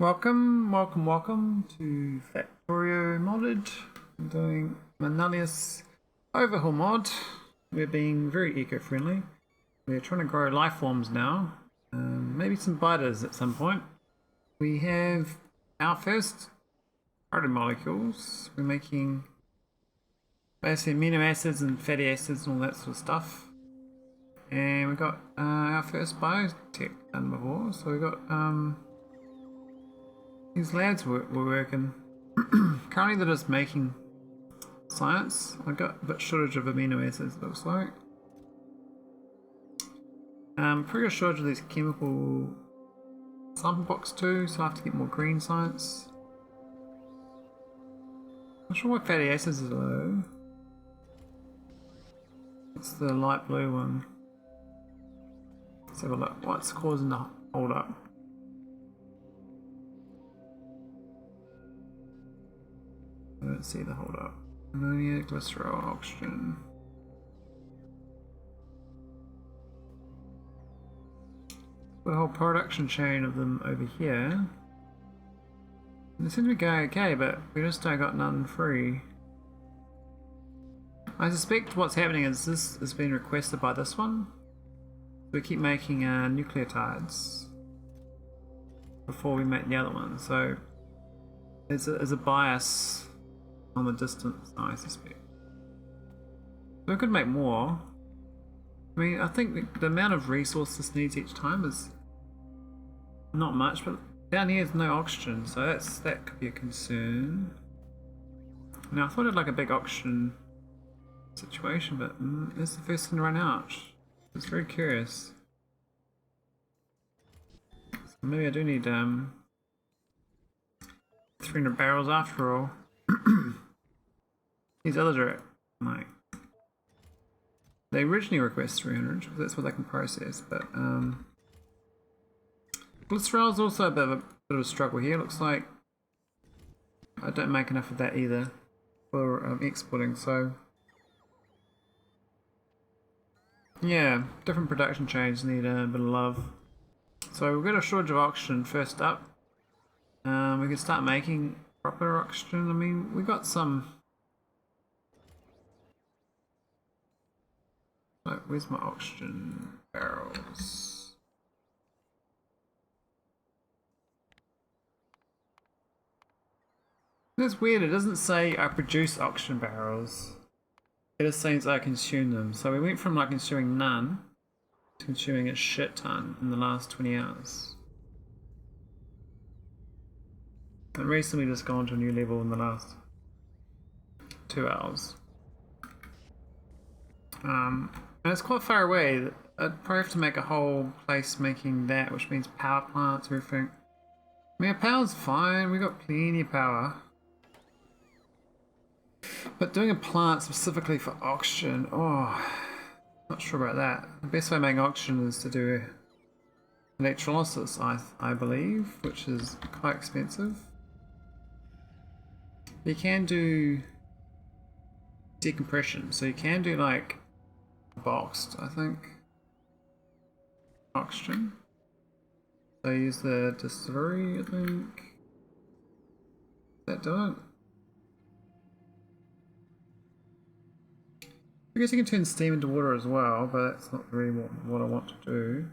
Welcome to Factorio Modded. I'm doing my Nullius overhaul mod. We're being very eco-friendly. We're trying to grow lifeforms now. Maybe some biters at some point. We have our first proto molecules. We're making basically amino acids and fatty acids and all that sort of stuff. And we got our first biotech done before. So we got these labs were working. Currently they're just making science. I got a bit shortage of amino acids, it looks like. Pretty good shortage of these chemical sample box too, so I have to get more green science. Not sure what fatty acids are though. It's the light blue one. Let's have a look. What's causing the hold up? I don't see the hold up. Ammonia, glycerol, oxygen. The whole production chain of them over here. And they seem to be going okay, but we just got none free. I suspect what's happening is this has been requested by this one. We keep making nucleotides before we make the other one, so there's a bias on the distance, I suspect. So we could make more. I mean, I think the amount of resource this needs each time is not much, but down here is no oxygen, so that could be a concern. Now I thought it'd like a big oxygen situation, but it's the first thing to run out. It's very curious. So maybe I do need 300 barrels after all. These others are like they originally request 300 because that's what they can process, but glycerol is also a bit of a struggle here. Looks like I don't make enough of that either for exporting, so yeah, different production chains need a bit of love. So we've got a shortage of oxygen first up. We can start making proper oxygen. I mean, we got some. Oh, where's my oxygen barrels? That's weird. It doesn't say I produce oxygen barrels. It just says I consume them. So we went from like consuming none to consuming a shit ton in the last 20 hours. And recently just gone to a new level in the last 2 hours. And it's quite far away. I'd probably have to make a whole place making that, which means power plants, everything. I mean, power's fine. We got plenty of power. But doing a plant specifically for oxygen, not sure about that. The best way of making oxygen is to do electrolysis, I believe, which is quite expensive. You can do decompression, so you can do like boxed, I think, oxygen. So use the distillery, I think. Does that do it? I guess you can turn steam into water as well, but that's not really what I want to do.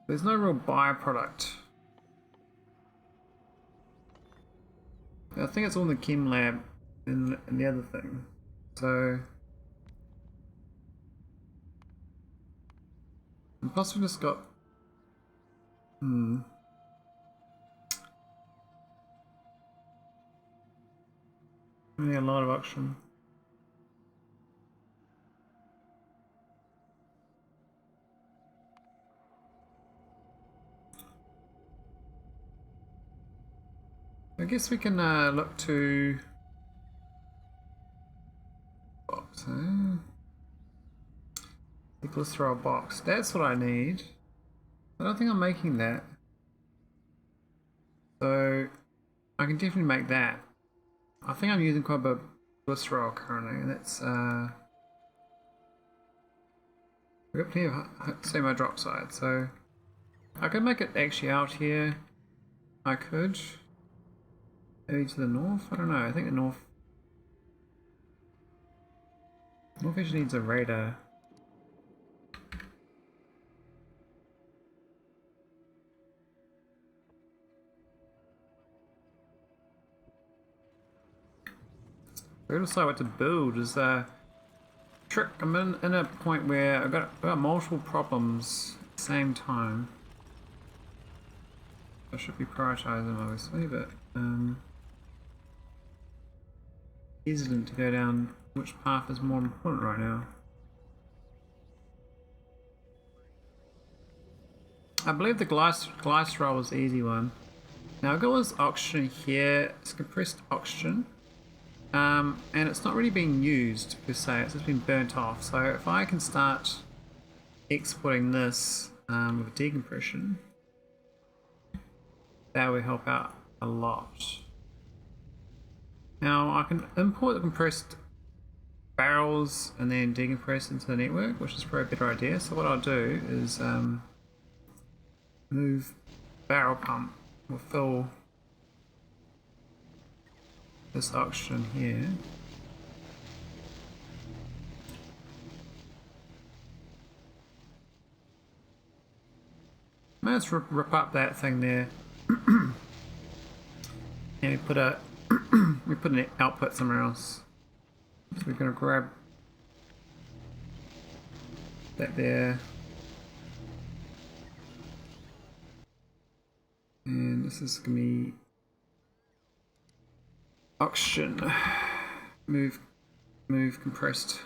There's no real byproduct. I think it's all in the chem lab and the other thing. So, and plus we just got really a lot of oxygen. I guess we can look to box, the glycerol box. That's what I need. I don't think I'm making that, so I can definitely make that. I think I'm using quite a bit of glycerol currently, and that's we've got plenty of sodium hydroxide, so I can make it actually out here. I could. Maybe to the north? I don't know. I think the north actually needs a radar. I gotta decide what to build. Is trick. I'm in a point where I've got multiple problems at the same time. I should be prioritizing them obviously, but hesitant to go down which path is more important right now. I believe the glycerol was the easy one. Now I've got this oxygen here. It's compressed oxygen. And it's not really being used per se, it's just been burnt off. So if I can start exporting this with decompression, that will help out a lot. Now I can import the compressed barrels and then decompress into the network, which is probably a better idea. So what I'll do is move barrel pump will fill this oxygen here. Let's rip up that thing there. And we put an output somewhere else. So we're gonna grab that there. And this is gonna be oxygen. Move compressed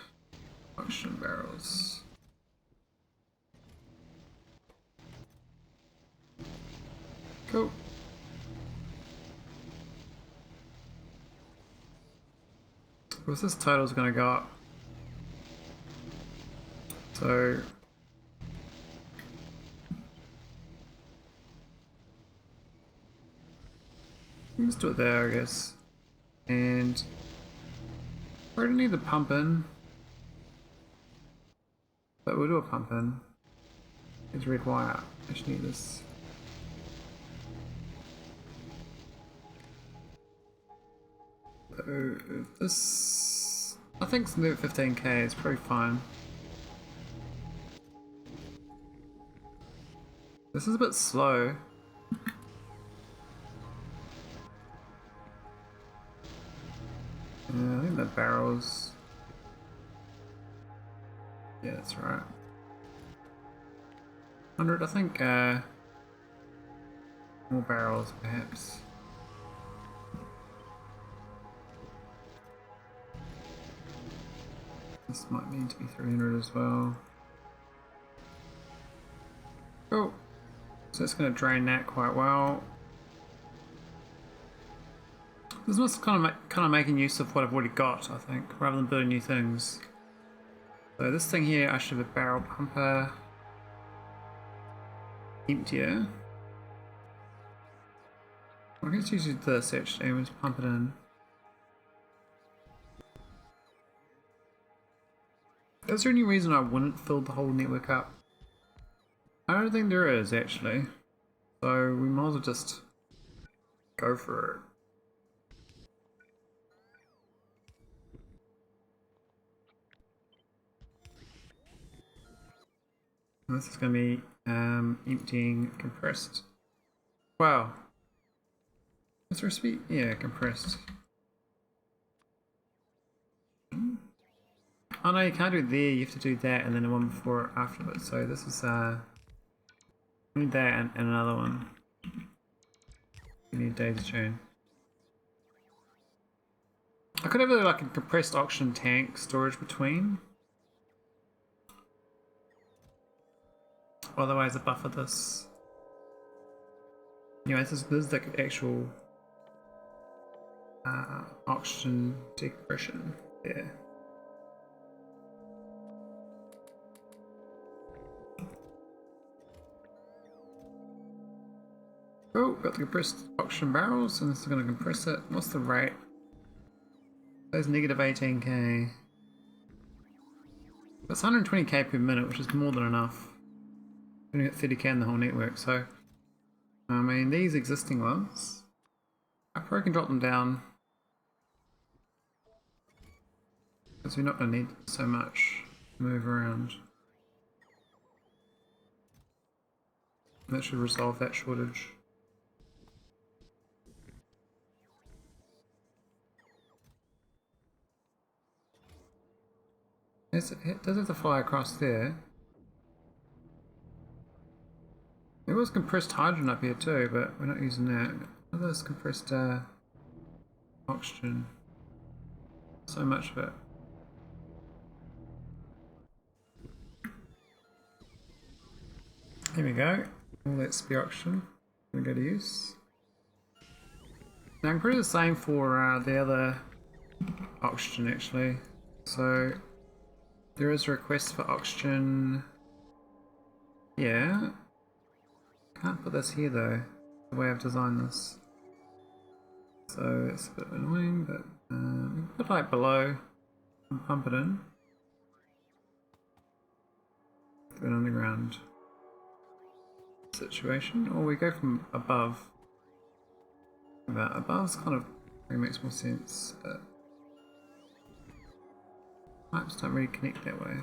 oxygen barrels. Cool. What's this total's gonna go up? So let's do it there, I guess. And we don't need the pump in, but we'll do a pump in. It's red wire. I just need this. So this, I think it's moved 15k. It's pretty fine. This is a bit slow. Yeah, I think the barrels. Yeah, that's right. 100, I think. More barrels, perhaps. This might need to be 300 as well. Cool. So it's going to drain that quite well. This was kind of making use of what I've already got, I think, rather than building new things. So this thing here, I should have a barrel pumper. Emptier. I guess use this actually, and just pump it in. Is there any reason I wouldn't fill the whole network up? I don't think there is actually. So we might as well just go for it. This is going to be emptying compressed. Wow. What's the recipe? Yeah, compressed. Oh no, you can't do it there, you have to do that and then the one before or after it. So this is we need that and another one. We need a daisy chain. I could have like a compressed oxygen tank storage between. Otherwise I buffer this. Anyway, this is the actual oxygen decompression there. Oh, got the compressed oxygen barrels, and this is going to compress it. What's the rate? That's negative 18k. That's 120k per minute, which is more than enough. We're going to get 30k in the whole network, so I mean, these existing ones, I probably can drop them down because we're not going to need so much to move around. That should resolve that shortage. It does have to fly across there. There was compressed hydrogen up here too, but we're not using that. What is compressed oxygen? So much of it. Here we go. All that spare oxygen. Gonna go to use. Now I can pretty the same for the other oxygen actually. So there is a request for oxygen. Yeah. Can't put this here though, the way I've designed this. So it's a bit annoying, but put like below and pump it in. Do an underground situation, or we go from above. Above's kind of really makes more sense, but pipes don't really connect that way.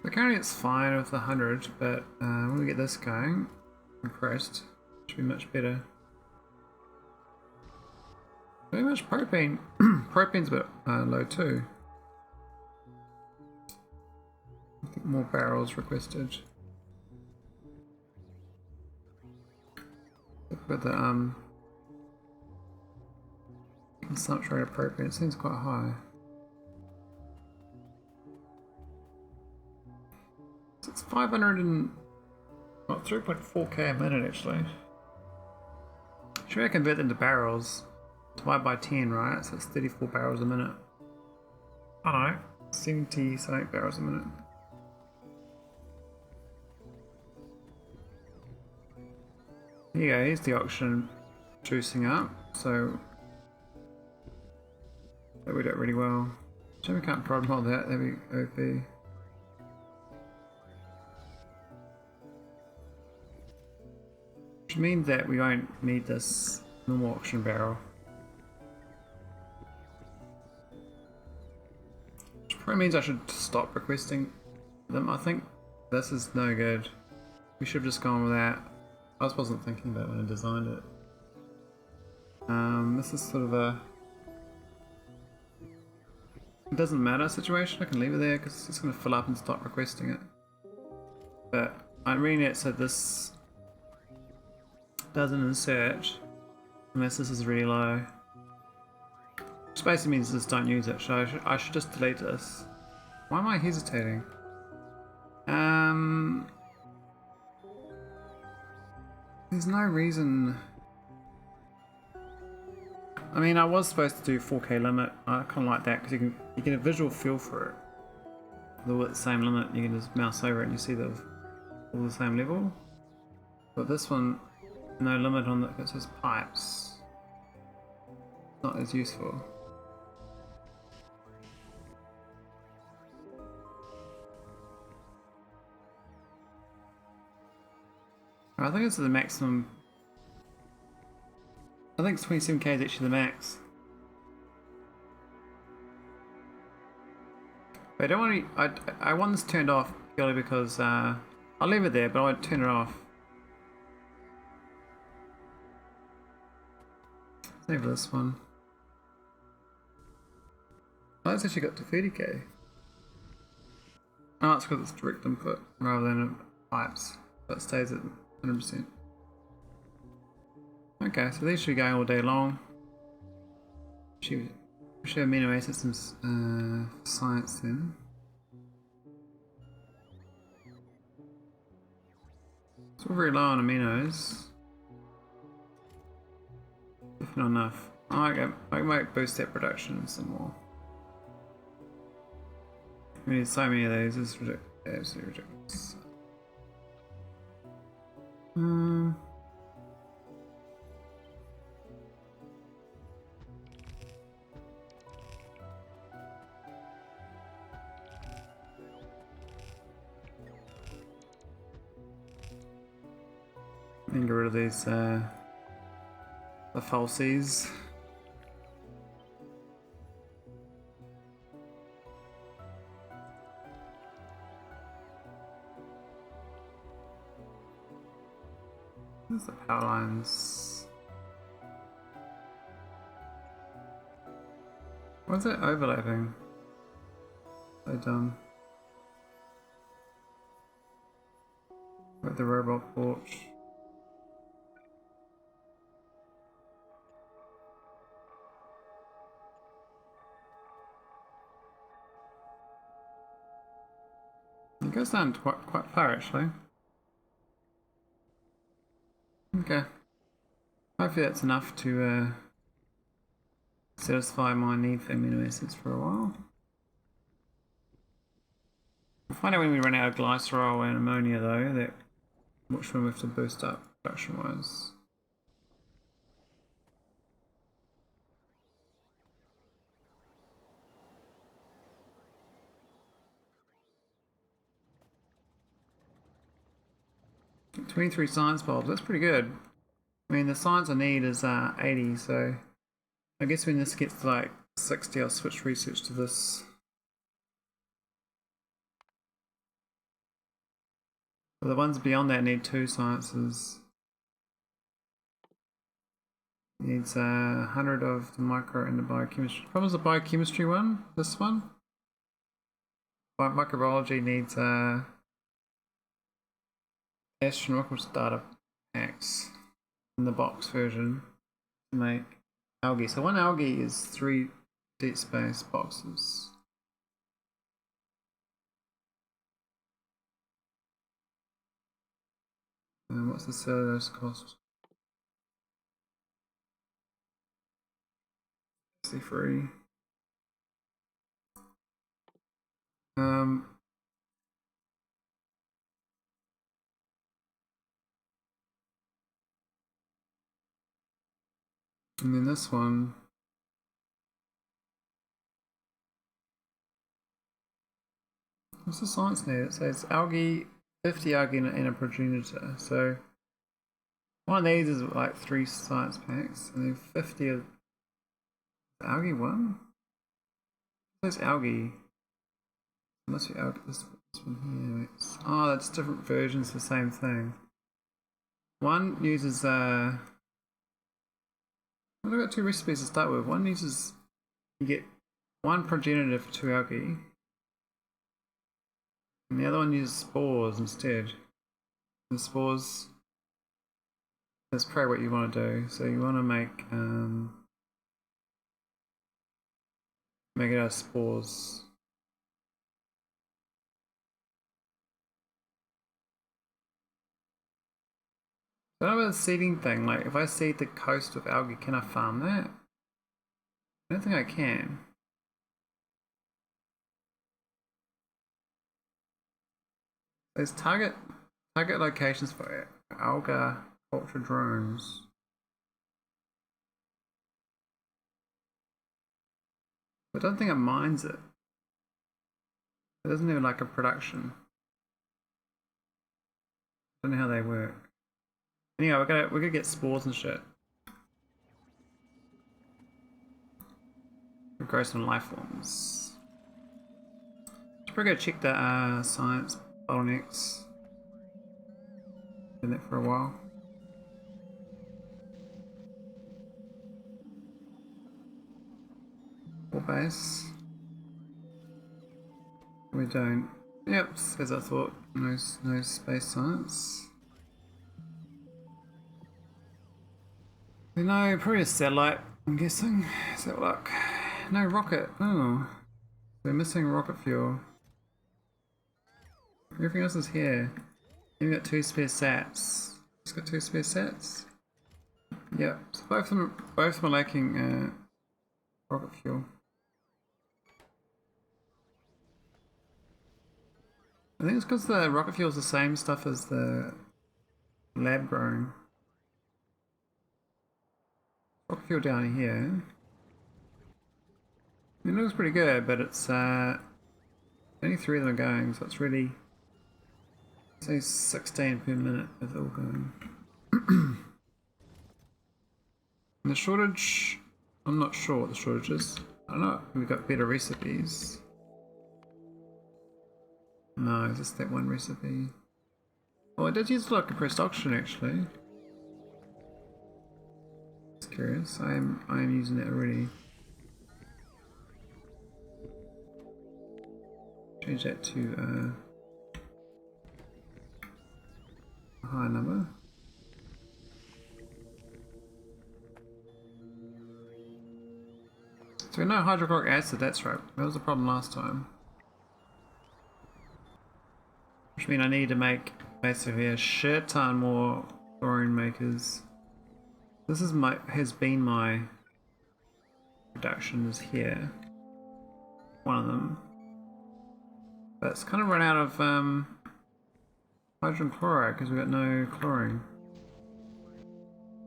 So currently it's fine with 100, but when we get this going, compressed, should be much better. Very much propane. Propane's a bit low too. I think more barrels requested. But the consumption rate of propane, it seems quite high. So it's 3.4k a minute actually. Should I convert them to barrels? Divide by 10, right? So it's 34 barrels a minute. I don't know, 70 something barrels a minute. Here you go, here's the oxygen juicing up, so that we do it really well. So we can't prod mod that, that'd be OP. Which means that we won't need this normal oxygen barrel. Which probably means I should stop requesting them. I think this is no good. We should have just gone with that. I just wasn't thinking about it when I designed it. This is sort of a it doesn't matter situation. I can leave it there because it's just going to fill up and stop requesting it. But I reading it said this doesn't insert unless this is really low. Which basically means just don't use it. So I should just delete this. Why am I hesitating? There's no reason. I mean, I was supposed to do 4K limit. I kind of like that because you get a visual feel for it. All at the same limit, you can just mouse over it and you see all the same level. But this one, no limit on it. It's just pipes. Not as useful. I think it's the maximum. I think 27k is actually the max. But I don't want to. I want this turned off purely because I'll leave it there, but I won't turn it off. Save this one. Oh, it's actually got to 30k. Oh, it's because it's direct input rather than pipes. So it stays at 100%. Okay, so these should be going all day long. Should have amino acids and science then. So we're very low on aminos. If not enough. I might boost that production some more. We need so many of those, it's absolutely ridiculous. get rid of these the falsies. There's the power lines. What's it overlapping? So dumb. With the robot porch. It goes down quite far actually. Okay. Hopefully that's enough to satisfy my need for amino acids for a while. We'll find out when we run out of glycerol and ammonia though, that which one we have to boost up production wise. $23 science bulbs, that's pretty good. I mean the science I need is 80, so I guess when this gets to like 60 I'll switch research to this. But the ones beyond that need 2 sciences. Needs 100 of the micro and the biochemistry. What was the biochemistry one? This one? Microbiology needs astronomical data packs in the box version to make algae. So one algae is 3 deep space boxes. What's the cellulose cost? Free. And then this one. What's the science need? It says algae, 50 algae and a progenitor. So one of these is like 3 science packs, and then 50 of algae one? Where's algae? It must be algae. This one here. Oh, that's different versions of the same thing. One uses I've got 2 recipes to start with. One uses, you get 1 progenitor for 2 algae, and the other one uses spores instead. The spores, that's probably what you want to do. So you want to make it out of spores. I don't know about the seeding thing, like if I seed the coast with algae, can I farm that? I don't think I can. There's target locations for alga culture drones. I don't think it mines it. It doesn't even like a production. I don't know how they work. Anyway, we're gonna get spores and shit. We grow some lifeforms. We're gonna check the science bottlenecks. Been there for a while. Or base. We don't. Yep, as I thought. No space science. No, probably a satellite, I'm guessing. Is that luck? No rocket. Oh. We're missing rocket fuel. Everything else is here. You've got 2 spare sats. It's got 2 spare sats. Yep. So both of them are lacking rocket fuel. I think it's because the rocket fuel is the same stuff as the lab grown. Rocket fuel down here. It looks pretty good, but it's only 3 of them are going, so it's really say 16 per minute if they're all going. And the shortage, I'm not sure what the shortage is. I don't know, we've got better recipes. No, it's just that one recipe. Oh, I did use like a compressed oxygen actually. Just curious. I am using it already. Change that to a higher number. So no hydrochloric acid, that's right. That was the problem last time. Which means I need to make basically a shit ton more chlorine makers. This is has been my production is here. One of them. But it's kind of run out of hydrogen chloride because we've got no chlorine.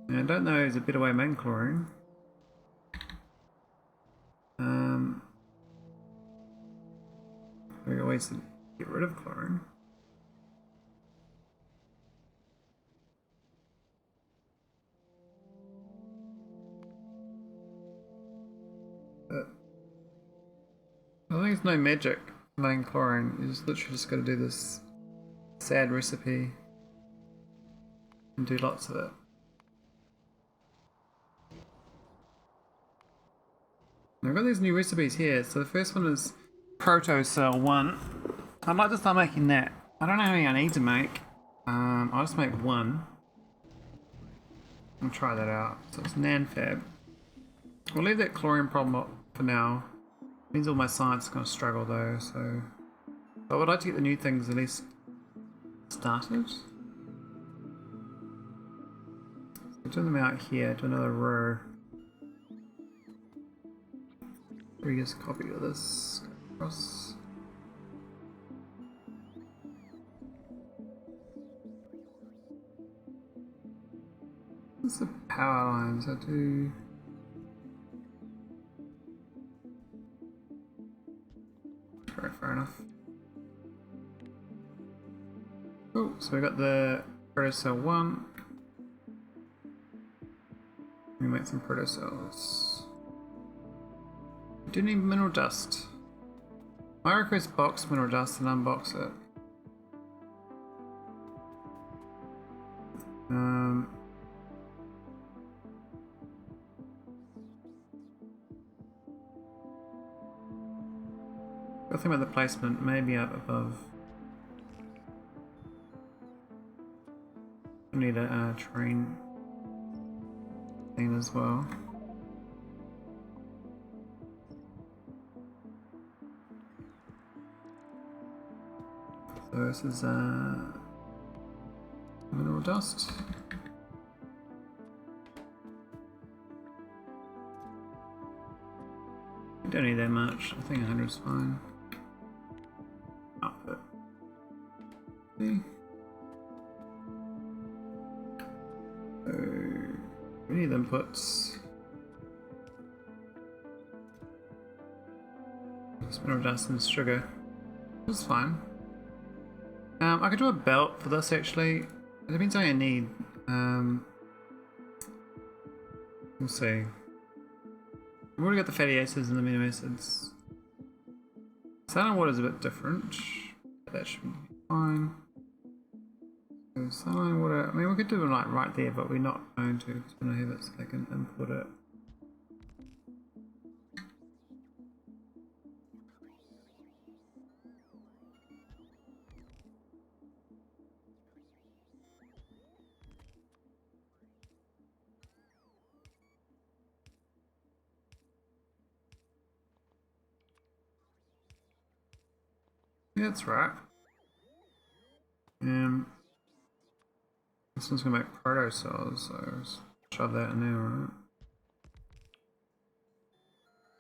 And I don't know if there's a better way of making chlorine. There are ways to get rid of chlorine. But I think it's no magic making chlorine. You just literally just got to do this sad recipe and do lots of it. Now I've got these new recipes here. So the first one is proto cell 1. I'd like to start making that. I don't know how many I need to make. I'll just make one. I'll try that out. So it's nanfab. We'll leave that chlorine problem up for now. Means all my science is going to struggle though, so... But I would like to get the new things at least started. So do them out here, do another row. Previous copy of this. Across. What's the power lines? I do. Sure, fair enough. Oh, so we got the protocell 1. We make some protocells. We do need mineral dust. I request box mineral dust and unbox it. Got to think about the placement, maybe up above. I need a train thing as well. So this is mineral dust. We don't need that much. I think 100 is fine. Output. See? So we need inputs. Just mineral dust and sugar. That's fine. I could do a belt for this actually. It depends on what I need. We'll see. We've already got the fatty acids and the amino acids. Saline water is a bit different. But that should be fine. So saline water, I mean we could do it like right there, but we're not going to because we don't have it so they can input it. Yeah, that's right. This one's gonna make proto cells, so just shove that in there, right?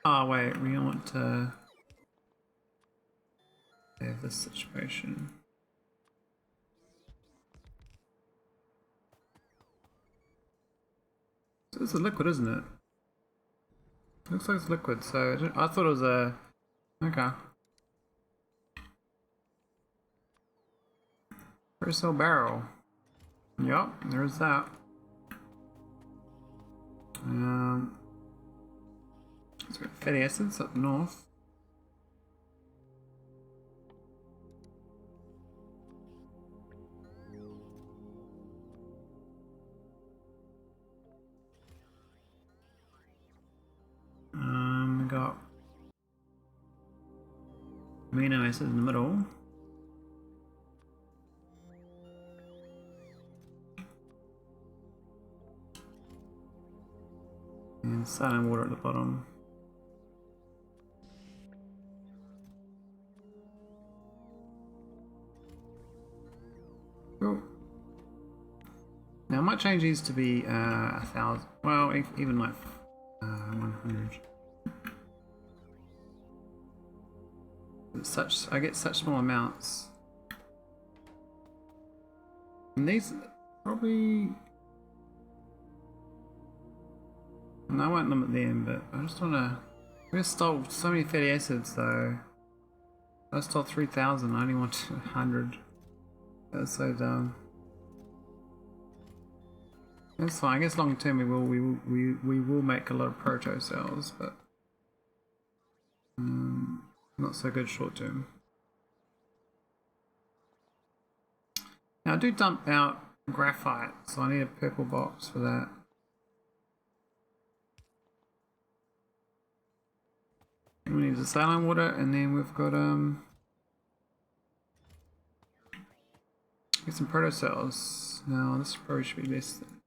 Oh wait, we want to have this situation. So this is liquid, isn't it? Looks like it's liquid, so I thought it was a... Okay. Protocell barrel. Yep, there is that. Let's go fatty acids up north. We got amino acids in the middle. And sun and water at the bottom. Cool. Now I might change these to be 1,000. Well, even like 100. I get such small amounts. And these probably. And I won't limit them, but I just wanna. We just stole so many fatty acids though. I stole 3,000. I only want 100. That's so dumb. That's fine. I guess long term we will make a lot of proto cells, but not so good short term. Now I do dump out graphite, so I need a purple box for that. We need the saline water, and then we've got get some proto cells. Now this probably should be less than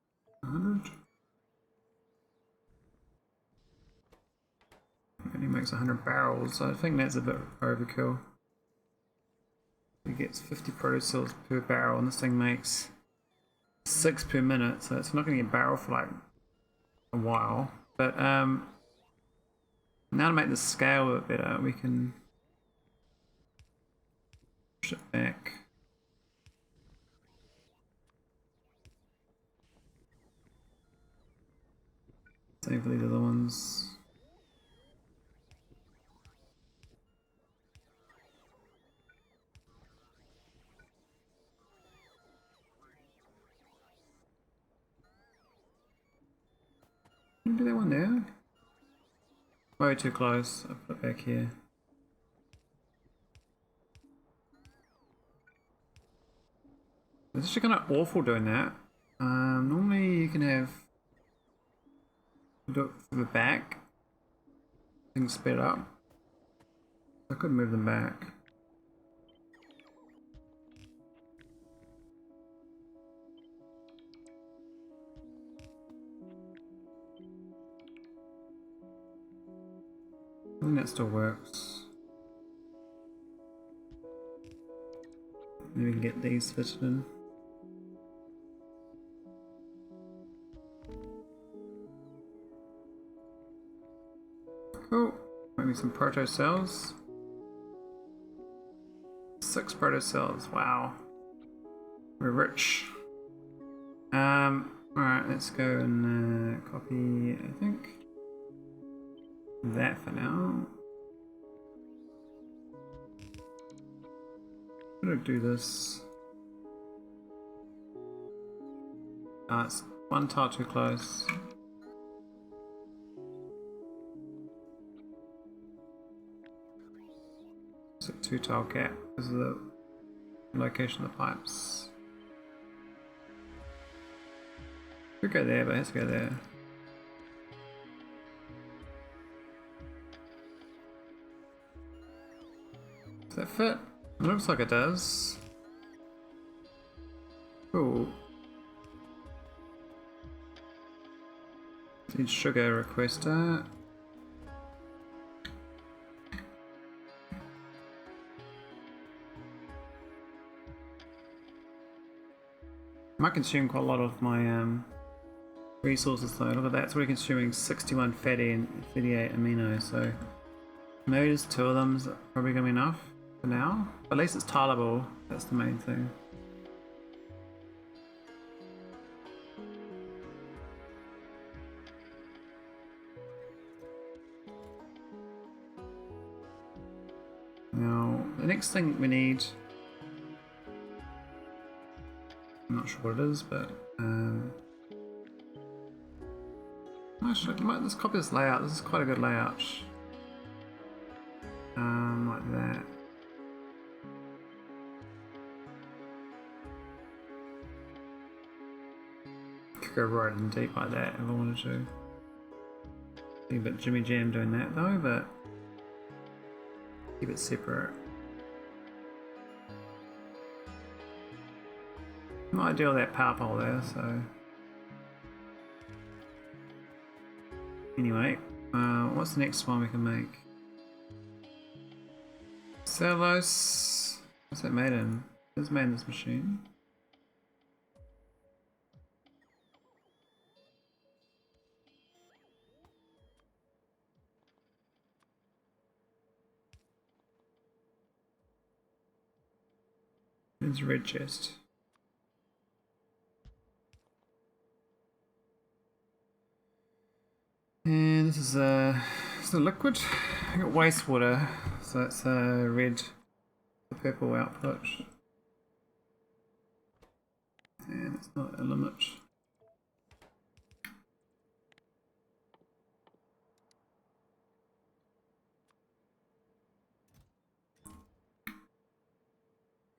100. It only makes 100 barrels, so I think that's a bit overkill. It gets 50 proto cells per barrel, and this thing makes 6 per minute, so it's not going to get a barrel for like a while. But now to make the scale a bit better, we can push it back. Same for these other ones. Can you do that one there? Way too close. I'll put it back here. It's actually kind of awful doing that. Normally you can have do it for the back. Things sped up. I could move them back. I think that still works. Maybe we can get these fitted in. Cool. Maybe some proto cells. 6 proto cells. Wow. We're rich. Alright, let's go and copy, I think, that for now. I'm gonna do this. It's one tile too close. It's a 2 tile gap because of the location of the pipes. Could go there, but it has to go there. Does that fit? It looks like it does. Cool. Need sugar requester. Might consume quite a lot of my resources though. Look at that, it's already consuming 61 fatty and 38 amino, so maybe just 2 of them is probably gonna be enough for now. At least it's tileable, that's the main thing. Now, the next thing we need not sure what it is, but actually, let's copy this layout. This is quite a good layout. Like that. Could go right and deep like that if I wanted to. Be a bit Jimmy Jam doing that though, but keep it separate. Not ideal that power pole there, so. Anyway, what's the next one we can make? Cellulose. What's that made in? Who's made in this machine? It's red chest. And this is it's a liquid. I got wastewater, so it's a red, the purple output. And it's not a limit.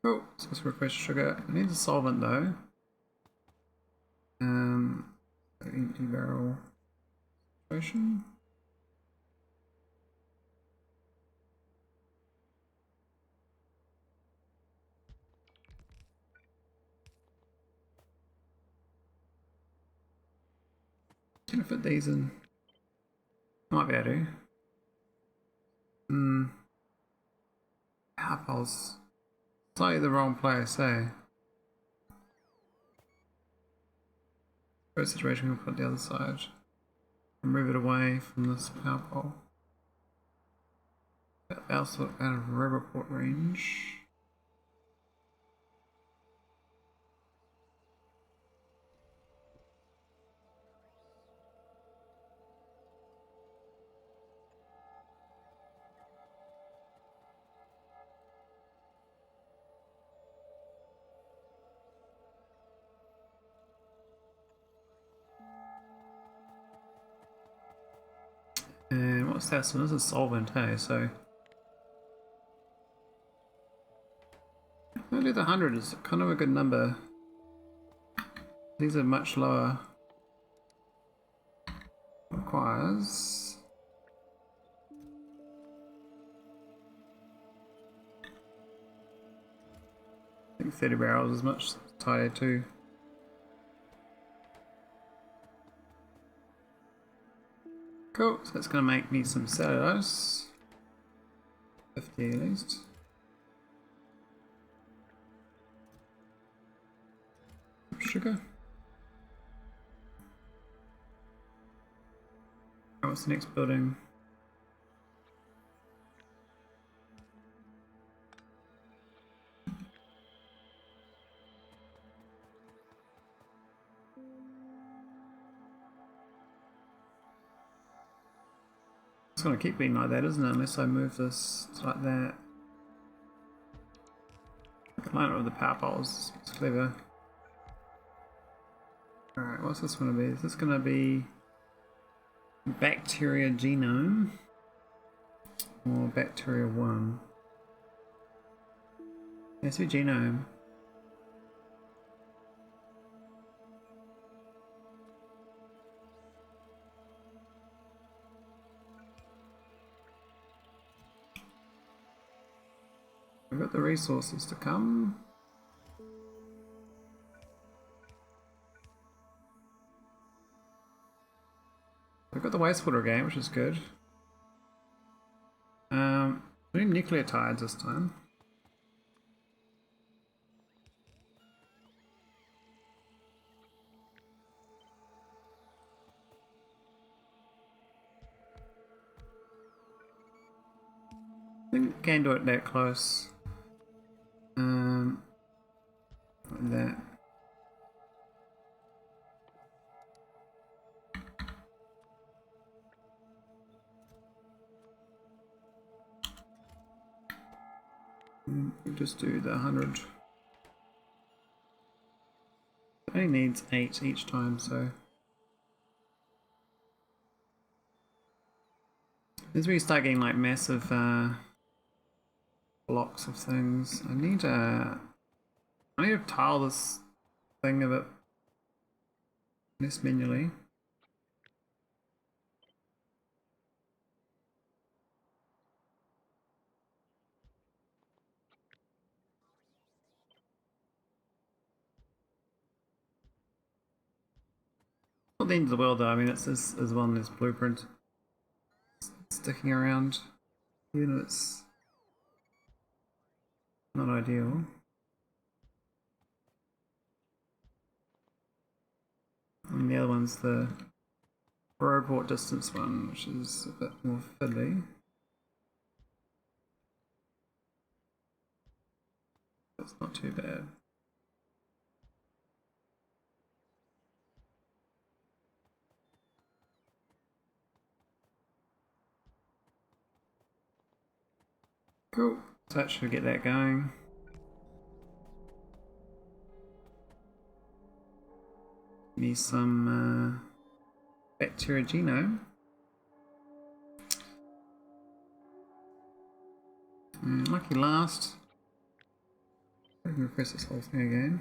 Oh, so let's request sugar. It needs a solvent though. Empty barrel situation. Can I fit these in? Might be able to. Apples. Slightly the wrong place, eh? First situation, we'll put the other side. And move it away from this power pole. Also out of Riverport range. And what's that? So this is solvent, hey? So maybe the 100 is kind of a good number. These are much lower. Requires I think 30 barrels is much tighter too. Cool, so that's going to make me some cellulose. 50 at least. Sugar. Oh, what's the next building? It's going to keep being like that, isn't it? Unless I move this like that. The alignment of the power poles. It's clever. Alright, what's this going to be? Is this going to be bacteria genome or bacteria 1? Yes, be genome. We've got the resources to come. We've got the wastewater again, which is good. We need nucleotides this time. I think we can do it that close. Like that. We'll just do the 100. It only needs 8 each time, so as we start getting like massive blocks of things, I need to tile this thing a bit less manually. Not the end of the world though. I mean, it's this is one this blueprint sticking around, even though it's not ideal. And the other one's the robot distance one, which is a bit more fiddly. That's not too bad. Cool. So that should get that going. Need some Factorio genome. Lucky last. I can press this whole thing again.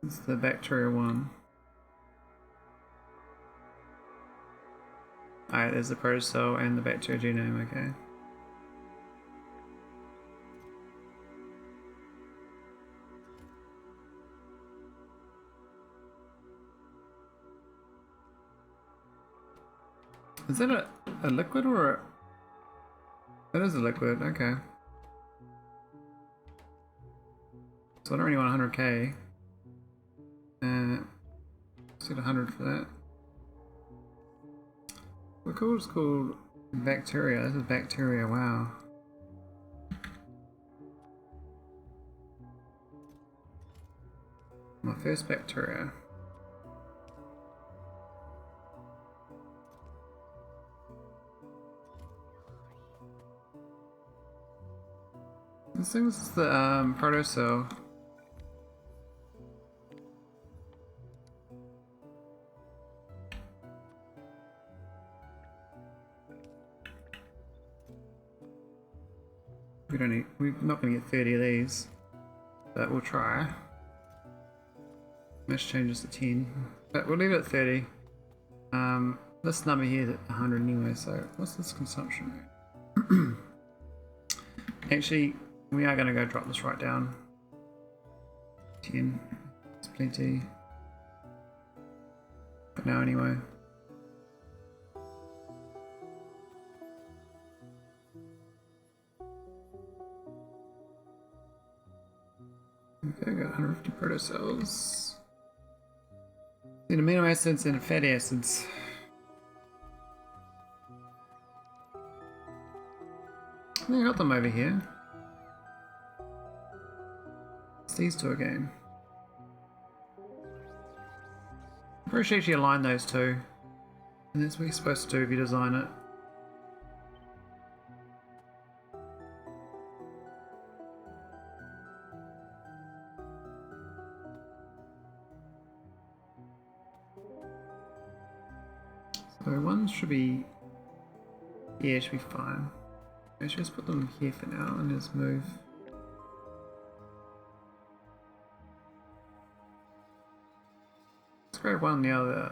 This is the bacteria one. Alright, there's the proto and the bacteria genome, okay. Is that a liquid or a... That is a liquid, okay. So I don't really want 100k. Let's get 100 for that. What cool is called bacteria. This is bacteria, wow. My first bacteria. This thing's the proto cell. We're not going to get 30 of these, but we'll try. Mesh changes to 10, but we'll leave it at 30. This number here is at 100 anyway, so what's this consumption rate? Actually, we are going to go drop this right down. 10, it's plenty. But now anyway. Okay, got 150 protocells. Then amino acids and fatty acids. I got them over here. It's these two again. First actually align those two. And that's what you're supposed to do if you design it. So one should be, yeah, it should be fine. Let's just put them here for now and just move. Let's grab one the other.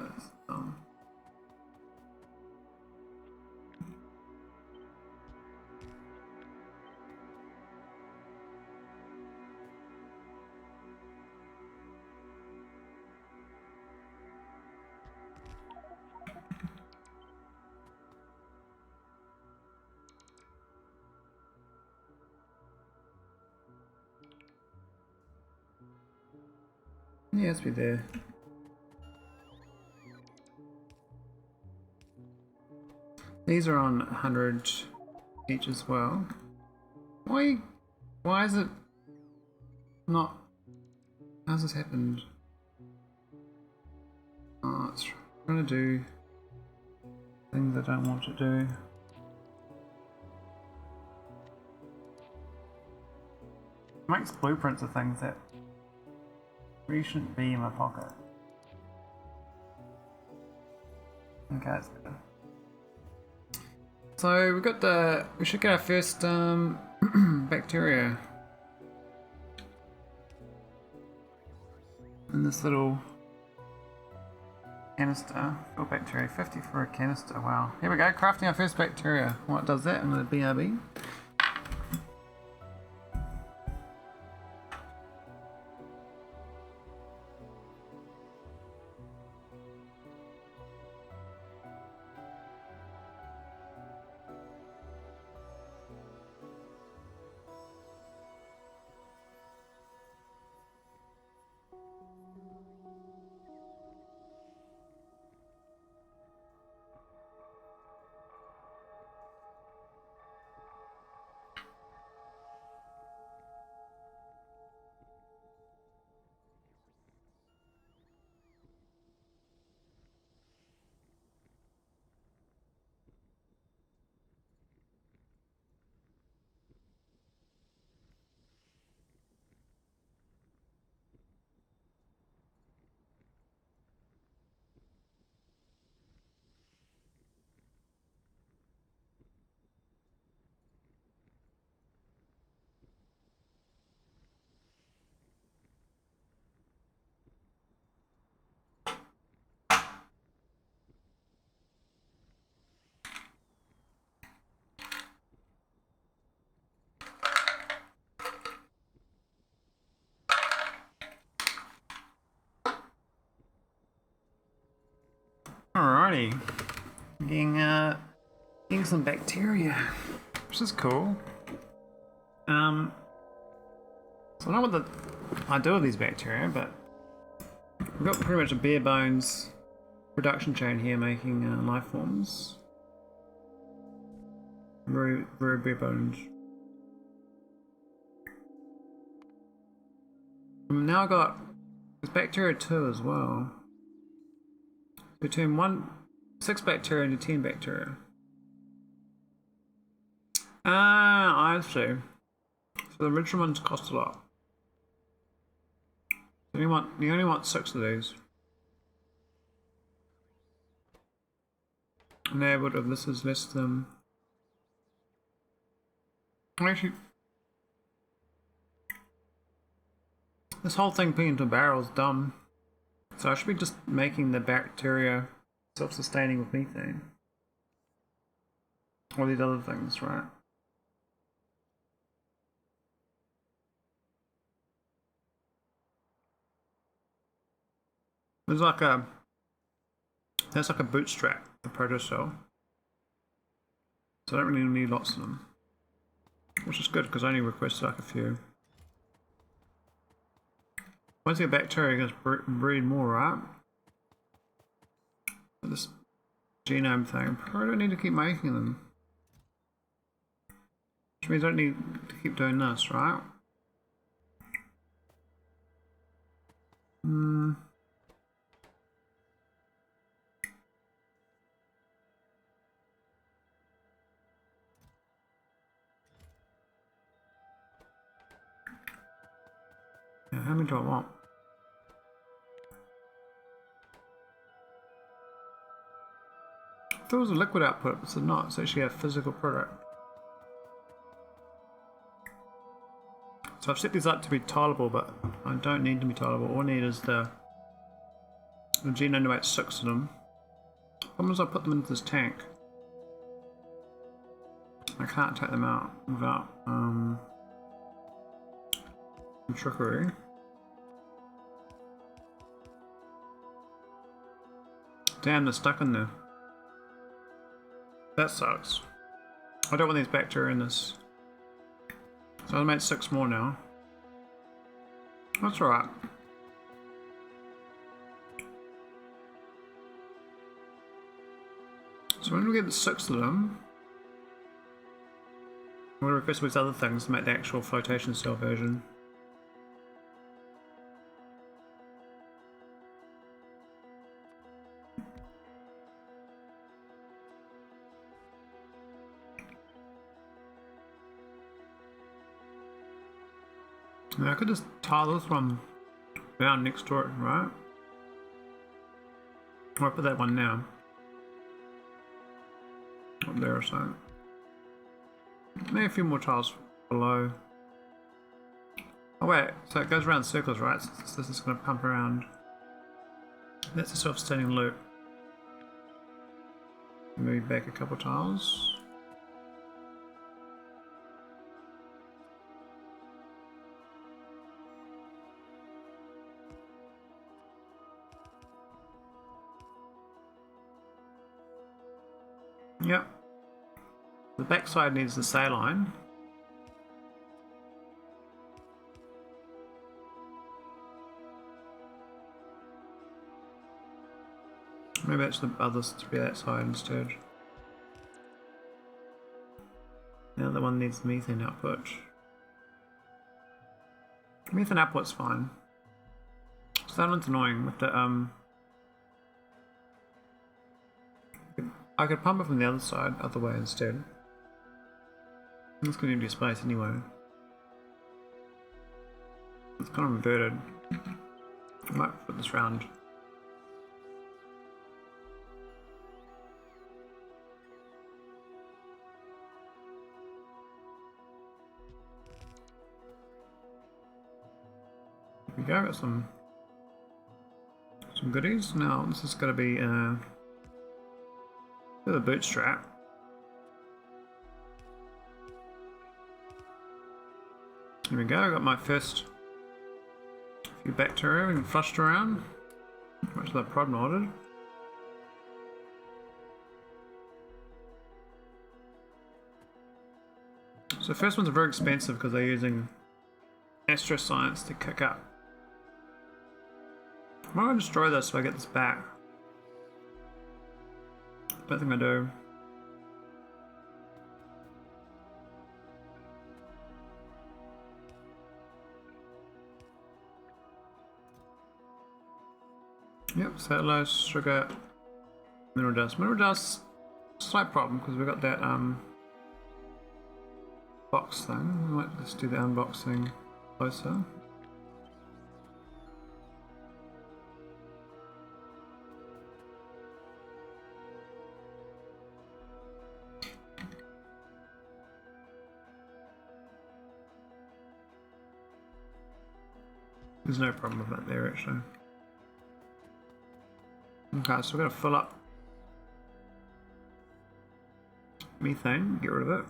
Yeah, it's be there. These are on 100 each as well. Why is it not How's this happened? Oh, it's trying to do things I don't want to do. It makes blueprints of things that really shouldn't be in my pocket. Okay, that's better. So we should get our first bacteria in this little canister. Full bacteria, 50 for a canister. Wow. Here we go, crafting our first bacteria. What does that? I'm going to BRB. Alrighty, getting some bacteria, which is cool. So I don't know what the idea of these bacteria, but we've got pretty much a bare bones production chain here making life forms. Very, very bare bones. Now I've got this bacteria 2 as well. We turn 6 bacteria into 10 bacteria. I see. So the original ones cost a lot. You only want 6 of these. And this is less than. Actually, this whole thing put into a barrel is dumb. So I should be just making the bacteria self-sustaining with methane. All these other things, right? That's like a bootstrap, the proto cell. So I don't really need lots of them. Which is good because I only requested like a few. Once you get bacteria, you're going to breed more, right? This genome thing, I probably don't need to keep making them. Which means I don't need to keep doing this, right? Yeah, how many do I want? I thought it was a liquid output, but it's not. It's actually a physical product. So I've set these up to be tileable, but I don't need to be tileable. All I need is the genome to make 6 of them. Sometimes I put them into this tank. I can't take them out without some trickery. Damn, they're stuck in there. That sucks. I don't want these bacteria in this. So I made 6 more now. That's alright. So when we get 6 of them, I'm going to request these other things to make the actual flotation cell version. Now I could just tile this one down next to it, right? Or put that one now. Up there or something. Maybe a few more tiles below. Oh wait, so it goes around in circles, right? So this is going to pump around. That's a self-standing loop. Move back a couple tiles. Yep. The backside needs the saline. Maybe it's the others to be that side instead. The other one needs methane output. Methane output's fine. So that one's annoying with the I could pump it from the other side, other way instead. It's going to be space anyway. It's kind of inverted. I might put this round. There we go, got some goodies. Now this is going to be the bootstrap. There we go, I got my first few bacteria and flushed around. Much of that prod modded. So the first ones are very expensive because they're using astroscience to kick up. I'm going to destroy this so I get this back. Don't think I do. Yep, cellulose, sugar, mineral dust. Mineral dust, slight problem because we've got that box thing. We might just do the unboxing closer. There's no problem with that there actually. Okay, so we're going to fill up methane, get rid of it.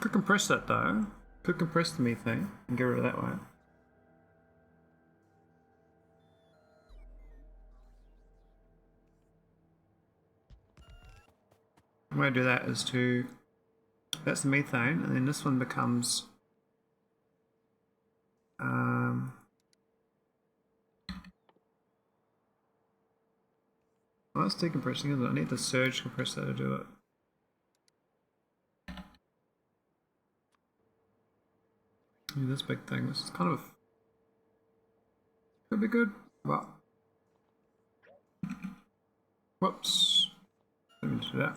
Could compress that though. Could compress the methane and get rid of that way. The way to do that is to, that's the methane, and then this one becomes well, that's decompressing, isn't it? I need the surge compressor to do it. This big thing, this is kind of could be good, but whoops, didn't mean to do that.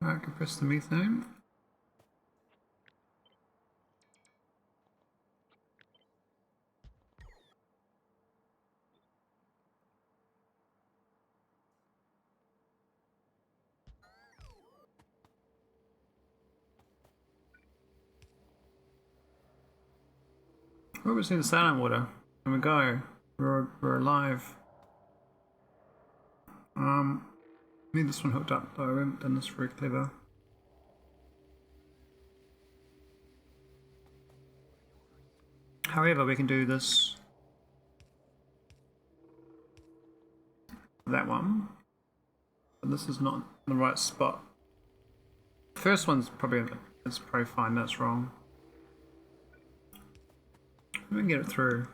Alright, compress the methane. Oh, we've seen the saline water. There we go. We're alive. Need this one hooked up though. We haven't done this very clever. However, we can do this. That one. But this is not the right spot. First one's probably fine. That's wrong. We can get it through.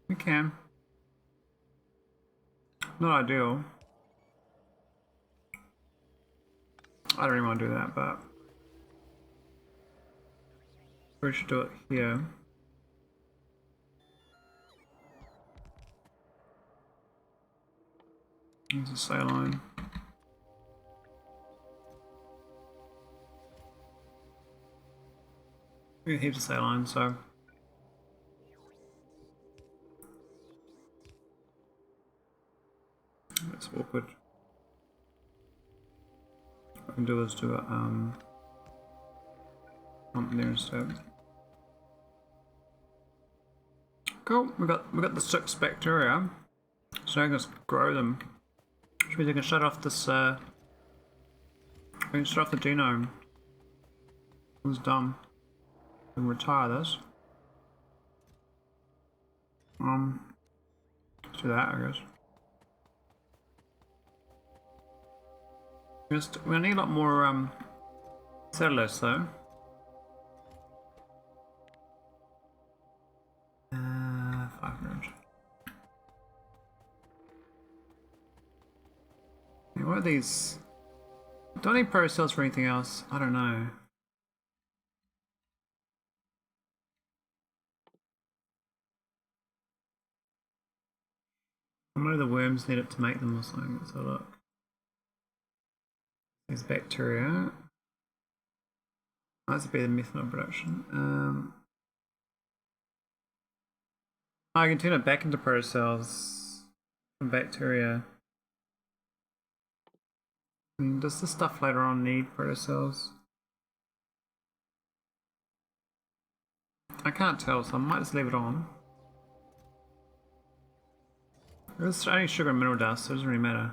We can. Not ideal. I don't really want to do that, but we should do it here. There's a saline. We got heaps of saline, so that's awkward. What I can do is do a pump there instead. Cool. We got the 6 bacteria, so I can just grow them. Which means I can shut off this. I can shut off the genome. It's dumb. And retire this. Let's do that, I guess. We need a lot more cellulose though. 500. Yeah, what are these? Don't need pro cells for anything else. I don't know. I know the worms need it to make them or something. Let's have a look. There's bacteria. That's a bit of methanol production. I can turn it back into protocells from bacteria. Does this stuff later on need protocells? I can't tell, so I might just leave it on. It's only sugar and mineral dust, so it doesn't really matter.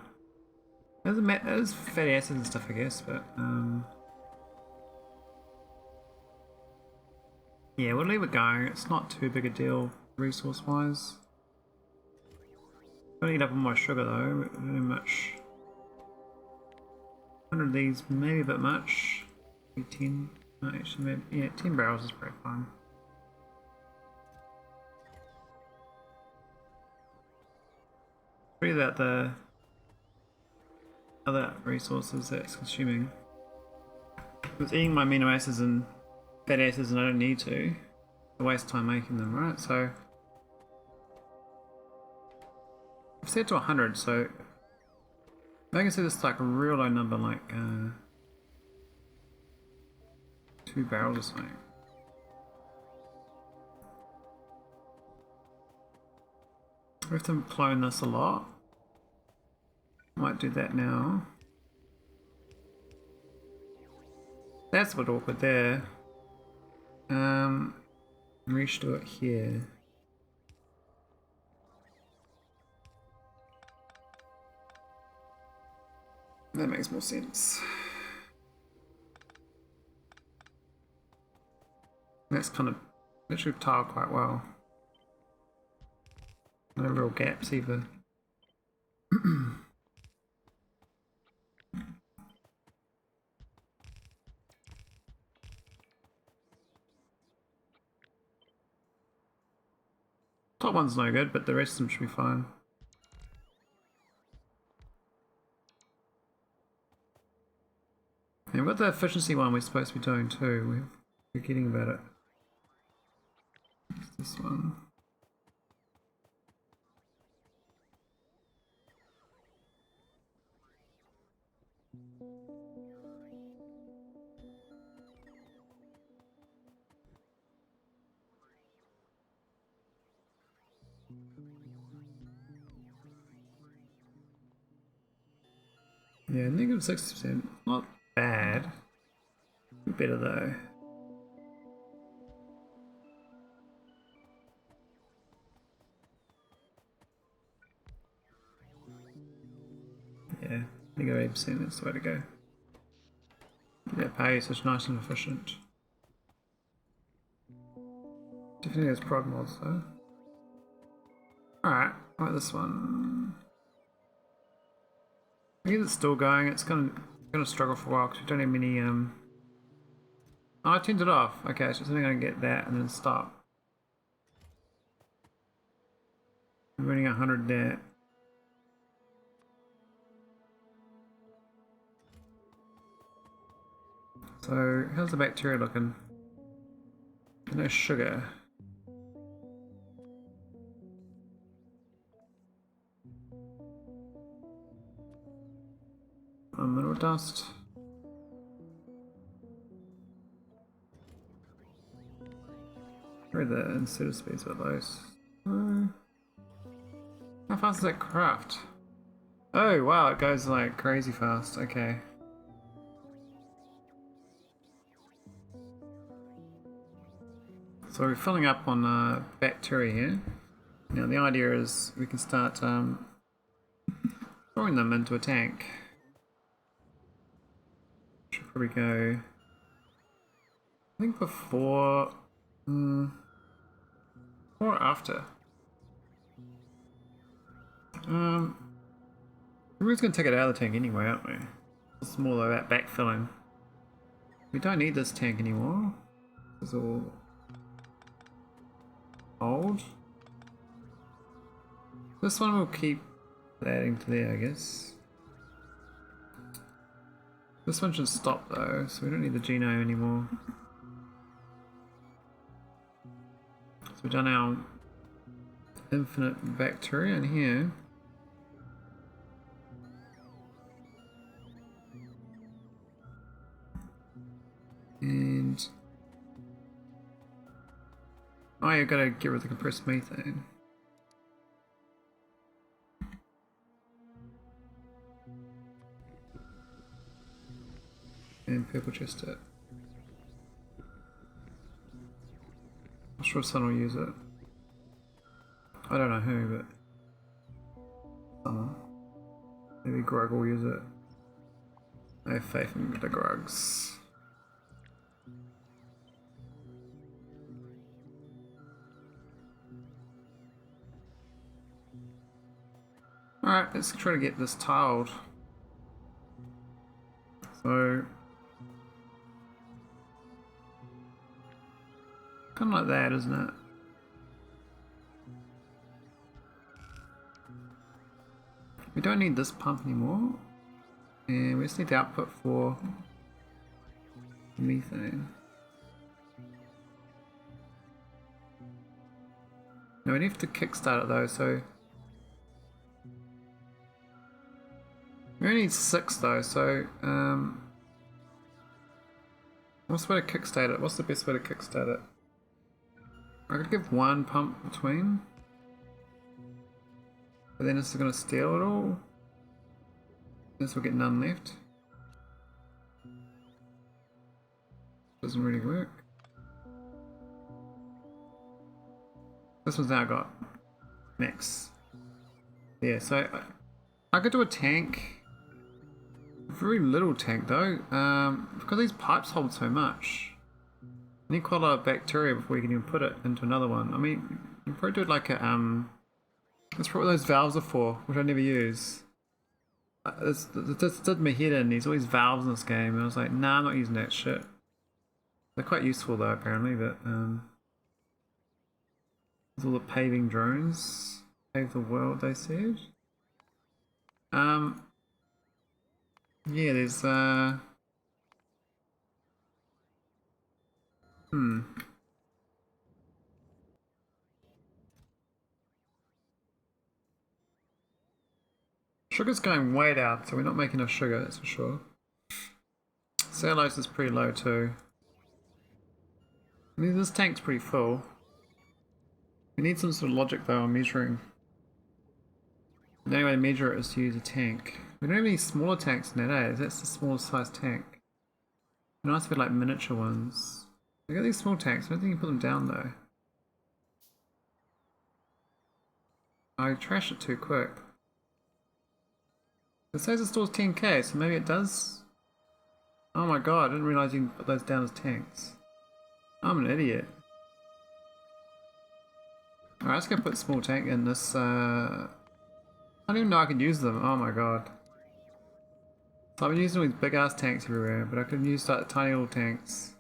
There's fatty acids and stuff, I guess, but yeah, we'll leave it going. It's not too big a deal resource-wise. Don't eat up all my sugar though. Not much. 100 of these, maybe a bit much. Maybe 10. No, actually, maybe, yeah, 10 barrels is pretty fine. Pretty about the other resources that it's consuming. It's eating my amino acids and fatty acids, and I don't need to. It's a waste of time making them, right? So I've set it to 100, so I can see this like a real low number, like 2 barrels or something. We have to clone this a lot. Might do that now. That's a bit awkward there. We should do it here. That makes more sense. That's kind of, that should tile quite well. No real gaps either. Top one's no good, but the rest of them should be fine. And we've got the efficiency one we're supposed to be doing too. We're forgetting about it. What's this one? Yeah, negative 60%. Not bad. Better though. Yeah, negative 8%, that's the way to go. Yeah, pay is such nice and efficient. Definitely has prog mods though. Alright, how about this one? I guess it's still going. It's gonna struggle for a while because we don't have many oh, I turned it off. Okay, so it's only gonna get that and then stop. I'm running 100 there. So how's the bacteria looking? No sugar. Metal dust. Where the inserter speeds are those? How fast does that craft? Oh wow, it goes like crazy fast. Okay. So we're filling up on bacteria here. Now the idea is we can start throwing them into a tank. Should probably go, I think before, or after. We're just going to take it out of the tank anyway, aren't we? It's more about backfilling. We don't need this tank anymore. It's all old. This one we'll keep adding to there, I guess. This one should stop though, so we don't need the genome anymore. So we've done our infinite bacteria in here. And oh, you've got to get rid of the compressed methane. And purple chest it. I'm sure someone will use it. I don't know who, but someone. Maybe Grug will use it. I have faith in the Grugs. Alright, let's try to get this tiled. So kind of like that, isn't it? We don't need this pump anymore, and we just need the output for methane. Now we need to kickstart it though, so we only need 6 though, so what's the way to kickstart it? What's the best way to kickstart it? I could give 1 pump between, but then it's going to steal it all. This will get none left. Doesn't really work. This one's now got max. Yeah, so I could do a tank. Very little tank though, because these pipes hold so much. You need quite a lot of bacteria before you can even put it into another one. I mean, you can probably do it like a, that's probably what those valves are for, which I never use. This did my head in, there's all these valves in this game, and I was like, nah, I'm not using that shit. They're quite useful though, apparently, but, there's all the paving drones. Pave the world, they said. Yeah, there's, Sugar's going way down, so we're not making enough sugar, that's for sure. Cellulose is pretty low too. I mean, this tank's pretty full. We need some sort of logic though on measuring. The only way to measure it is to use a tank. We don't have any smaller tanks in that, eh? That's the smallest size tank. It'd be nice if we had like miniature ones. I got these small tanks, I don't think you can put them down though. I trashed it too quick. It says it stores 10k, so maybe it does. Oh my god, I didn't realise you can put those down as tanks. I'm an idiot. Alright, let's go put a small tank in this, I don't even know I could use them, oh my god. So I've been using all these big ass tanks everywhere, but I could use like tiny little tanks.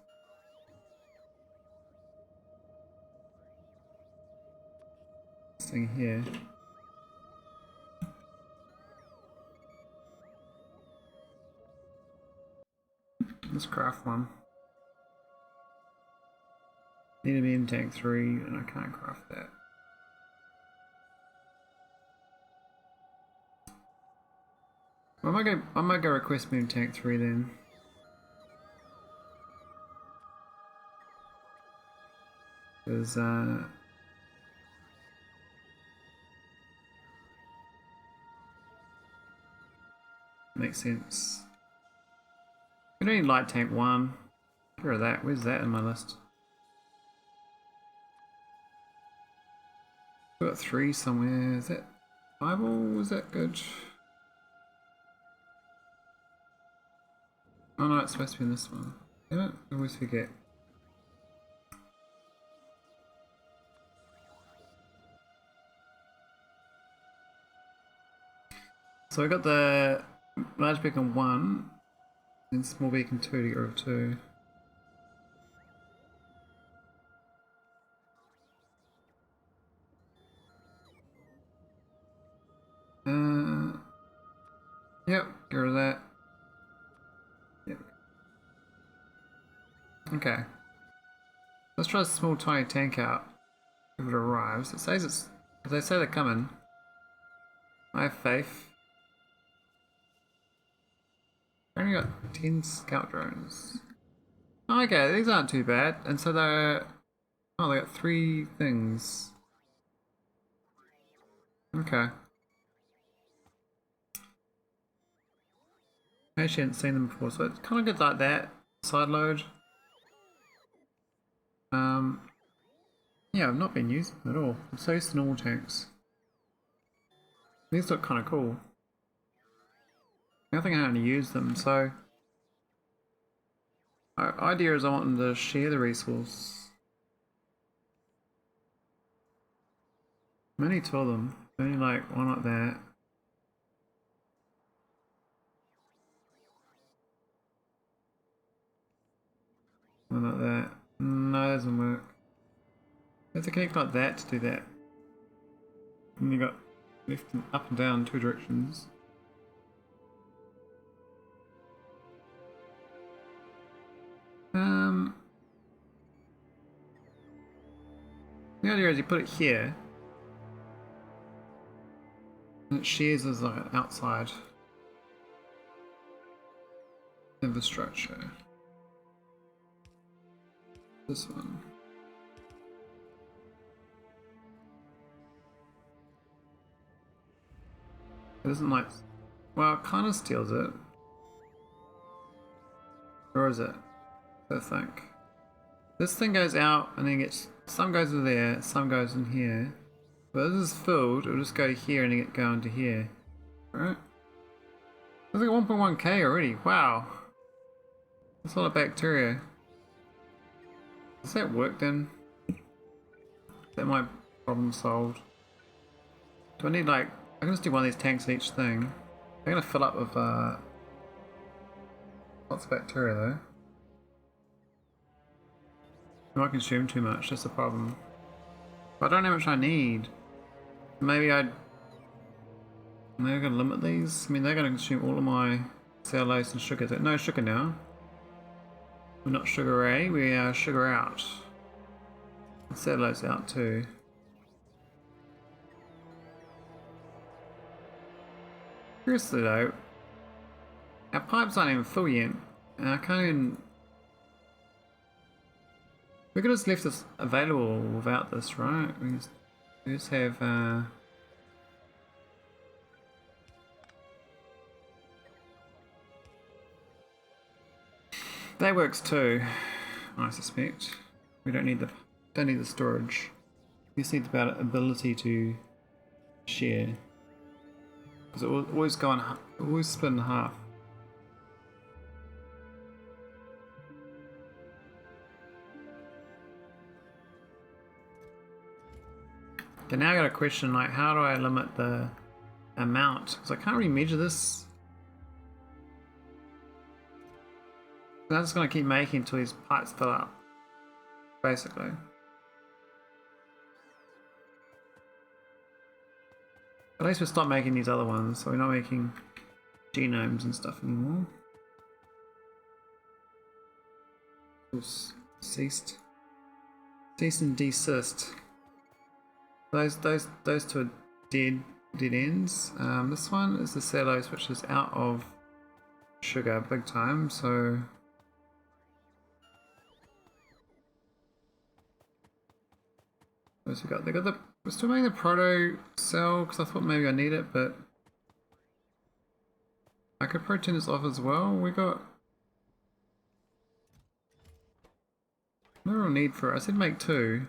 This thing here. Let's craft one. Need a medium tank 3, and I can't craft that. I might go request moon tank 3 then. Because makes sense. We don't need light tank 1. Where is that? Where's that in my list? We've got 3 somewhere. Is that Bible? Was that good? Oh no, it's supposed to be in this one. Damn it, I always forget. So we got the large beacon 1 and small beacon 2 to get rid of 2. Yep, get rid of that. Yep. Okay. Let's try a small tiny tank out if it arrives. It says it's, if they say they're coming, I have faith. I only got 10 scout drones. Oh, okay, these aren't too bad. And so they're, oh, they got 3 things. Okay. I actually hadn't seen them before, so it's kind of good like that. Side load. Yeah, I've not been using them at all. I'm so used to normal tanks. These look kind of cool. I think I only use them, so our idea is I want them to share the resource. Only 2 of them. Only like one like that. One like that. No, that doesn't work. You have to connect like that to do that. And you got left and up and down 2 directions. The idea is you put it here, and it shares as like an outside infrastructure. This one. It doesn't like, well, it kind of steals it. Or is it? I think. This thing goes out and then gets, some goes to there, some goes in here. But this is filled, it'll just go to here and then get going to here. Right? There's like 1.1k already, wow. That's a lot of bacteria. Does that work then? Is that my problem solved? Do I need like, I can just do one of these tanks in each thing. They're gonna fill up with lots of bacteria though. I might consume too much, that's the problem. But I don't know how much I need. Maybe I'm gonna limit these. I mean, they're gonna consume all of my cellulose and sugar. No sugar now. We're not sugar A, we are sugar out. And cellulose out too. Seriously though, our pipes aren't even full yet, and I can't even. We could have just left this available without this, right? We just have that works too, I suspect. We don't need the storage. We just need the ability to share. Because it will always go on, always split in half. Okay, now I got a question like, how do I limit the amount? Because I can't really measure this. I'm just going to keep making until these pipes fill up, basically. At least we'll stop making these other ones, so we're not making genomes and stuff anymore. Ceased. Cease and desist. Those two are dead. dead ends. This one is the cellulose, which is out of sugar big time, so we got the we're still making the proto cell because I thought maybe I need it, but I could probably turn this off as well. We got no real need for it. I said make two.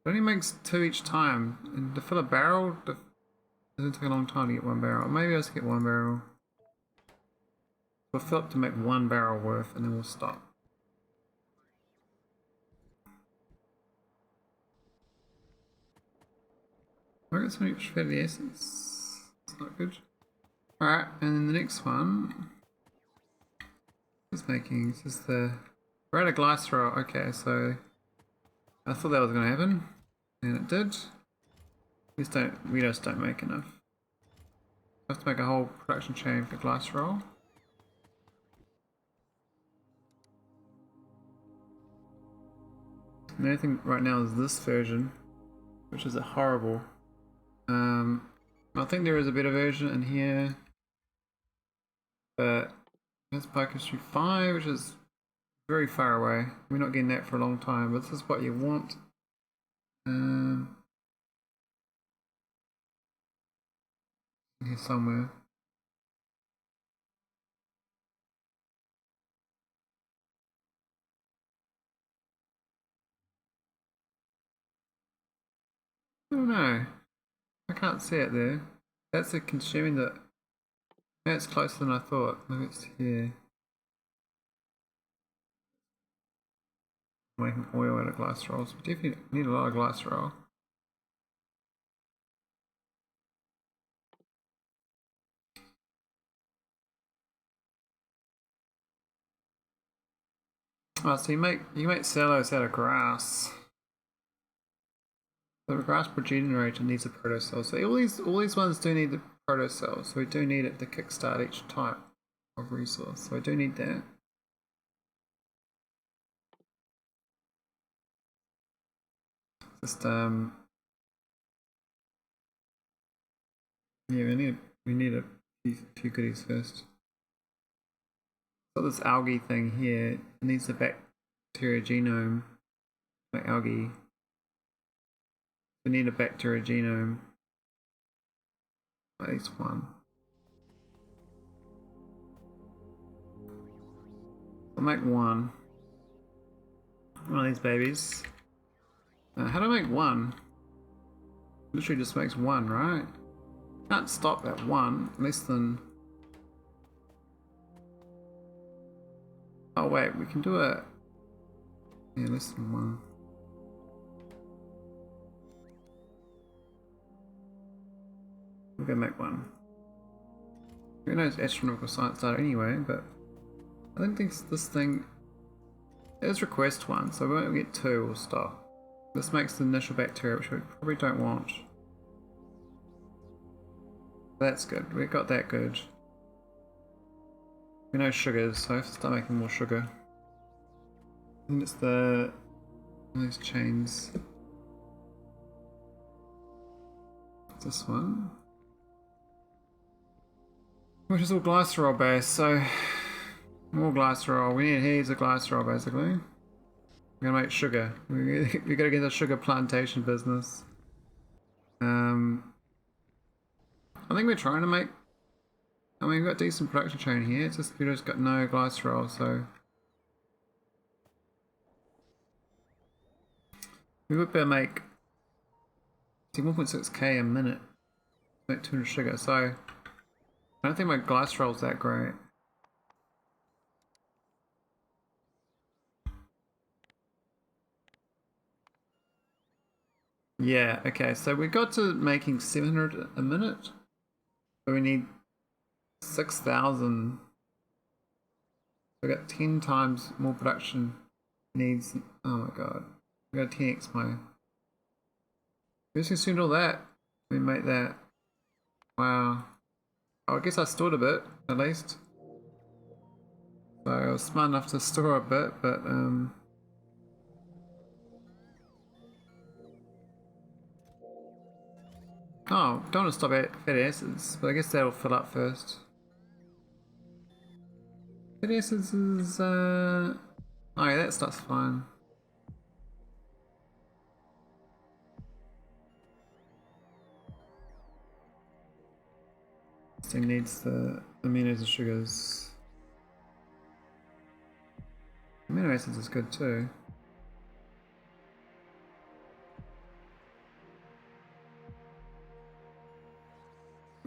It only makes two each time, and to fill a barrel it doesn't take a long time to get one barrel. Or maybe I'll just get one barrel. We'll fill up to make one barrel worth and then we'll stop. I got so many fatty acids. It's not good. Alright, and then the next one is making, this is the, we're at a glycerol. Okay, so I thought that was going to happen, and it did. We just don't make enough. I have to make a whole production chain for glycerol. The only thing right now is this version, which is a horrible. I think there is a better version in here, but that's Biochemistry 5, which is very far away. We're not getting that for a long time, but this is what you want. Here somewhere. I don't know. I can't see it there. That's a consuming that. That's closer than I thought. Maybe it's here. Making oil out of glycerol. So we definitely need a lot of glycerol. Oh, so you make cellulose out of grass. The grass progenitor needs a protocell. So all these ones do need the protocell. So we do need it to kickstart each type of resource. So I do need that. Just yeah, we need a few goodies first. So this algae thing here, it needs the bacteria genome, like algae. We need a bacteria genome, at least one. I'll make one of these babies. How do I make one? Literally just makes one, right? Can't stop at one, less than. Oh wait, we can do a, yeah, less than one. We're gonna make one. Who knows astronomical science data anyway, but I don't think this thing is request one, so we won't get two, we'll stop. This makes the initial bacteria, which we probably don't want. That's good, we got that good. We know sugars, so I have to start making more sugar. I think it's these chains. This one, which is all glycerol based, so more glycerol. We need heaps of glycerol basically. We're gonna make sugar. We gotta get the sugar plantation business. I think we're trying to make. I mean, we've got decent production chain here. It's just we just got no glycerol, so we would better make 1.6k a minute. Make 200 sugar. So I don't think my glycerol's that great. Yeah, okay, so we got to making 700 a minute, but we need 6,000. We got 10 times more production needs. Oh my god, we got 10x my. We just consumed all that. We make that. Wow. Oh, I guess I stored a bit at least. So I was smart enough to store a bit, but Oh, don't want to stop at fatty acids, but I guess that'll fill up first. Fatty acids is, oh yeah, that stuff's fine. This thing needs the aminos and sugars. Amino acids is good too.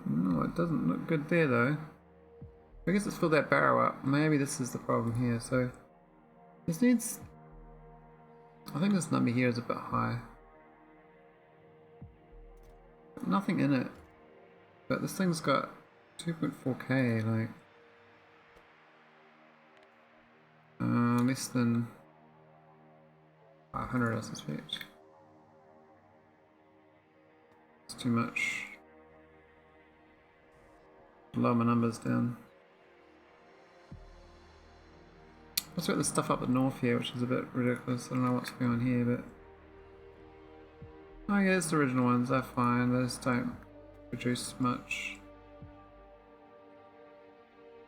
No, it doesn't look good there though. I guess let's fill that barrel up. Maybe this is the problem here. So this needs... I think this number here is a bit high. Nothing in it. But this thing's got 2.4k, like... less than 500 I suspect. It's too much. Lower my numbers down. Let's got this stuff up the north here, which is a bit ridiculous. I don't know what's going on here, but... Oh yeah, it's the original ones, they're fine, they just don't produce much.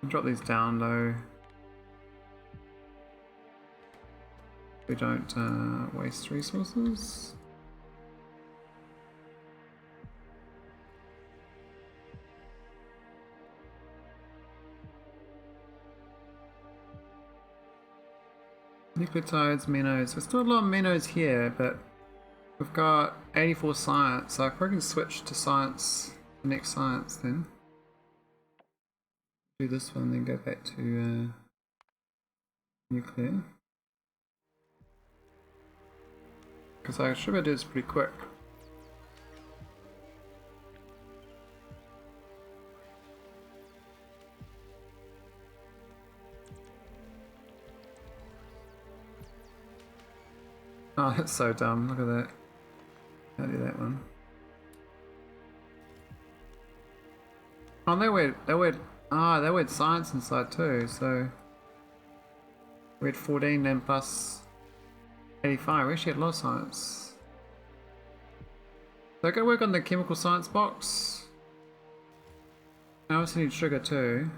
I'll drop these down though. We don't waste resources. Nucleotides, aminos. There's still a lot of aminos here, but we've got 84 science, so I probably can switch to science, the next science then. Do this one, then go back to nuclear. Because I should be able to do this pretty quick. Oh, that's so dumb. Look at that. Can't do that one. Oh, they had science inside too, so we had 14 then plus 85. We actually had a lot of science. So I go work on the chemical science box. I also need sugar too.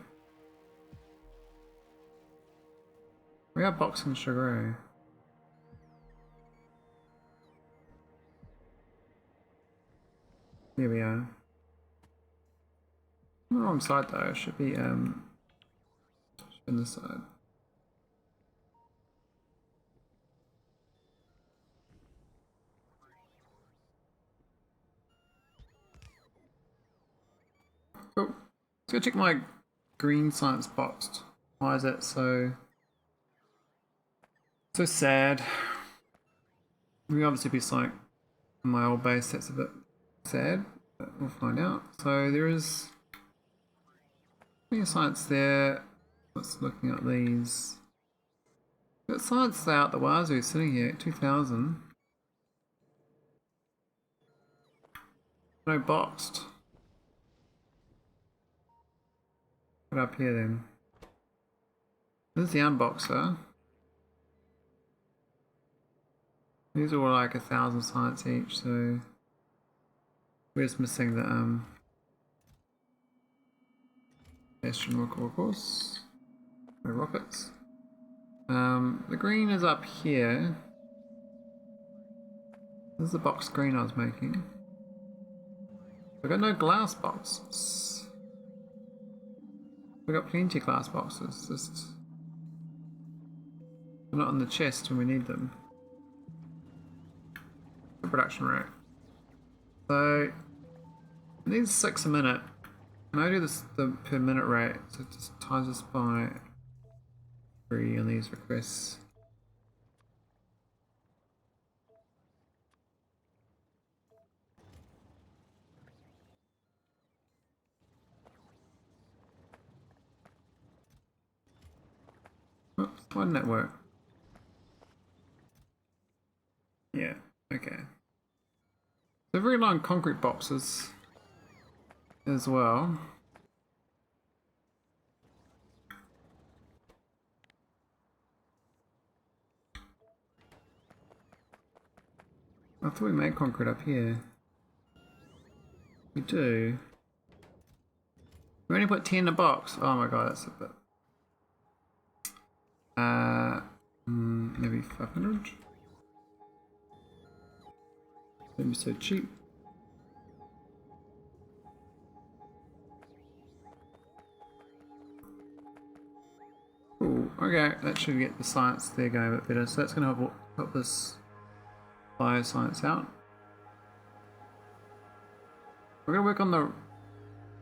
We are boxing sugar, eh? Here we are. On the wrong side though, it should be on this side. Cool. Let's go check my green science box. Why is that so sad? We obviously be like on my old base, that's a bit sad, but we'll find out. So there is plenty of science there. Let's looking at these. Got science out the wazoo sitting here at 2000. No boxed. Put up here then. This is the unboxer. These are all like 1,000 science each, so we're just missing the astronomical, of course. No rockets. The green is up here. This is the box green I was making. We've got no glass boxes. We've got plenty of glass boxes, just they're not on the chest when we need them. The production rate. So it needs 6 a minute. And I do this the per minute rate, so it just times this by 3 on these requests. Oops, why didn't that work? Yeah, okay. They're very long concrete boxes as well. I thought we made concrete up here. do? We only put 10 in a box. Oh my god, that's a bit. Maybe 500? Don't be so cheap. Cool, okay, that should get the science there going a bit better. So that's going to help this bioscience out. We're going to work on the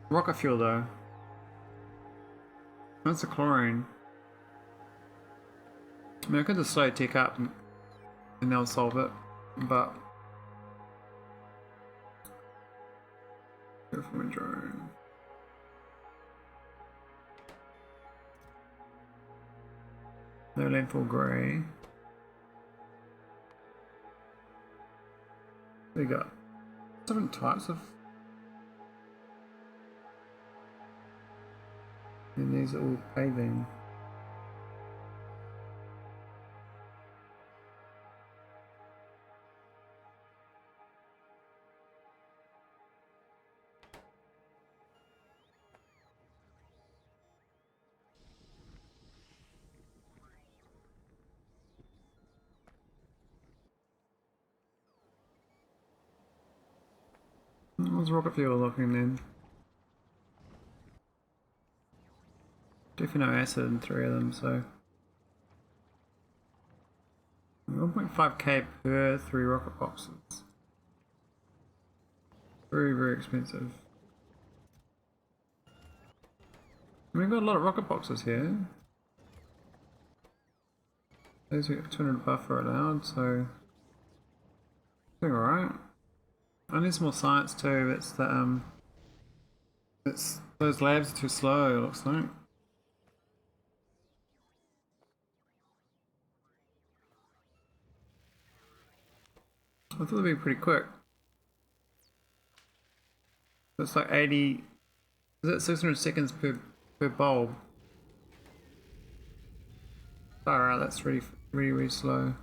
rocket fuel though. That's the chlorine. I mean, I could just slow tech up and they'll solve it, but terraforming drone. No landfall grey. We got different types of. And these are all paving. How's rocket fuel looking then? Definitely no acid in 3 of them, so 1.5k per 3 rocket boxes. Very, very expensive. We've got a lot of rocket boxes here. Those we got 200 buffer allowed, so I think alright. I need some more science too. It's that those labs are too slow. It looks like. I thought they'd be pretty quick. It's like 80. Is it 600 seconds per bulb? Alright, that's really slow.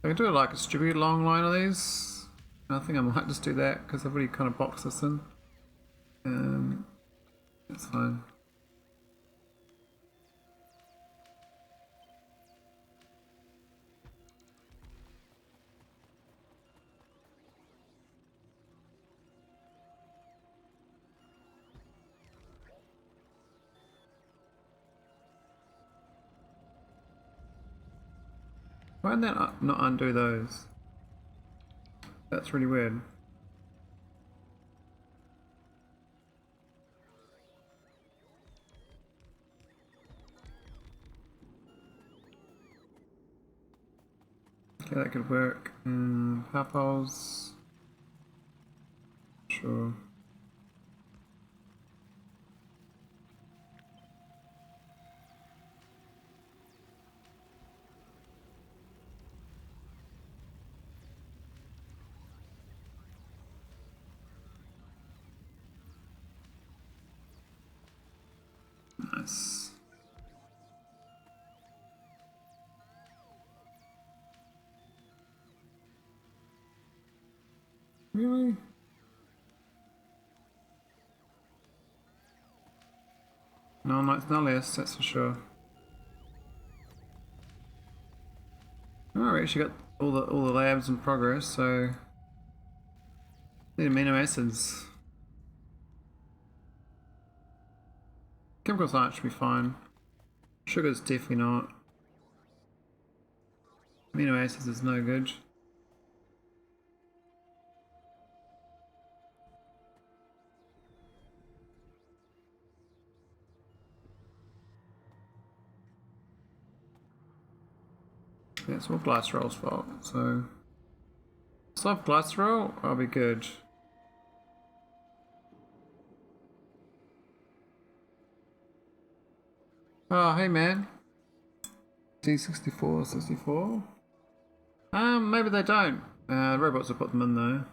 I can do like a stupid long line of these. I think I might just do that because I've already kind of boxed this in. That's fine. Why did that not undo those? That's really weird. Okay, that could work. Power poles. Sure. Nice. Really? No, it's Nullius, that's for sure. Oh, we actually got all the labs in progress, so need amino acids. Chemical science should be fine. Sugar's definitely not. Amino acids is no good. Yeah, it's all glycerol's fault, so solve glycerol, I'll be good. Oh, hey man. D64, 64? Maybe they don't. Robots will put them in though.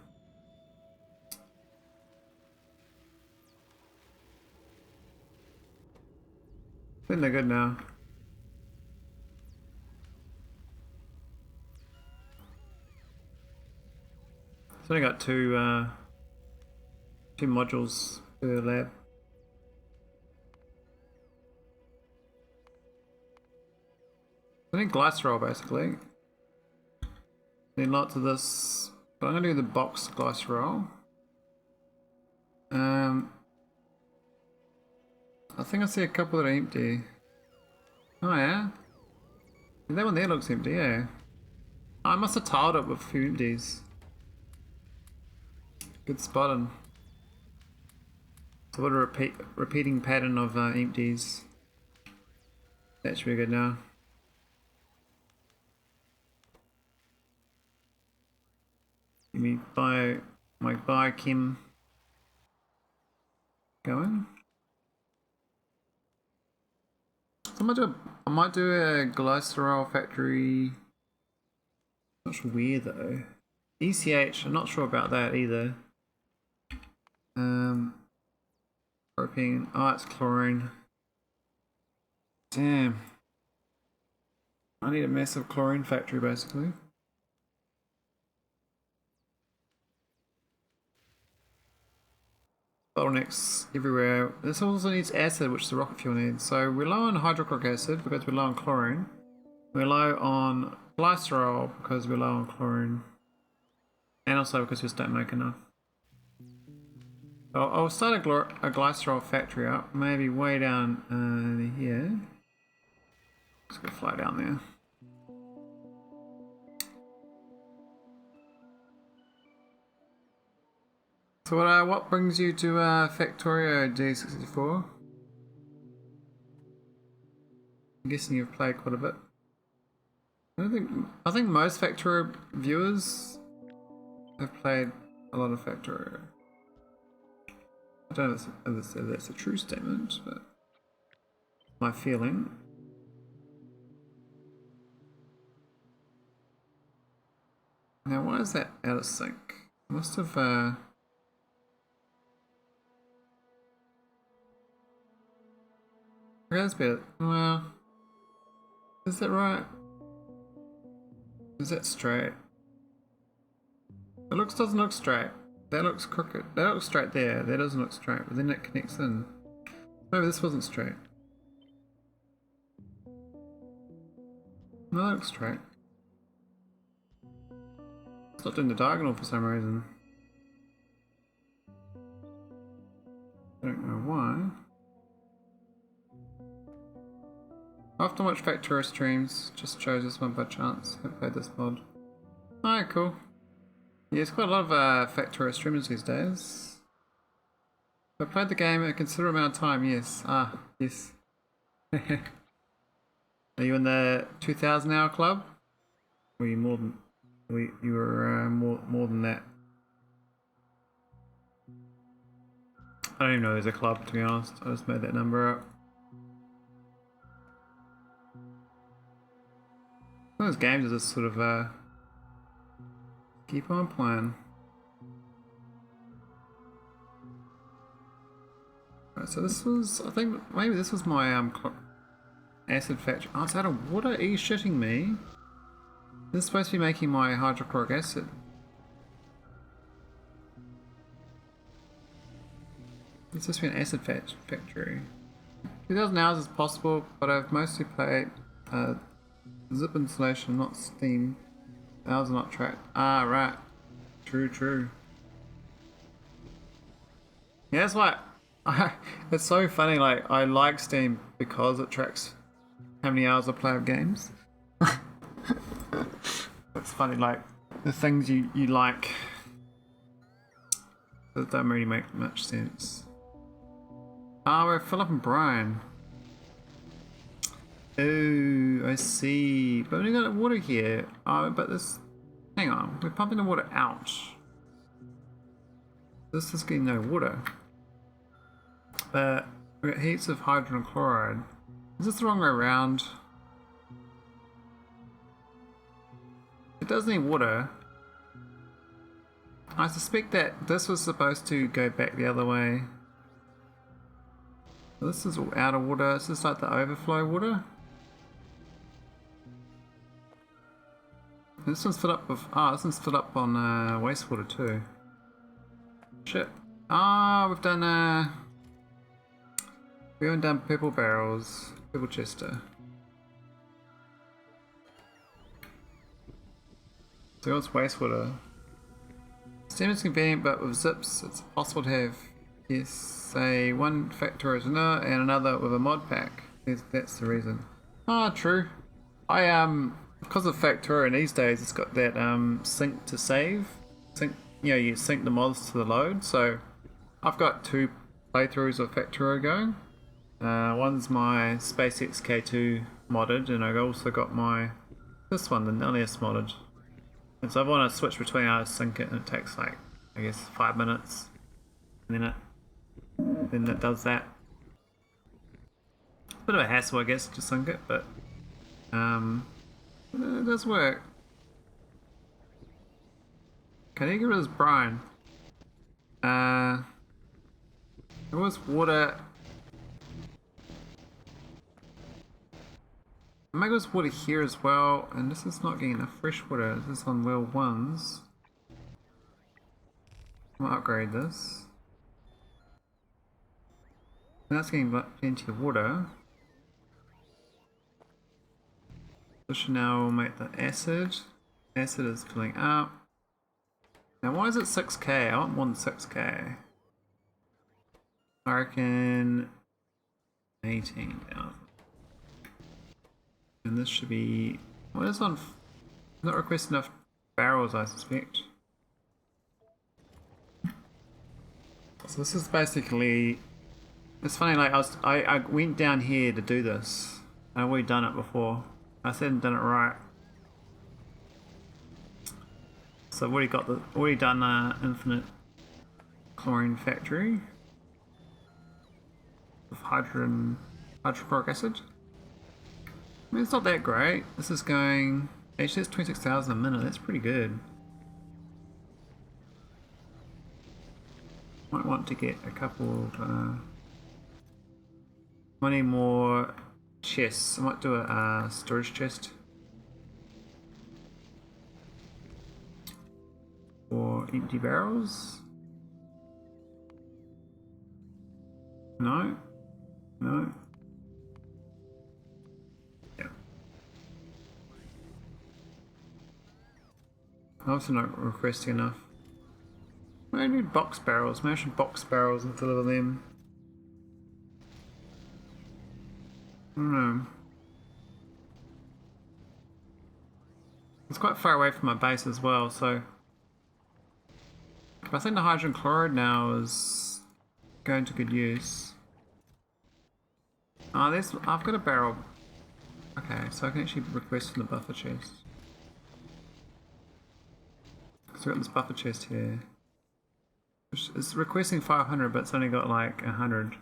I think they're good now. It's only got 2 2 modules per lab. I need glycerol basically. Need lots of this, but I'm gonna do the box glycerol. I think I see a couple that are empty. Oh yeah? That one there looks empty, yeah. I must have tiled it with a few empties. Good spotting. So what a repeating pattern of empties. That should be good now. Give me my biochem going. So I might do a glycerol factory. Not sure where though. ECH, I'm not sure about that either. Propane, oh it's chlorine. Damn. I need a massive chlorine factory basically. Bottlenecks everywhere. This also needs acid, which the rocket fuel needs. So we're low on hydrochloric acid because we're low on chlorine. We're low on glycerol because we're low on chlorine. And also because we just don't make enough. So I'll start a glycerol factory up, maybe way down here. Just gonna fly down there. So what brings you to Factorio D64? I'm guessing you've played quite a bit. I think most Factorio viewers have played a lot of Factorio. I don't know if that's a true statement, but my feeling. Now why is that out of sync? I must have okay, that's better. Well, is that right? Is that straight? It doesn't look straight. That looks crooked. That looks straight there. That doesn't look straight, but then it connects in. Maybe this wasn't straight. No, that looks straight. It's not doing the diagonal for some reason. I don't know why. I often watch Factorio streams, just chose this one by chance. I played this mod. Alright, cool. Yeah, there's quite a lot of Factorio streamers these days. I played the game a considerable amount of time, yes. Ah, yes. Are you in the 2,000 hour club? Or are you more than... You were more than that? I don't even know there's a club, to be honest. I just made that number up. Those games are just sort of keep on playing. Right, so this was, I think maybe this was my acid factory. Oh, it's out of water. Are you shitting me? This is supposed to be making my hydrochloric acid. It's supposed to be an acid factory. 2,000 hours is possible, but I've mostly played zip installation, not steam. Hours are not tracked. Ah, right. True. Yeah, that's why it's so funny. Like, I like Steam because it tracks how many hours I play of games. It's funny, like the things you like that don't really make much sense. Ah, we're Philip and Brian. Oh, I see. But we got water here. Oh, but this... Hang on. We're pumping the water out. This is getting no water. But we got heaps of hydrogen chloride. Is this the wrong way around? It does need water. I suspect that this was supposed to go back the other way. This is all out of water. This is like the overflow water. This one's filled up with... Oh, this one's filled up on wastewater too. Shit. Ah, we haven't done purple barrels, purple chester. So what's wastewater? Steam is convenient, but with zips, it's possible to have, yes, say one Factorio Nullius and another with a mod pack. That's the reason. Ah, true. Because of Factorio these days, it's got that sync to save. You sync the mods to the load. So I've got 2 playthroughs of Factorio going. One's my SpaceX K2 modded, and I've also got this one, the Nullius modded. And so if I want to switch between, I sync it, and it takes like, I guess, 5 minutes, and then it does that. Bit of a hassle, I guess, to sync it, but it does work. Can you get rid of this brine? There was water. Maybe there's water here as well, and this is not getting enough fresh water. This is on well 1s. I'm gonna upgrade this. And that's getting plenty of water. This should now make the acid. Acid is filling up. Now why is it 6k? I want more than 6k. I reckon 18,000. And this should be... What is on... Not requesting enough barrels, I suspect. So this is basically... It's funny, like I went down here to do this. I've already done it before. I said and done it right. So I've already done infinite chlorine factory with hydrochloric acid. I mean, it's not that great. This is going, actually it's 26,000 a minute. That's pretty good. Might want to get a couple of might need more chests. I might do a storage chest. Or empty barrels. No. No. Yeah. I'm also not requesting enough. I need box barrels. Maybe I should box barrels and deliver them. I don't know. It's quite far away from my base as well, so I think the hydrogen chloride now is going to good use. I've got a barrel. Okay, so I can actually request from the buffer chest. So I've got this buffer chest here. It's requesting 500, but it's only got like 100.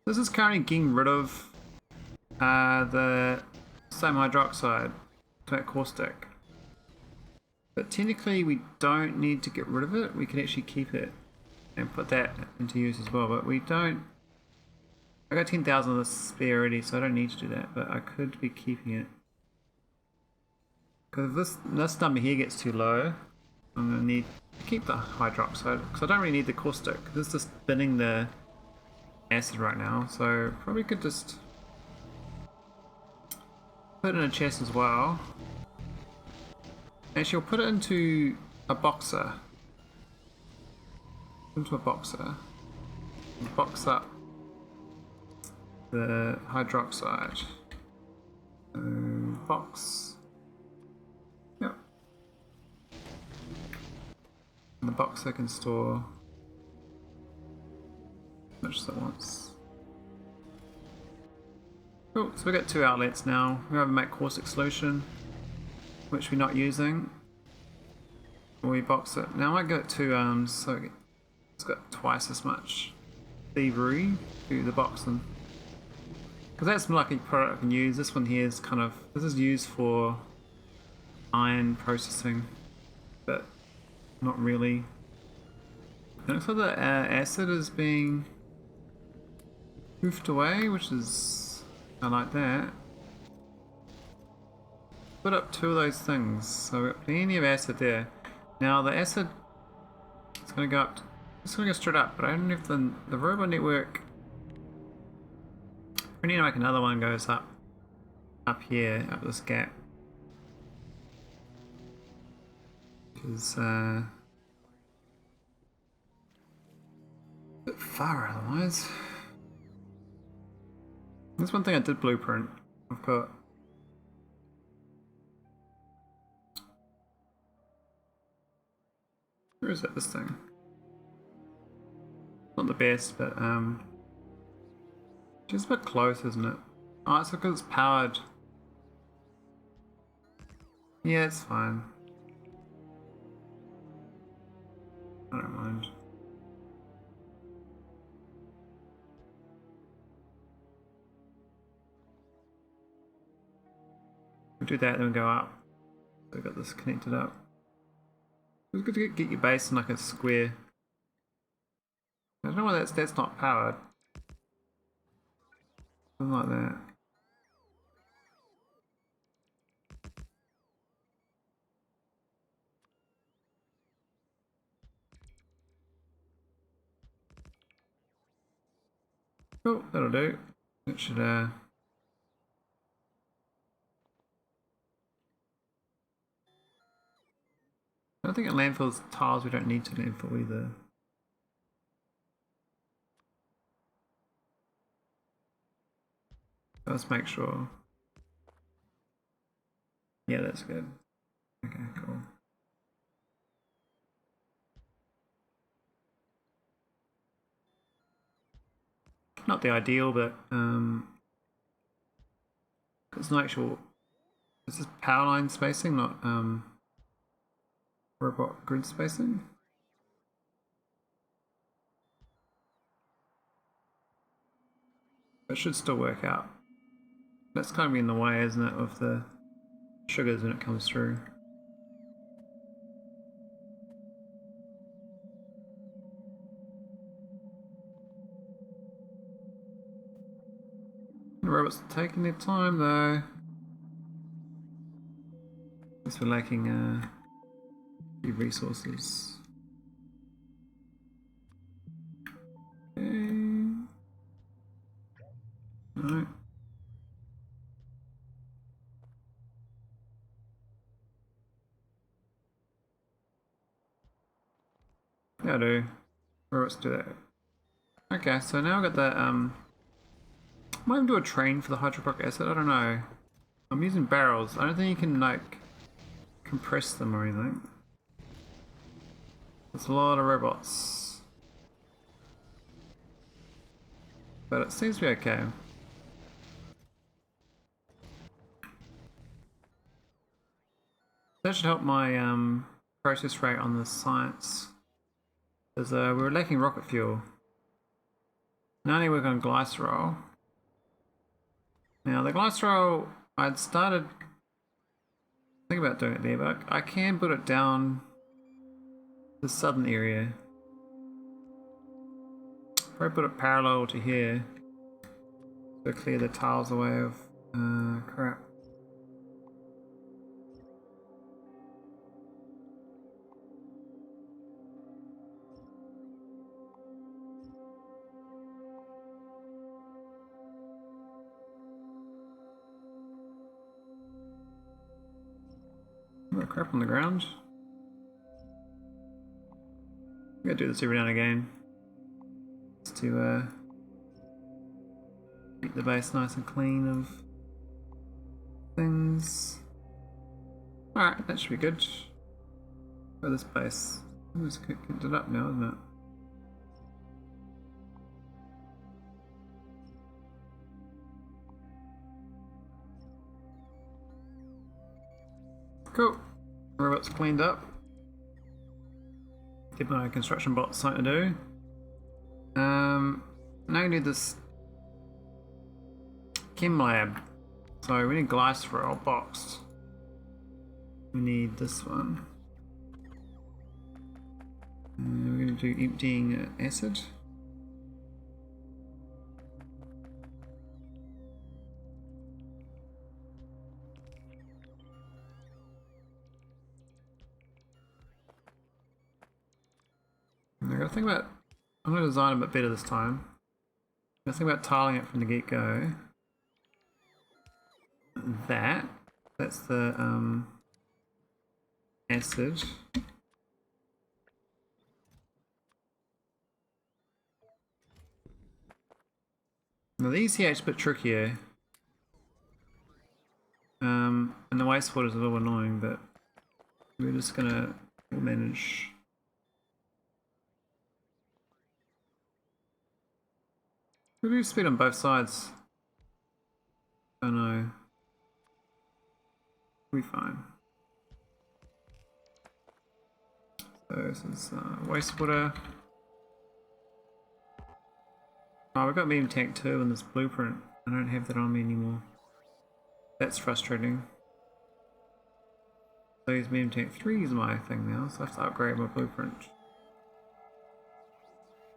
This is currently getting rid of the same hydroxide to make caustic. But technically we don't need to get rid of it. We can actually keep it and put that into use as well, but we don't. I got 10,000 of this spare already, so I don't need to do that, but I could be keeping it. Because if this number here gets too low, I'm going to need to keep the hydroxide, because I don't really need the caustic. This is just binning the acid right now, so probably could just put it in a chest as well. Actually, we'll put it into a boxer. Into a boxer. Box up the hydroxide. Box. Yep. And the boxer can store as much as it wants. Cool, so we've got 2 outlets now. We have a make caustic solution, which we're not using. We box it. Now I might go to so it's got twice as much thievery to the boxing. Because that's a lucky product I can use. This one here is kind of, this is used for iron processing, but not really. And it looks like the acid is being moved away, which is, I like that. put up two of those things. So we've got plenty of acid there. Now the acid is going to go up. It's going to go straight up, but I don't know if the robot network. We need to make another one goes up here, up this gap. Which is a bit far otherwise. There's one thing I did blueprint. I've got. Where is that? This thing. Not the best, but just a bit close, isn't it? Oh, it's because it's powered. Yeah, it's fine. I don't mind. We do that, then we go up. So we got this connected up. It's good to get your base in like a square. I don't know why that's not powered. Something like that. Cool, that'll do. That should I don't think it landfills tiles we don't need to landfill either. Let's make sure. Yeah, that's good. Okay, cool. Not the ideal, but it's not actual. This is power line spacing, not robot grid spacing. It should still work out. That's kind of in the way, isn't it, of the sugars when it comes through. The robots are taking their time though. Guess we're lacking a few resources. Okay. Alright. Yeah, I do. Robots do that. Okay, so now I've got the might even do a train for the hydrochloric acid, I don't know. I'm using barrels. I don't think you can like compress them or anything. There's a lot of robots. But it seems to be okay. That should help my process rate on the science. Because we were lacking rocket fuel. Now I need to work on glycerol. Now the glycerol, I'd started think about doing it there, but I can put it down the southern area. Probably put it parallel to here to clear the tiles away of crap. Crap on the ground. I'm gonna do this every now and again, just to keep the base nice and clean of things. Alright, that should be good. For this base, I'm just kicked it up now, isn't it? Cool. Robot's cleaned up. Give my construction bot something to do. Now we need this chem lab. So we need glycerol boxed. We need this one. We're going to do emptying acid. gotta think about. I'm gonna design a bit better this time. I think about tiling it from the get-go. That's the acid. Now the ECH is a bit trickier. And the wastewater is a little annoying, but we'll manage. We'll do speed on both sides. Oh no. We'll be fine. So this is wastewater. Oh, we've got medium tank 2 in this blueprint. I don't have that on me anymore. That's frustrating. So use medium tank 3 is my thing now, so I have to upgrade my blueprint.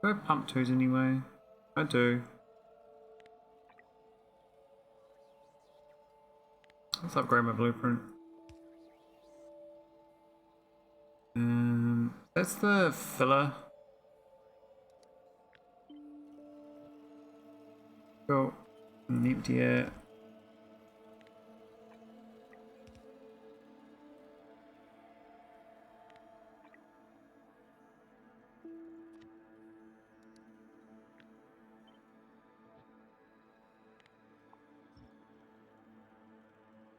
Do I have pump 2s anyway? I do. Let's upgrade my blueprint. That's the filler. Cool. And empty it.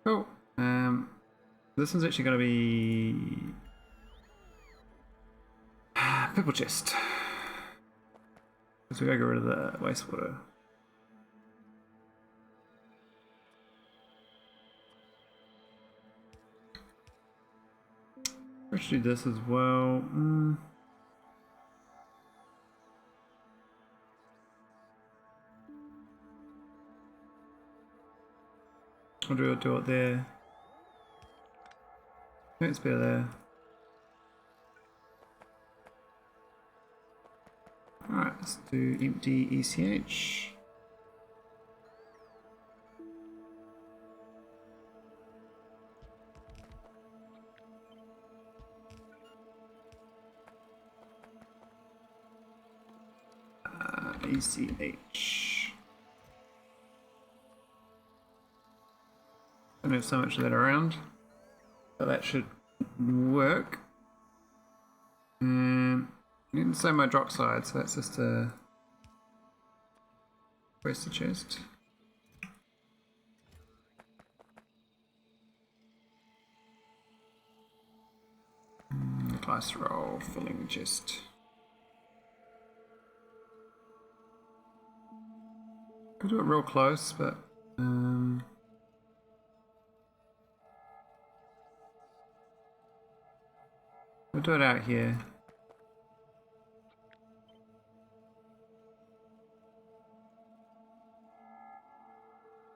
Cool. This one's actually going to be purple chest. Because we gotta get rid of the wastewater. We should do this as well. I'll do it there. I think it's better there. Alright, let's do empty ECH. ECH. I don't have so much of that around, but that should work. Didn't say my hydroxide, so that's just a waste chest. Glycerol filling chest. Could do it real close, but we'll do it out here.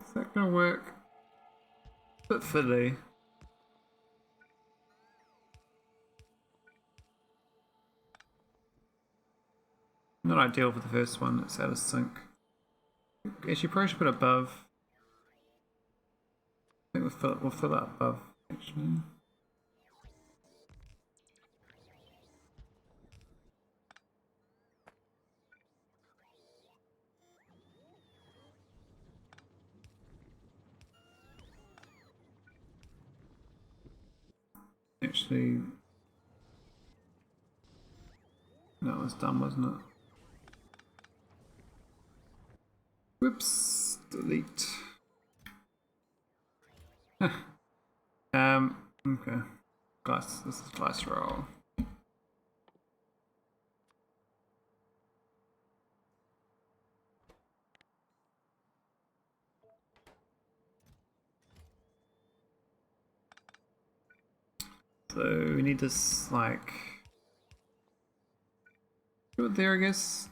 Is that gonna work? A bit fiddly. Not ideal for the first one, it's out of sync. Actually, probably should put it above. I think we'll fill that above, actually. Actually, no, it was done, wasn't it? Whoops, delete. Okay. This is glycerol. So we need this, like, do it there, I guess.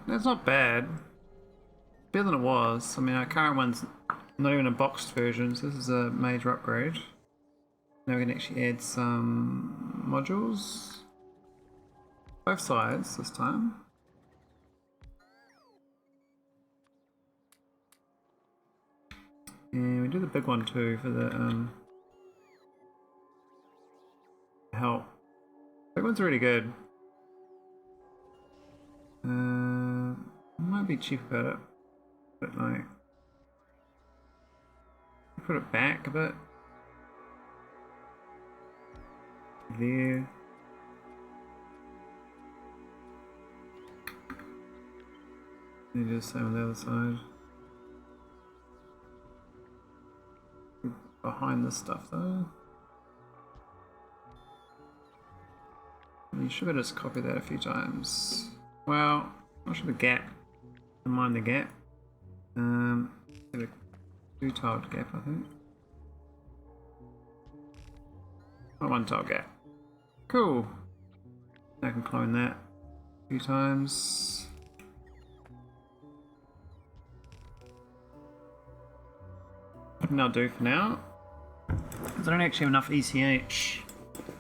That's not bad. Better than it was. I mean, our current one's not even a boxed version, so this is a major upgrade. Now we can actually add some modules. Both sides this time. And we do the big one too for the help. Big one's really good. Might be cheap about it, but like put it back a bit. There. And do the same on the other side. Behind this stuff though. You should have just copied that a few times. Well, not sure the gap. Mind the gap. A two-tiled gap, I think. Not one-tiled gap. Cool. I can clone that a few times. And I'll do for now. Because I don't actually have enough ECH.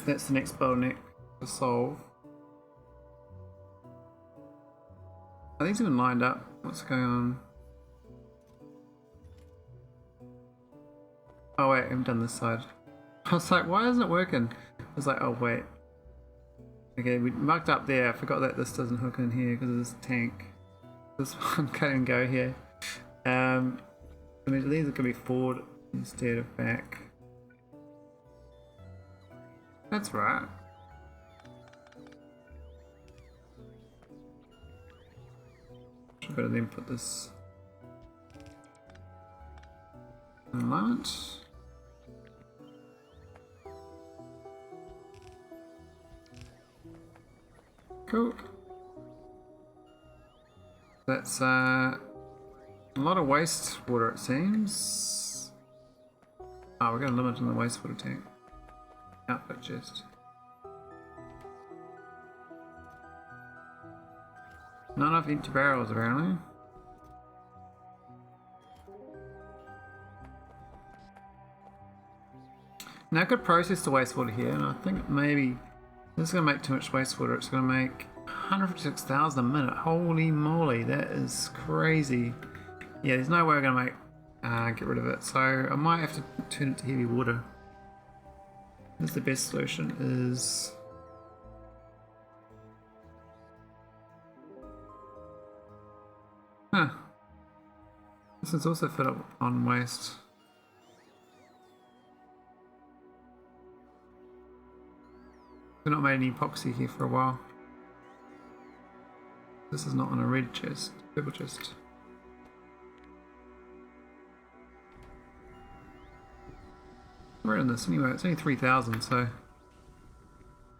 That's the next bottleneck to solve. Are these even lined up? What's going on? Oh wait, I haven't done this side. I was like, why isn't it working? I was like, oh wait. Okay, we marked up there. I forgot that this doesn't hook in here because of this tank. This one can't even go here. I mean, these are gonna be forward instead of back. That's right. Should better then put this in alignment. Cool. That's a lot of wastewater, it seems. Oh, we're going to limit on the wastewater tank. Output chest. Not enough empty barrels, apparently. Now I could process the wastewater here, and I think maybe this is going to make too much wastewater. It's going to make 156,000 a minute. Holy moly, that is crazy. Yeah, there's no way we're going to make get rid of it. So I might have to turn it to heavy water. This is the best solution is this is also fit up on waste. We've not made any epoxy here for a while. This is not on a red chest, purple chest. We're in this anyway, it's only 3,000, so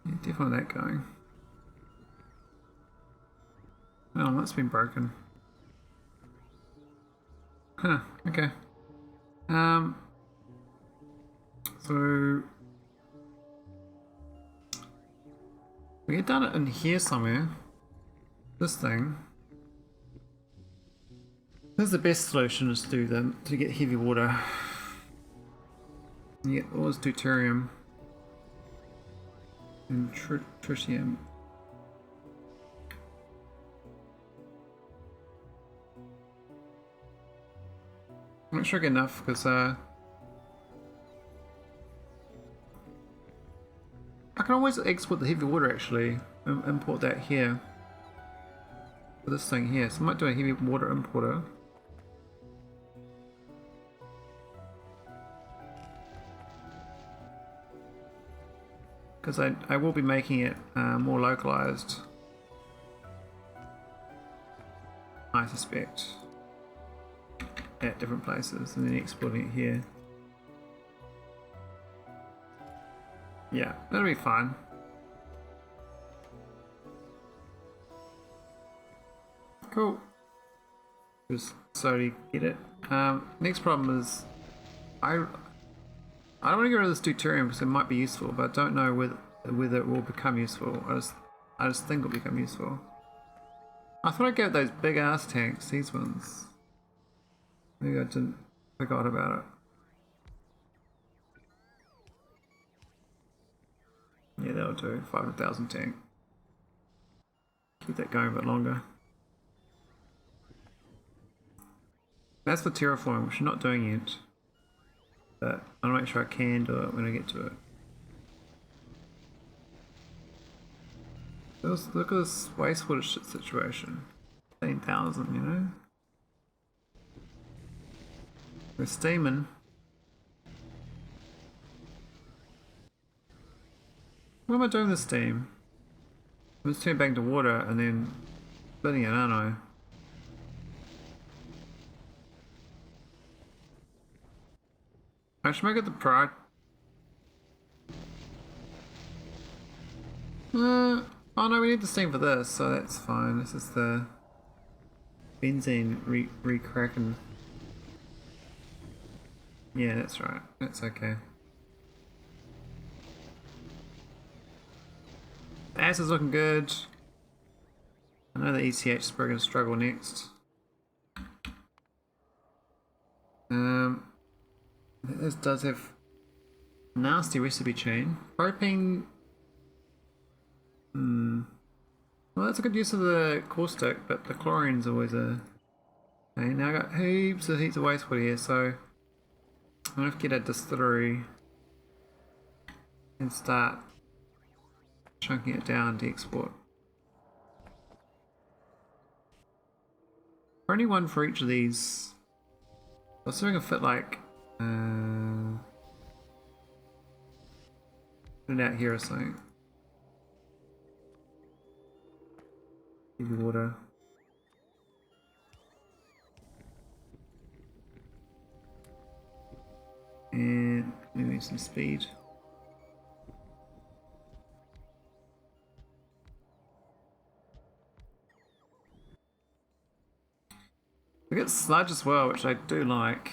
yeah, definitely that going. Oh, that's been broken. Huh, okay. So we get done it in here somewhere. This thing. This is the best solution is to do them to get heavy water. You get all this deuterium and tritium. I'm not sure I get enough because I can always export the heavy water actually, import that here for this thing here. So I might do a heavy water importer. Because I will be making it more localized, I suspect, at different places, and then exporting it here. Yeah, that'll be fine. Cool. Just slowly get it. Next problem is I don't want to get rid of this deuterium because it might be useful, but I don't know whether it will become useful. I just think it'll become useful. I thought I'd get those big ass tanks, these ones. Maybe I forgot about it. Yeah, that'll do. 500,000 tank. Keep that going a bit longer. That's for terraforming, which we're not doing yet. but I'll make sure I can do it when I get to it. Look at this wastewater shit situation. 15,000, you know? We're steaming. What am I doing with the steam? I'm just turning back into water and then splitting it, aren't I? I should make it the priority. Oh no, we need the steam for this, so that's fine. This is the benzene re-cracking. Yeah, that's right. That's okay. The acid's looking good. I know the ECH is probably going to struggle next. This does have nasty recipe chain. Propane. Well, that's a good use of the caustic, but the chlorine's always a pain. Now I got heaps of wastewater here, so I'm gonna have to get a distillery and start chunking it down to export. Only one for each of these. I was doing a fit like put it out here or something. Give you water. And maybe some speed. We get sludge as well, which I do like.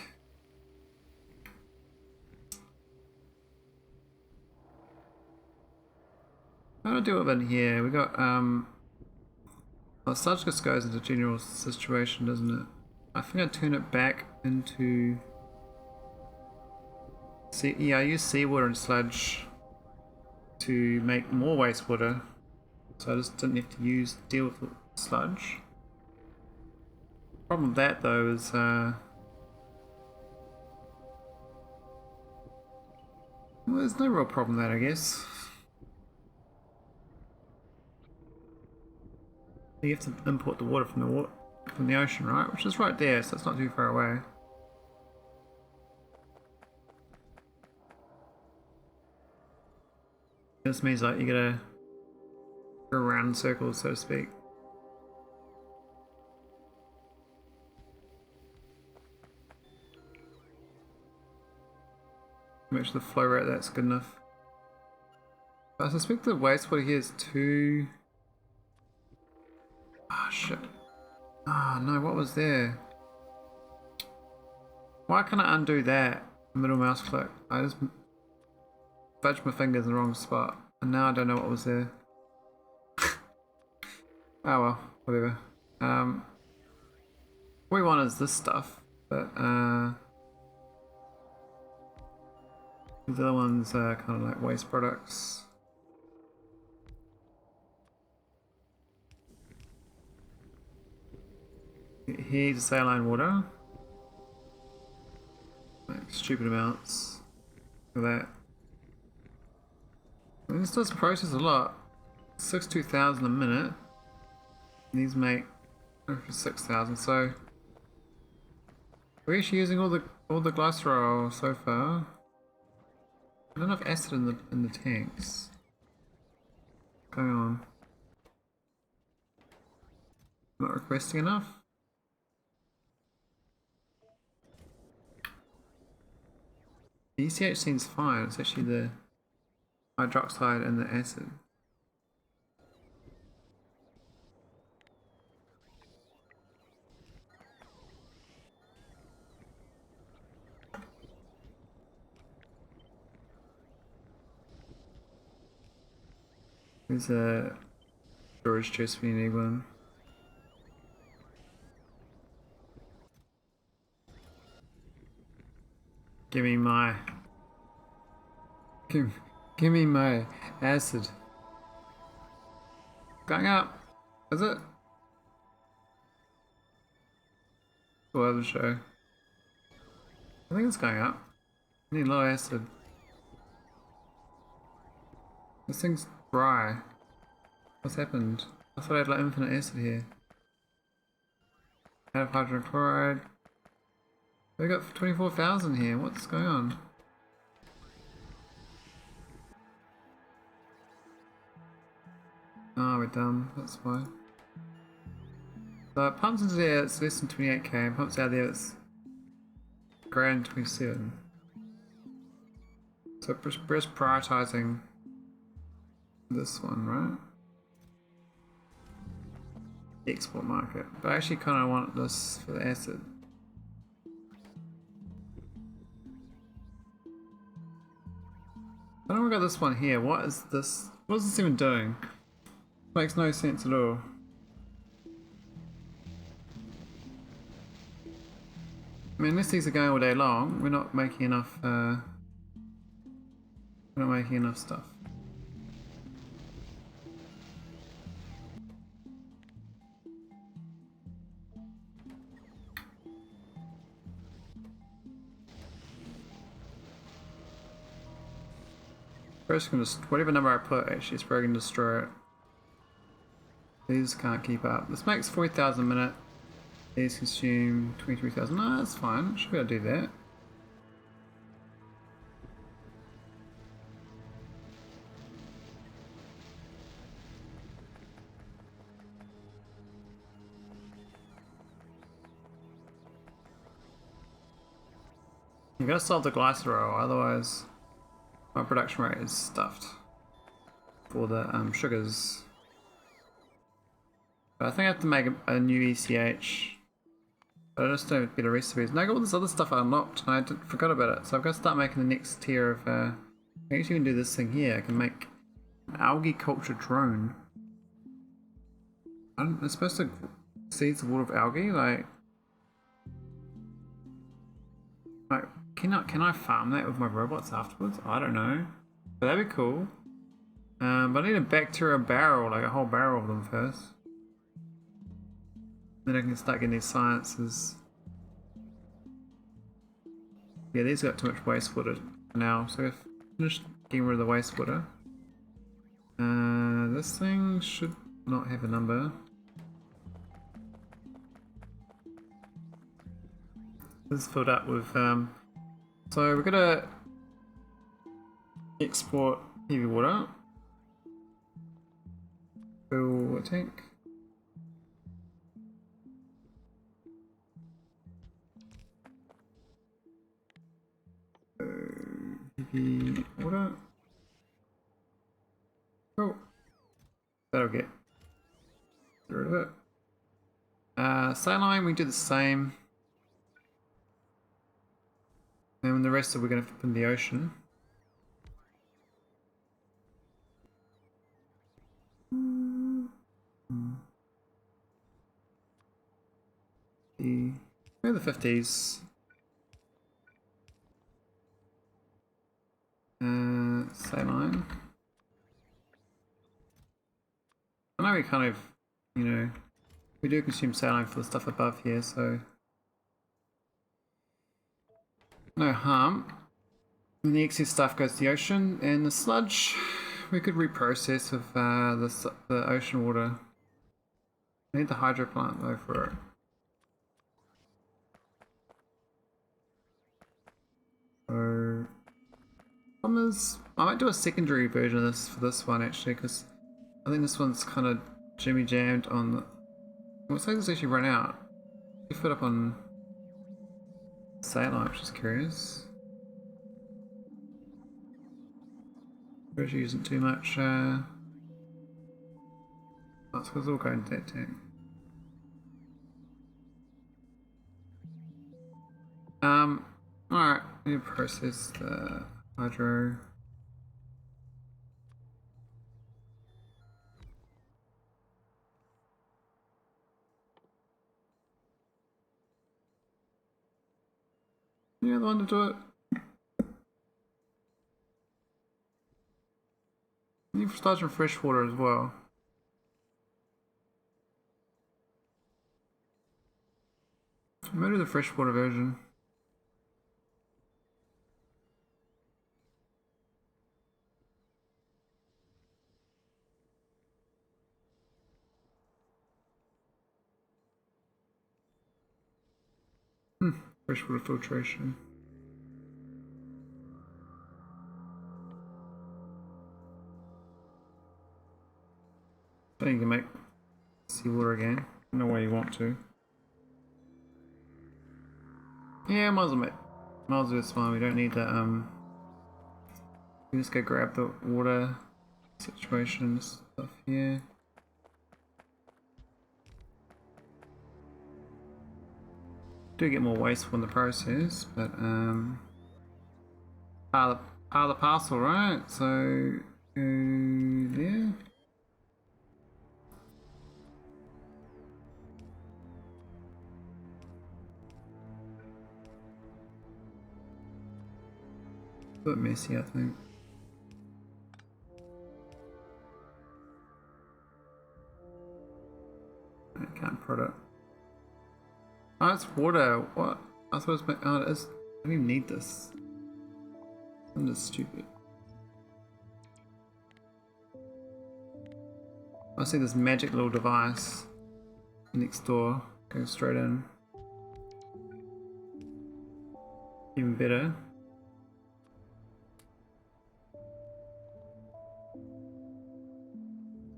How do I do it in here? We got well, sludge just goes into general situation, doesn't it? I think I turn it back into I use seawater and sludge to make more wastewater, so I just didn't have to deal with the sludge. Problem with that though is well, there's no real problem with that, I guess. You have to import the water from the ocean, right? Which is right there, so it's not too far away. This means like you gotta go around in circles, so to speak. Make sure the flow rate that's good enough. I suspect the wastewater here is too. Ah, shit. Ah, no, what was there? Why can't I undo that? Middle mouse click. I just fudged my fingers in the wrong spot. And now I don't know what was there. Oh well, whatever. What we want is this stuff, but these other ones are kind of like waste products. Here's saline water. Like stupid amounts for that. And this does process a lot. 62,000 a minute. And these make over 6,000. So we're actually using all the glycerol so far. Not enough acid in the tanks. What's going on? Not requesting enough? The ECH seems fine, it's actually the hydroxide and the acid. There's a storage chest if you need one. Give me my acid. Going up, is it? We'll have a show. I think it's going up. I need low acid. This thing's dry. What's happened? I thought I had like infinite acid here. Out of hydrochloride. We got 24,000 here. What's going on? Oh, we're dumb. That's why. So it pumps into there, it's less than 28k. It pumps out there, it's greater than 27. So we're just prioritizing this one, right? Export market. But I actually kind of want this for the acid. I don't got this one here. What is this? What is this even doing? Makes no sense at all. I mean, unless these are going all day long, we're not making enough. We're not making enough stuff. First, gonna whatever number I put, actually, it's probably gonna destroy it. These can't keep up. This makes 40,000 a minute. These consume 23,000. No, that's fine. Should be able to do that. You gotta solve the glycerol, otherwise my production rate is stuffed for the sugars. But I think I have to make a new ECH. But I just don't get the recipes. And I got all this other stuff unlocked and I forgot about it. So I've got to start making the next tier of I actually can do this thing here. I can make an algae culture drone. It's supposed to seeds the water of algae, like can I farm that with my robots afterwards? I don't know. But that'd be cool. But I need a bacteria barrel, like a whole barrel of them first. Then I can start getting these sciences. Yeah, these got too much wastewater now, so we've finished getting rid of the wastewater. This thing should not have a number. This is filled up with so we're gonna export heavy water. Fill a tank. Heavy water. Oh, that'll get rid of it. Saline, we do the same. And the rest of we're going to put in the ocean. We're the 50s. Saline. I know we kind of, you know, we do consume saline for the stuff above here, so no harm. And the excess stuff goes to the ocean, and the sludge we could reprocess with the ocean water. I need the hydro plant though for it. So, I might do a secondary version of this for this one actually, because I think this one's kind of jimmy jammed on the. Looks like it's actually run out. You put up on saline, which is curious. Pressure isn't too much. That's because all going to that tank. Alright, let me process the hydro. You're the one to do it. You need sludge and fresh water as well. Maybe the freshwater version. freshwater filtration. So you can make seawater again. No way you want to. Yeah, might as well it's fine. We don't need that. We just go grab the water situation stuff here. Do get more wasteful in the process, but part of the parcel, right? So go there. A bit messy, I think. I can't put it. Oh, it's water. What? I thought it was. Oh, it is. I don't even need this. I'm just stupid. I see this magic little device next door. Go straight in. Even better.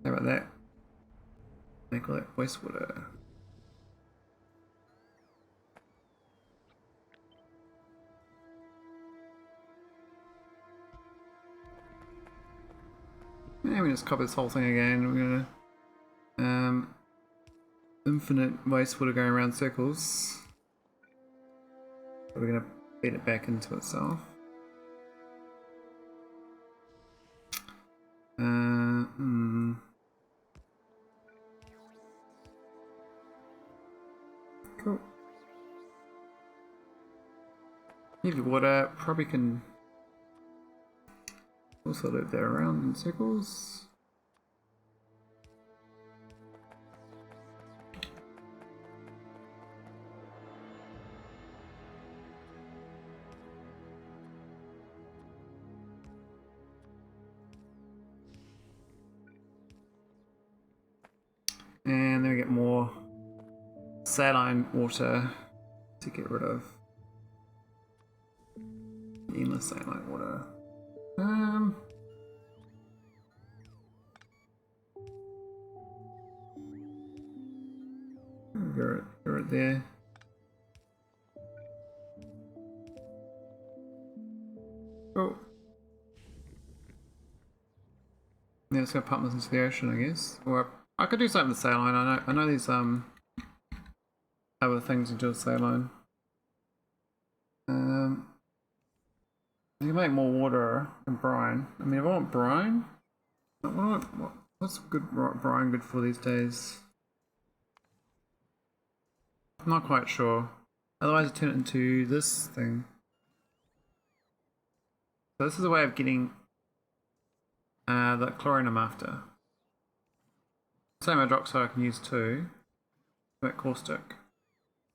How about that? Make all that wastewater. Yeah, we just copy this whole thing again. We're gonna infinite wastewater going around circles. So we're gonna feed it back into itself. Cool. Heavy water probably can also loop that around in circles. And then we get more saline water to get rid of the endless saline water. Go right there. Oh. Yeah, it's gonna pump this into the ocean, I guess. Or I could do something with saline. I know these other things into a saline. You can make more water and brine. I mean, if I want brine, what's good brine good for these days? I'm not quite sure. Otherwise, I turn it into this thing. So this is a way of getting the chlorine I'm after. Same hydroxide I can use too to make caustic.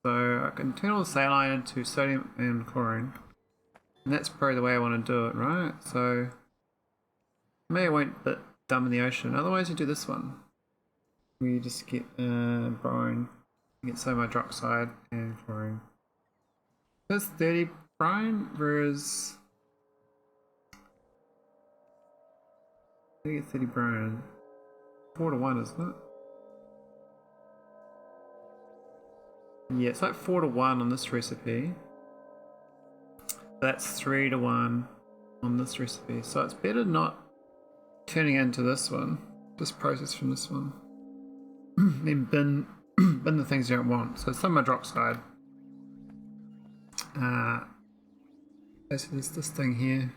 So I can turn all the saline into sodium and chlorine. And that's probably the way I want to do it, right? So maybe I won't bit dumb in the ocean. Otherwise you do this one. We just get brine. You get sodium hydroxide and chlorine. That's 30 brine, whereas I get 30 brine. 4 to 1, isn't it? Yeah, it's like 4 to 1 on this recipe. That's 3 to 1 on this recipe. So it's better not turning it into this one. Just process from this one. Then bin the things you don't want. So some hydroxide. Basically there's this thing here.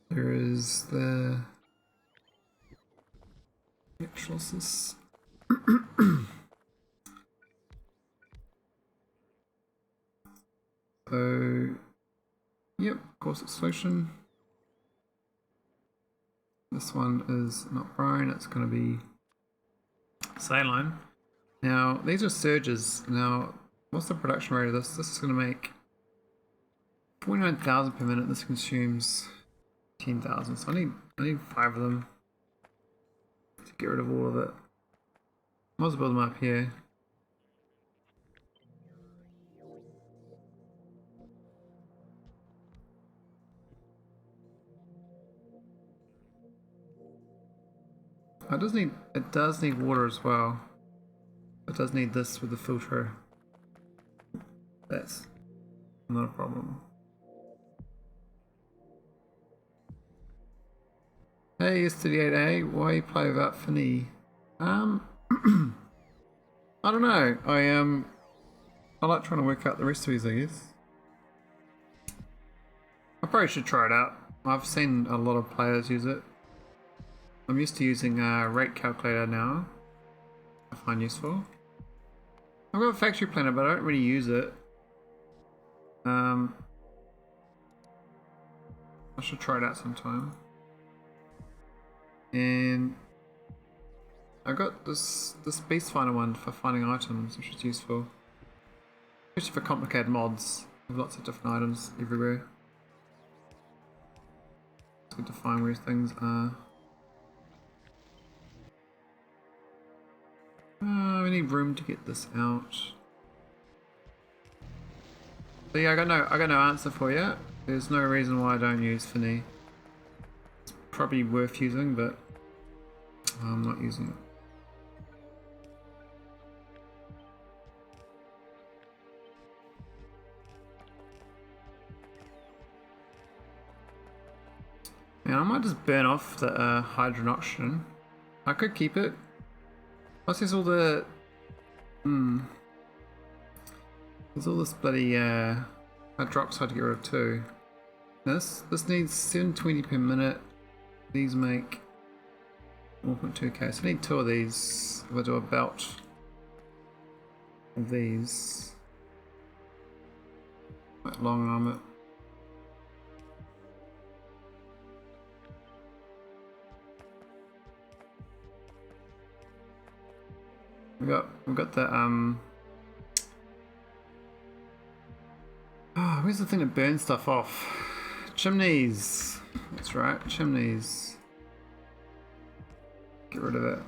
There is the electrolysis. So, yep, caustic solution. This one is not brine, it's going to be saline. Now, these are surges. Now, what's the production rate of this? This is going to make 49,000 per minute. This consumes 10,000. So I need 5 of them to get rid of all of it. Might as well build them up here. It does need water as well. It does need this with the filter. That's not a problem. Hey S38A, why you play without Finny? I don't know. I like trying to work out the rest of these, I guess. I probably should try it out. I've seen a lot of players use it. I'm used to using a rate calculator now. I find useful. I've got a factory planner, but I don't really use it. I should try it out sometime. And I got this Beastfinder one for finding items, which is useful. Especially for complicated mods with lots of different items everywhere. It's good to find where things are. We need room to get this out. So yeah, I got no answer for you. There's no reason why I don't use Finny. It's probably worth using, but I'm not using it. Yeah, I might just burn off the hydrogen oxygen. I could keep it. Plus there's all the... There's all this bloody hydroxide to get rid of too. This needs 720 per minute. These make 1.2k. So I need 2 of these. If I do a belt of these. Quite long arm it. We've got the oh, where's the thing that burns stuff off? Chimneys. That's right, chimneys. Get rid of it.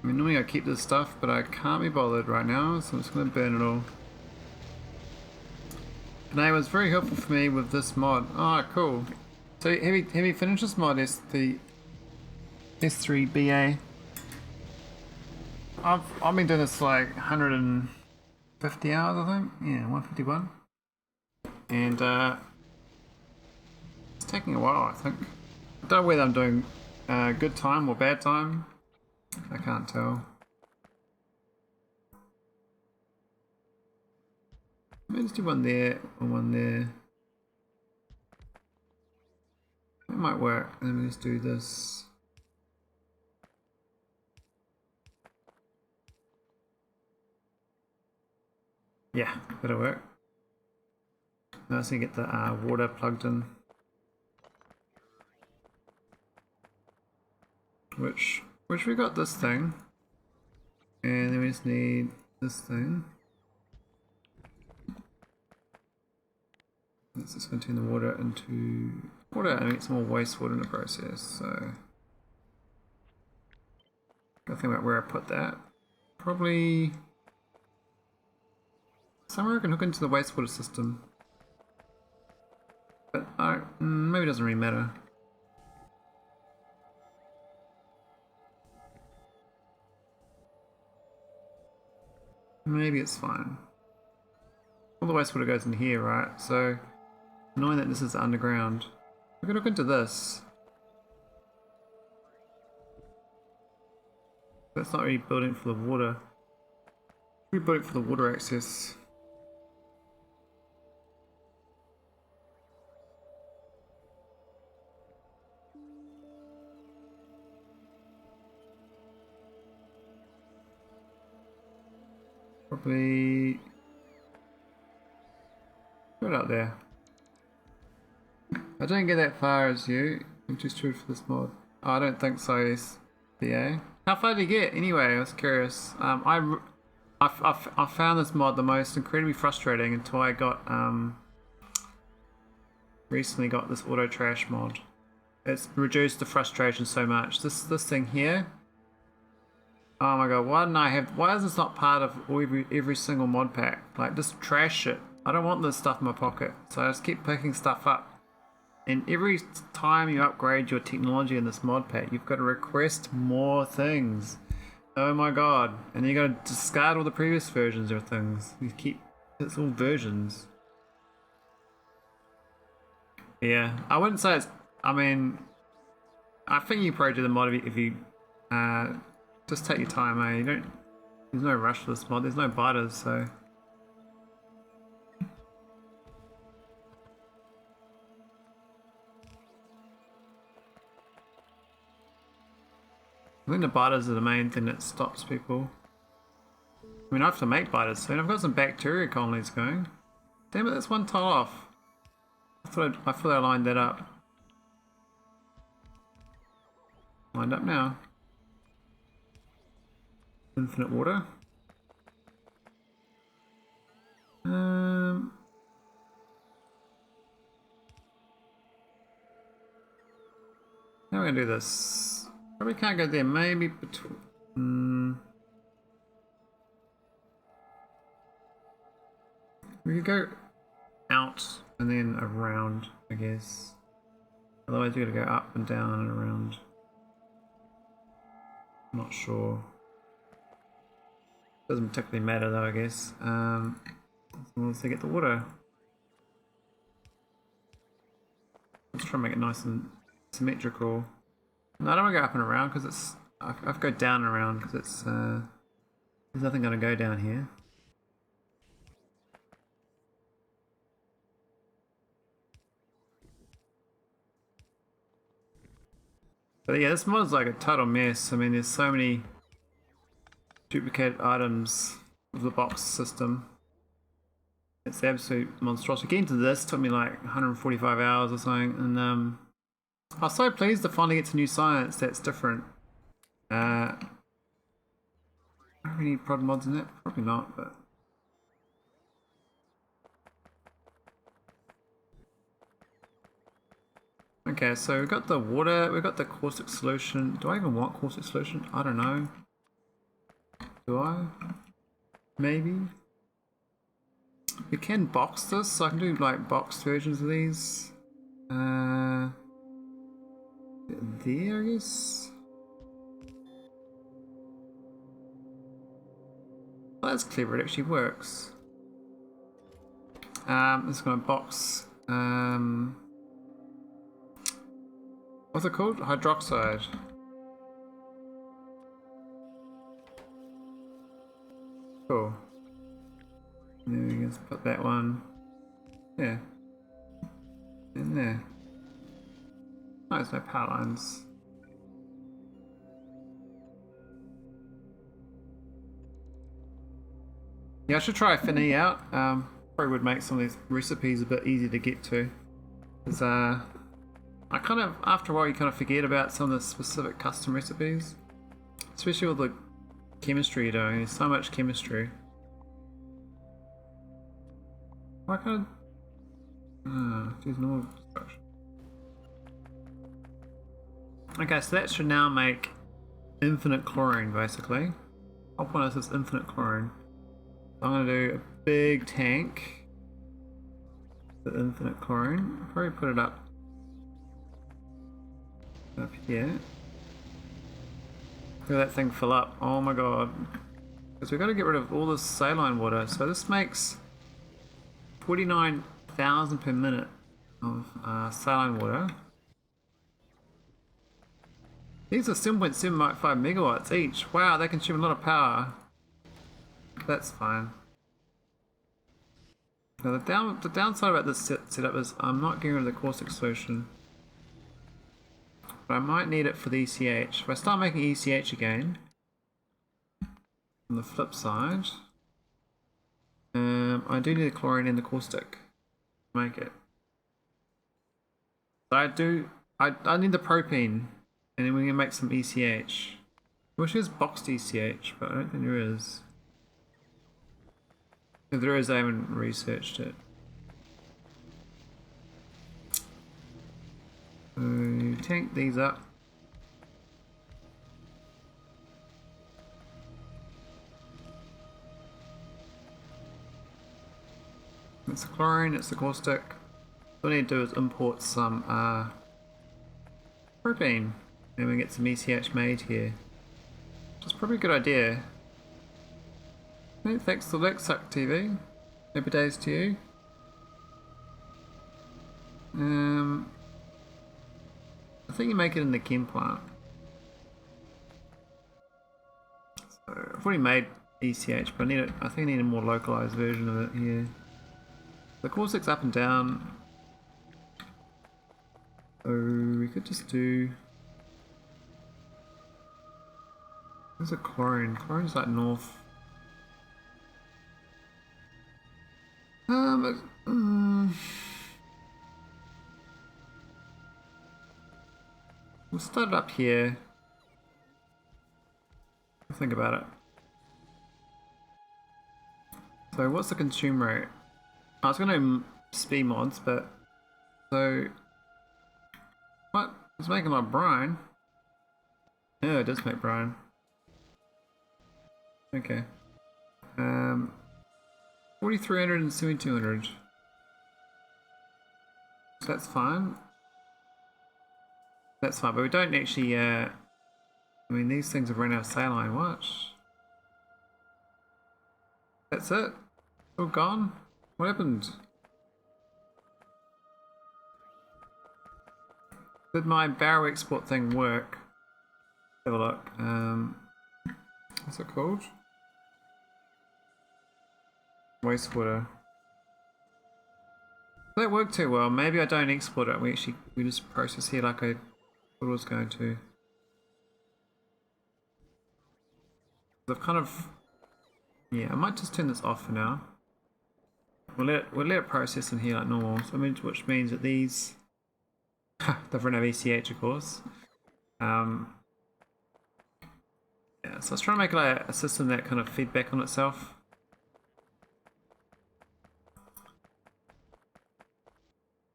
I mean, normally I keep this stuff, but I can't be bothered right now, so I'm just gonna burn it all. And it was very helpful for me with this mod. Oh, cool. So have you finished this mod? It's the S3BA. I've been doing this for like 150 hours, I think. Yeah, 151. And it's taking a while, I think. I don't know whether I'm doing good time or bad time. I can't tell. Maybe just do one there or one there. That might work. And then we just do this. Yeah, that'll work. Now let's get the water plugged in. Which we got this thing. And then we just need this thing. Let's just going to turn the water into water and get some more wastewater in the process. So, gotta think about where I put that. Probably somewhere I can hook into the wastewater system. But maybe it doesn't really matter. Maybe it's fine. All the wastewater goes in here, right? So, knowing that this is underground, we can look into this. That's not really building for the water. We're building for the water access. Probably put it out there. I don't get that far as you. I'm just true for this mod. Oh, I don't think so, yes. Yeah. How far did you get? Anyway, I was curious. I found this mod the most incredibly frustrating until I got recently got this auto trash mod. It's reduced the frustration so much. This thing here. Oh my god, why is this not part of every single mod pack? Like, just trash it. I don't want this stuff in my pocket, so I just keep picking stuff up. and every time you upgrade your technology in this mod pack, you've got to request more things. Oh my god. And then you got to discard all the previous versions of things. You keep, it's all versions. Yeah, I wouldn't say it's, I mean, I think you probably do the mod if you just take your time, eh? You don't, there's no rush for this mod, there's no biters, so. I think the biters are the main thing that stops people. I mean, I have to make biters soon. I've got some bacteria colonies going. Damn it, that's one tile off. I thought I lined that up. Lined up now. Infinite water. How are we gonna do this? Probably can't go there. Maybe between. We could go out and then around, I guess. Otherwise, you gotta go up and down and around. I'm not sure. Doesn't particularly matter though, I guess. Let's get the water. Let's try and make it nice and symmetrical. No, I don't want to go up and around because it's. I have to go down and around because it's. There's nothing going to go down here. But yeah, this mod is like a total mess. I mean, there's so many duplicated items of the box system. It's absolute monstrosity. Getting to this took me like 145 hours or something, and I was so pleased to finally get to new science that's different. Do we need prod mods in it? Probably not, but. Okay, so we've got the water, we've got the caustic solution. Do I even want caustic solution? I don't know. Do I? Maybe. We can box this, so I can do like boxed versions of these. There, I guess. Well, that's clever, it actually works. It's gonna box. What's it called? Hydroxide. Cool. And then we can just put that one. Yeah. In there. Oh, there's no power lines. Yeah, I should try Finny out. Probably would make some of these recipes a bit easier to get to. Because, I kind of, after a while, you kind of forget about some of the specific custom recipes. Especially with the chemistry you're doing. There's so much chemistry. Why can't I use normal destruction? Okay, so that should now make infinite chlorine, basically. Whole point is this infinite chlorine. So I'm going to do a big tank with infinite chlorine. I'll probably put it up here. Look at that thing fill up. Oh my god. Because we've got to get rid of all this saline water. So this makes 29,000 per minute of saline water. These are 7.75 megawatts each. Wow, they consume a lot of power. That's fine. Now the downside about this setup is I'm not getting rid of the caustic solution. But I might need it for the ECH. If I start making ECH again, on the flip side, I do need the chlorine and the caustic to make it. So I need the propene, and then we can make some ECH. I wish there's boxed ECH, but I don't think there is. If there is, I haven't researched it. So tank these up. It's the chlorine, it's the caustic. What I need to do is import some propane, and we get some ECH made here. Which is probably a good idea. Hey, thanks to Lexuck TV. Happy days to you. I think you make it in the chem plant. So I've already made ECH, but I think I need a more localized version of it here. The caustic's up and down. So we could just do. There's a chlorine. Chlorine's like north. We'll start it up here. Think about it. So what's the consume rate? I was going to speed mods, but so what? It's making a lot of brine. Yeah, it does make brine. Okay. 4,300 and 7,200. So that's fine. That's fine, but we don't actually, I mean, these things have run out of saline. What? That's it? All gone? What happened? Did my barrel export thing work? Have a look. What's it called? Wastewater. That worked too well. Maybe I don't export it. We just process here like I thought it was going to. I've kind of, yeah. I might just turn this off for now. We'll let it process in here like normal. So which means that these they've run out of ECH, of course. Yeah. So I was trying to make like a system that kind of feedback on itself.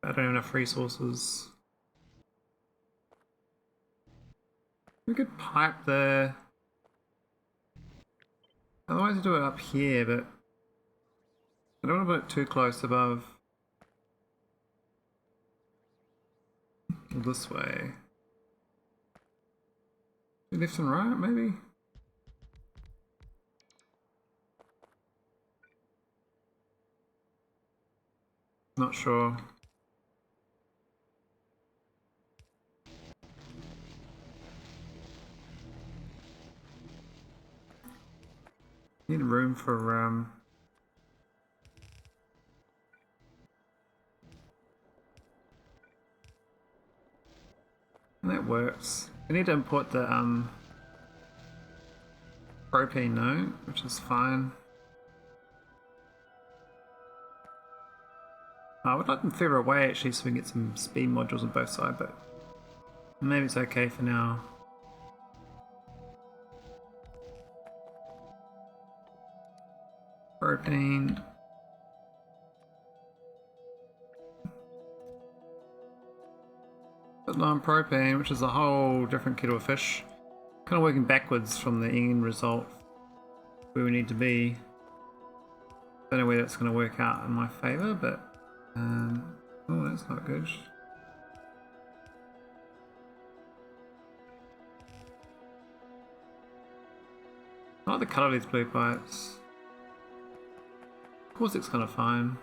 I don't have enough resources. We could pipe the. Otherwise, I do it up here, but I don't want to put it too close above. This way. Left and right, maybe. Not sure. Need room for that works. I need to import the propane though, which is fine. I would like them further away actually so we can get some speed modules on both sides, but maybe it's okay for now. Propane. But non-propane, which is a whole different kettle of fish. Kind of working backwards from the end result where we need to be. Don't know whether that's going to work out in my favour, but oh, that's not good. I like the colour of these blue pipes. Of course it's kind of fine.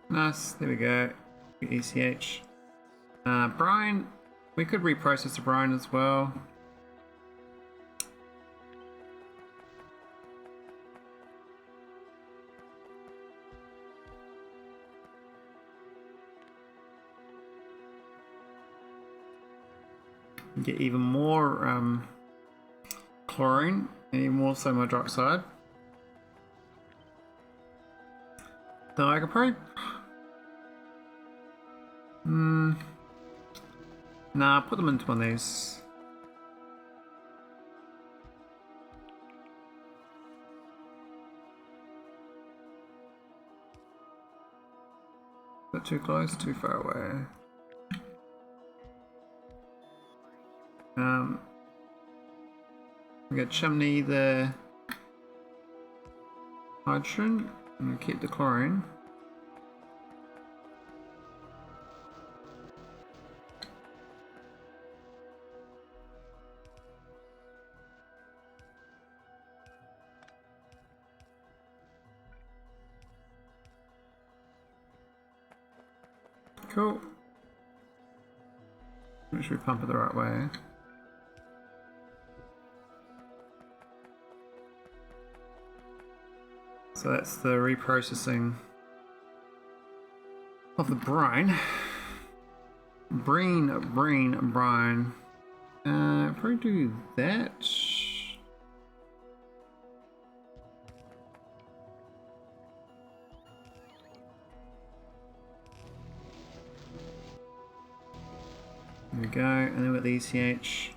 Nice, there we go. ECH. Brine, we could reprocess the brine as well. Get even more chlorine and even more so hydroxide. So I could probably. Nah, put them into one of these. Is that too close? Too far away? We got chimney the hydrogen and keep the chlorine. Cool. Make sure we pump it the right way. So that's the reprocessing of the brine. Brine. Probably do that. There we go, and then with the ECH.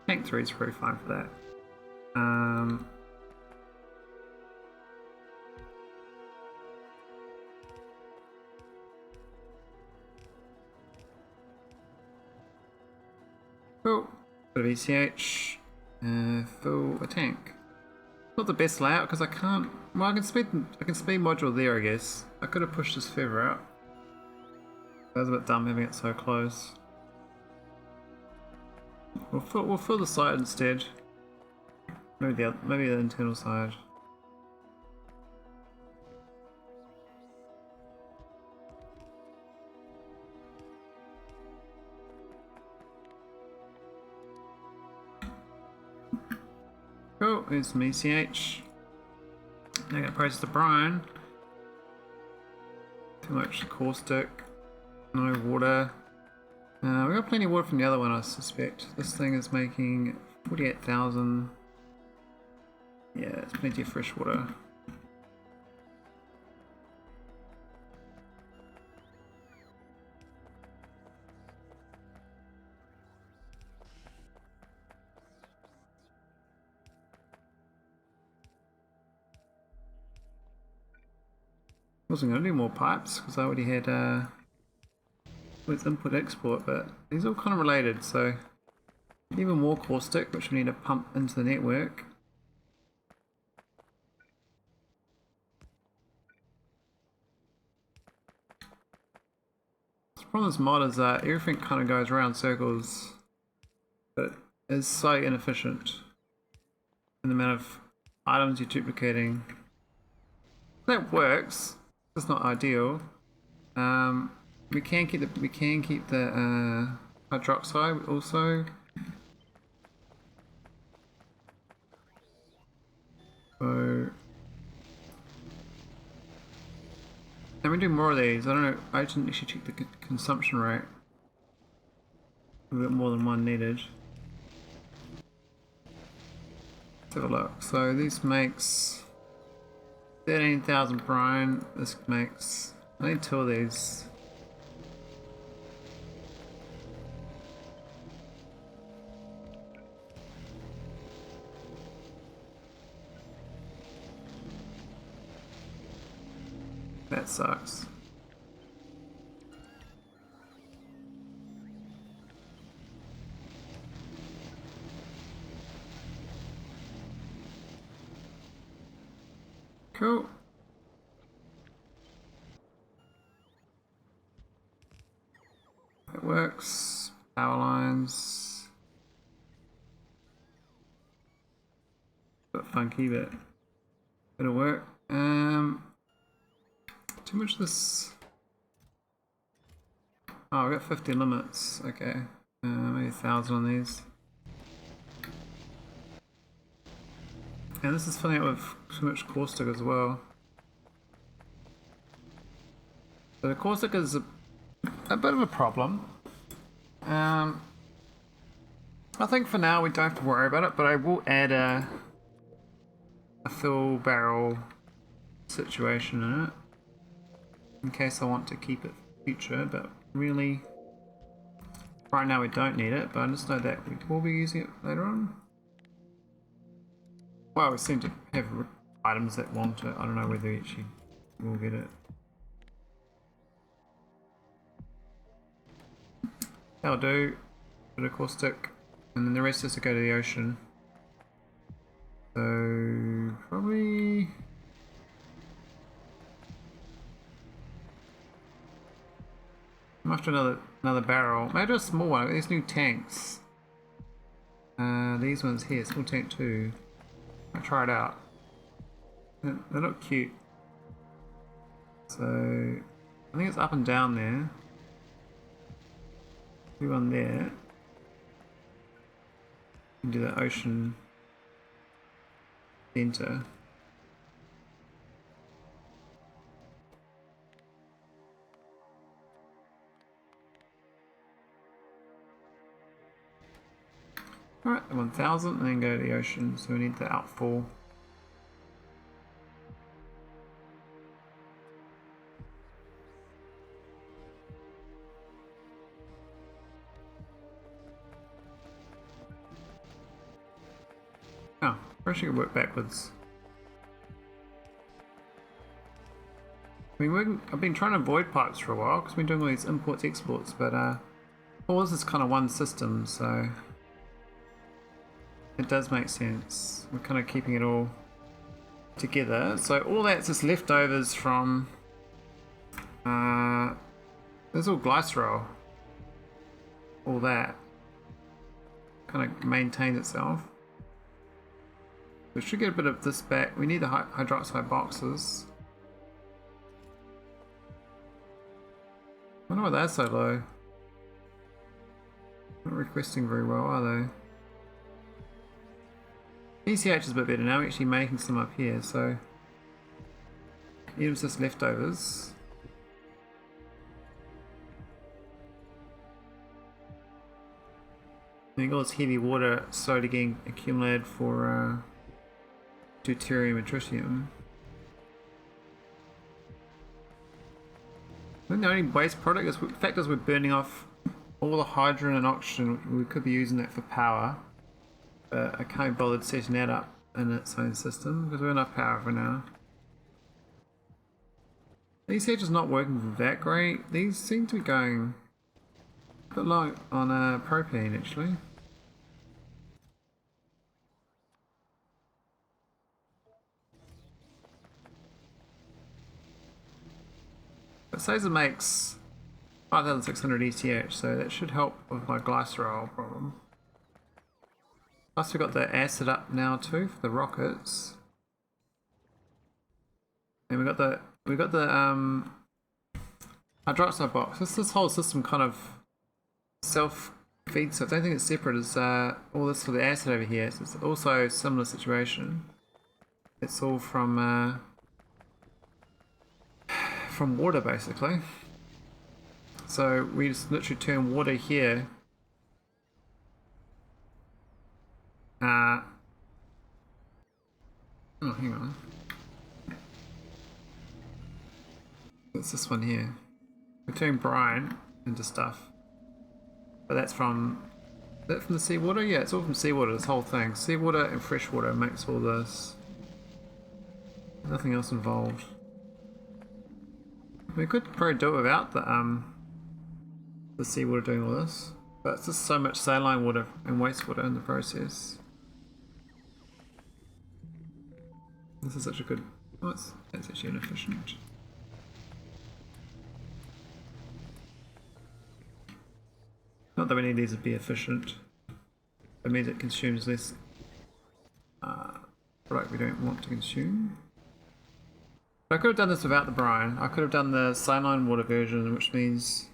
Tank 3 is pretty fine for that. Cool. Bit of ECH. Fill a tank. Not the best layout because I can't. Well, I can speed module there, I guess. I could have pushed this further out. That was a bit dumb having it so close. We'll fill the side instead. Maybe the internal side. Cool, here's some ECH. Now I'm gonna process the brine. Too much caustic. No water. We got plenty of water from the other one, I suspect. This thing is making 48,000. Yeah, it's plenty of fresh water. Wasn't going to do more pipes because I already had with input export, but these are all kind of related, so even more caustic, which we need to pump into the network. The problem with this mod is that everything kind of goes around circles, but is so inefficient in the amount of items you're duplicating. That works. It's not ideal. We can keep the hydroxide also. So, and we do more of these. I don't know. I didn't actually check the consumption rate. We've got more than one needed. Let's have a look. So this makes 13,000 brine. This makes. I need 2 of these. That sucks. Cool. It works. Power lines. A bit funky, but it'll work. Too much of this. Oh, we got 50 limits. Okay, maybe 1,000 on these. And this is filling up with too much caustic as well. So the caustic is a bit of a problem. I think for now we don't have to worry about it, but I will add a fill barrel situation in it, in case I want to keep it for future, but really right now we don't need it, but I just know that we will be using it later on. Well, we seem to have items that want it. I don't know whether we actually will get it. That'll do. bit of caustic, and then the rest has to go to the ocean. So probably after another barrel. Maybe a small one. These new tanks. These ones here, small tank 2. I'll try it out. They look cute. So I think it's up and down there. Do one there. And do the ocean center. Alright, 1000 and then go to the ocean, so we need the outfall. Oh, I should work backwards. I've been trying to avoid pipes for a while because we've been doing all these imports exports, but all this is kind of one system, so it does make sense. We're kind of keeping it all together. So all that's just leftovers from there's all glycerol. All that kind of maintains itself. We should get a bit of this back. We need the hydroxide boxes. I wonder why they're so low. Not requesting very well, are they? ECH is a bit better now. We're actually making some up here, so even if it's just leftovers. I think all this heavy water slowly getting accumulated for deuterium and tritium. I think the only waste product is the fact is we're burning off all the hydrogen and oxygen. We could be using that for power, but I can't be bothered setting that up in its own system because we're enough power for now. These edges not working that great. These seem to be going a bit low on propane actually. It says it makes 5600 ETH, so that should help with my glycerol problem. Plus we've got the acid up now too for the rockets. And we got the hydroxide box. This whole system kind of self feeds, so I don't think it's separate as all this for the acid over here. So it's also a similar situation. It's all from water basically. So we just literally turn water here oh, hang on. It's this one here. We turn brine into stuff. But that's from... Is that from the seawater? Yeah, it's all from seawater, this whole thing. Seawater and fresh water makes all this. Nothing else involved. We could probably do it without the seawater doing all this. But it's just so much saline water and wastewater in the process. This is such a good... Oh, that's actually inefficient. Not that we need these to be efficient. It means it consumes less product we don't want to consume. But I could have done this without the brine. I could have done the saline water version, which means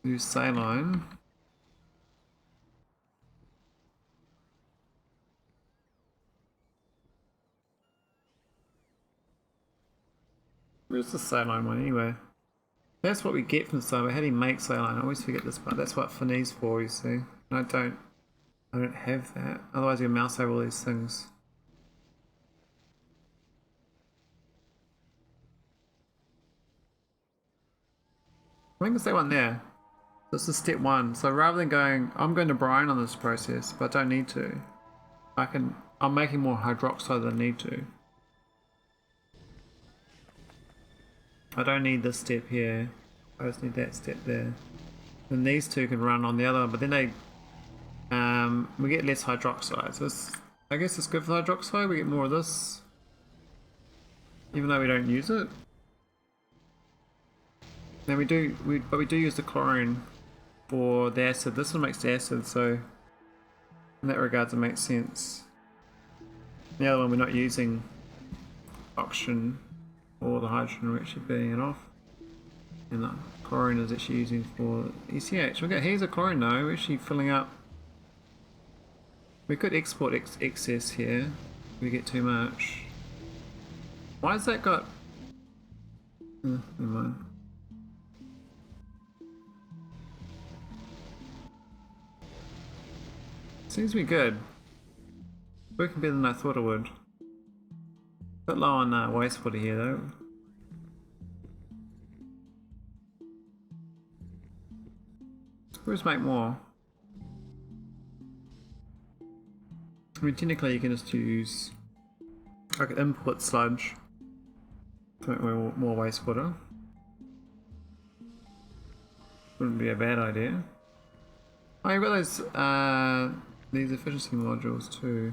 use saline. Where's the saline one anyway? That's what we get from saline. How do you make saline? I always forget this part. That's what Finne's for, you see. And I don't have that. Otherwise you mouse over all these things. I think it's that one there. This is step 1. So rather than going, I'm going to brine on this process, but I don't need to. I'm making more hydroxide than I need to. I don't need this step here. I just need that step there. then these two can run on the other one, but then they we get less hydroxide. So I guess it's good for hydroxide. We get more of this, even though we don't use it. Then we do use the chlorine for the acid. This one makes the acid, so in that regards it makes sense. The other one we're not using oxygen or the hydrogen, we're actually burning it off. And the chlorine is actually using for ECH. Okay, here's a chlorine though, we're actually filling up. We could export excess here if we get too much. Why has that got... never mind. Seems to be good. Working better than I thought it would. Bit low on wastewater here though. Let's make more. I mean, technically you can just use like import sludge to make more wastewater. Wouldn't be a bad idea. Oh, you've got those these efficiency modules too.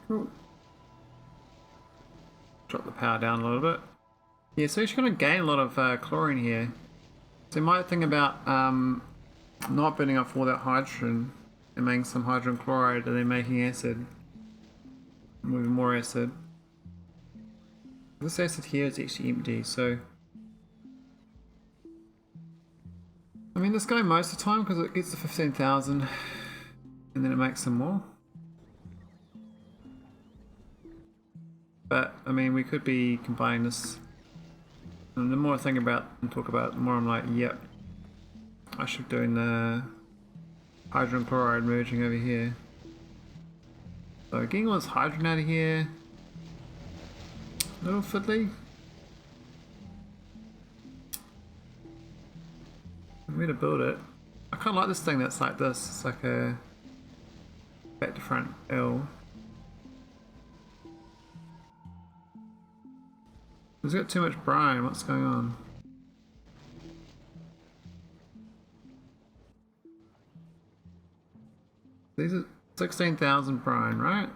Cool. Drop the power down a little bit. Yeah, so you're going to gain a lot of chlorine here. So you might think about not burning off all that hydrogen and making some hydrogen chloride and then making acid. Moving more acid. This acid here is actually empty, so... I mean, this guy most of the time because it gets to 15,000 and then it makes some more. But, I mean, we could be combining this. And the more I think about and talk about it, the more I'm like, yep, I should be doing the hydrogen chloride merging over here. So getting all this hydrogen out of here, a little fiddly. Where to build it? I kind of like this thing that's like this. It's like a back to front L. It's got too much brine, what's going on? These are 16,000 brine, right?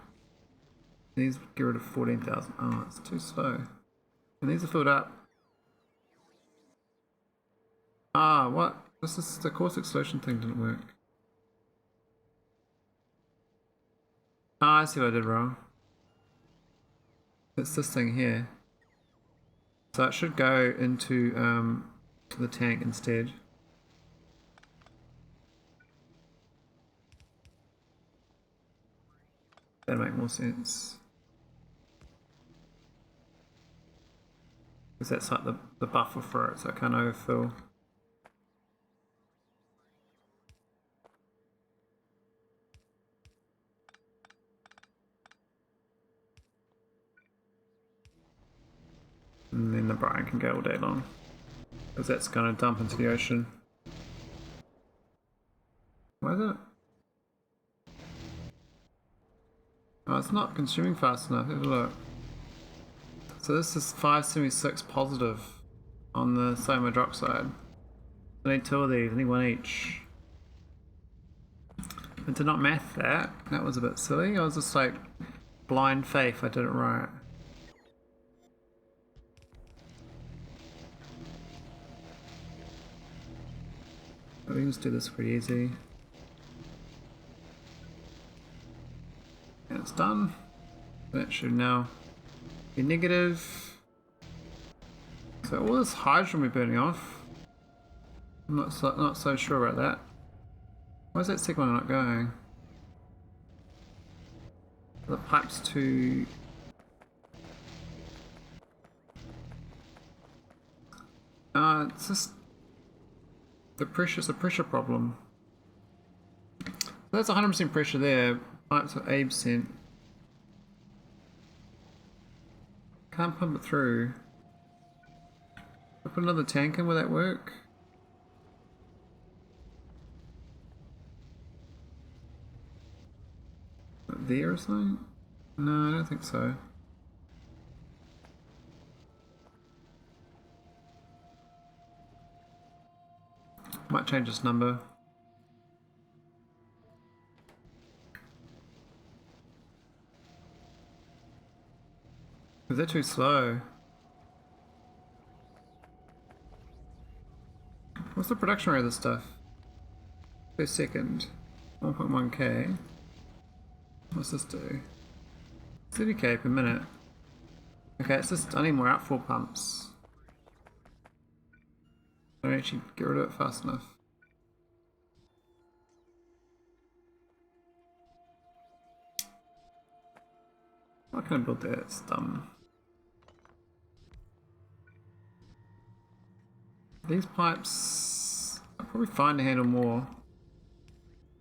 These get rid of 14,000. Oh, it's too slow. And these are filled up. Ah, what? This is the caustic solution thing didn't work. Ah, I see what I did wrong. It's this thing here. So it should go into the tank instead. That'll make more sense. Because that's like the buffer for it, so it can't overfill. And then the brine can go all day long. Because that's going to dump into the ocean. Why is it? Oh, it's not consuming fast enough. Have a look. So this is 576 positive on the sodium hydroxide. I need two of these, I need one each. And to not math that was a bit silly. I was just like, blind faith, I did it right. We can just do this pretty easy. And it's done. That should now be negative. So all this hydrogen we're burning off. I'm not so sure about that. Why is that second one not going? The pipe's too... it's just... The pressure's a pressure problem. So that's 100% pressure there. Pipes are 80%. Can't pump it through. Put another tank in, will that work? There or something? No, I don't think so. Might change this number. Is that too slow? What's the production rate of this stuff? Per second. 1.1k. What's this do? 30k per minute. Okay, it's just, I need more outfall pumps. I don't actually get rid of it fast enough. Why can't I build that? It's dumb. These pipes, I'll probably find to handle more.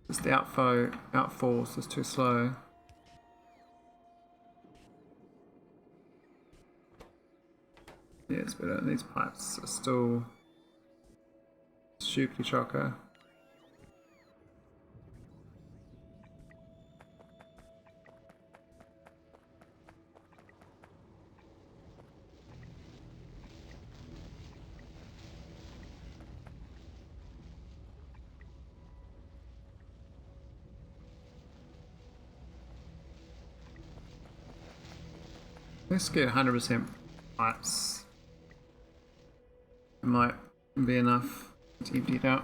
Just the outfalls is too slow. Yeah, it's better. These pipes are still stupidly chocker. Let's get 100% pipes. It might be enough to empty it out.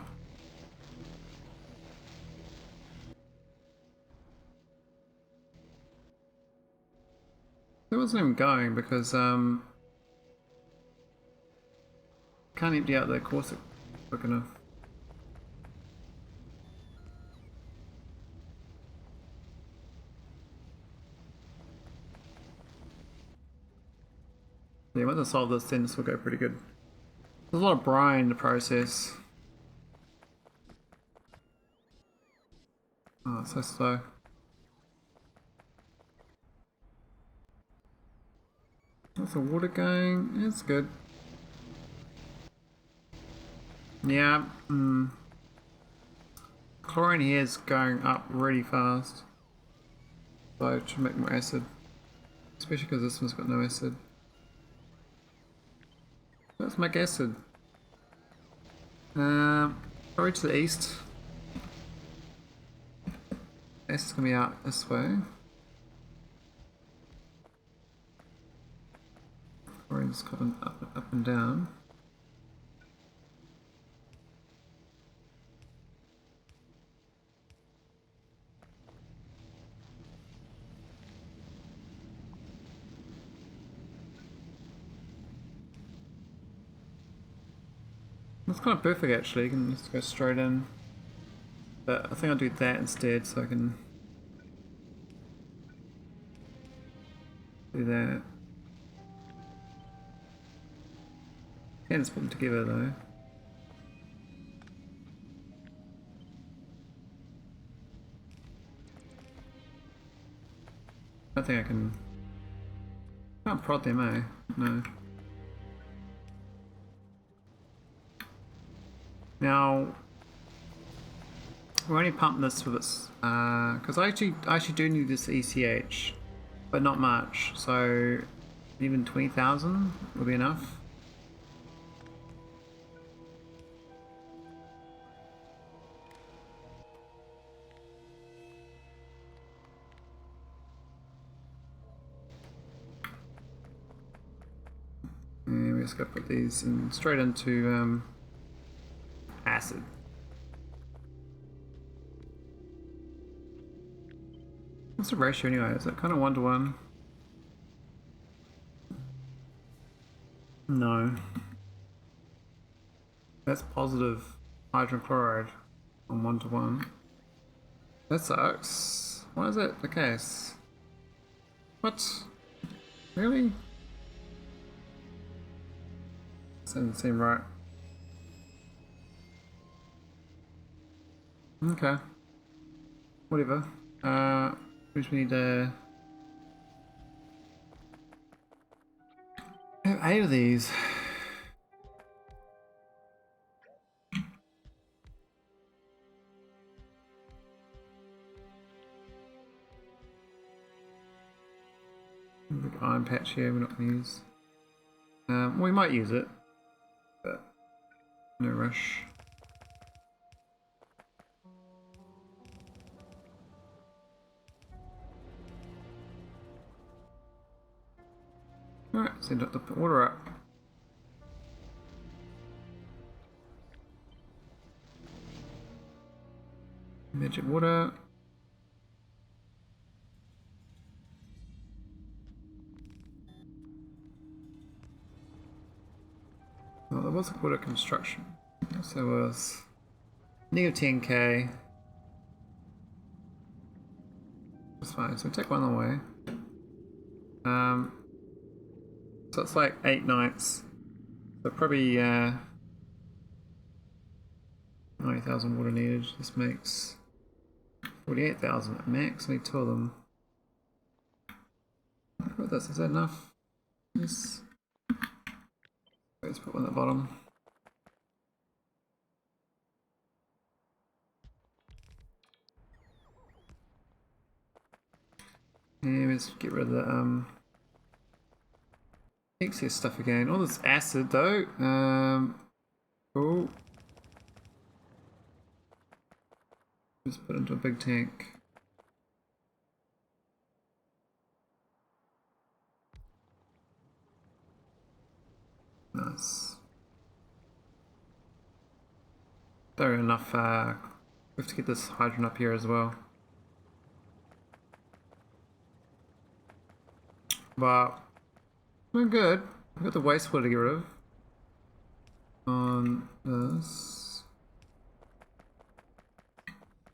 It wasn't even going because can't empty out the corset quick enough. Yeah, once I solve this, then this will go pretty good. There's a lot of brine to process. Oh, it's so slow. What's the water going? It's good. Yeah, chlorine here is going up really fast. So I should make more acid. Especially because this one's got no acid. Let's make acid. Probably to the east. Acid's gonna be out this way. Chlorine's going up and down. That's kind of perfect actually, you can just go straight in. But I think I'll do that instead so I can do that. Can just put them together though. I don't think I can. Can't prod them, eh? No. Now, we're only pumping this with its, because I actually do need this ECH, but not much. So even 20,000 will be enough. And we just got to put these in straight into acid. What's the ratio anyway? Is it kind of 1 to 1? No. That's positive hydrogen chloride on 1 to 1. That sucks. Why is that the case? What? Really? This doesn't seem right. Okay. Whatever. We need to got 8 of these. Big iron patch here we're not going to use. We might use it, but no rush. Alright, send up the water up. Magic water. Oh, there was a water construction. So it was negative 10k. That's fine, so we take one away. So it's like 8 nights. So probably 90,000 water needed. This makes 48,000 at max. We need 2 of them. What this is that enough? Yes. Let's put one at the bottom. And let's get rid of the excess stuff again. All this acid though. Oh. Just put it into a big tank. Nice. Don't enough. We have to get this hydrogen up here as well. But we're good. We've got the wastewater to get rid of. On this.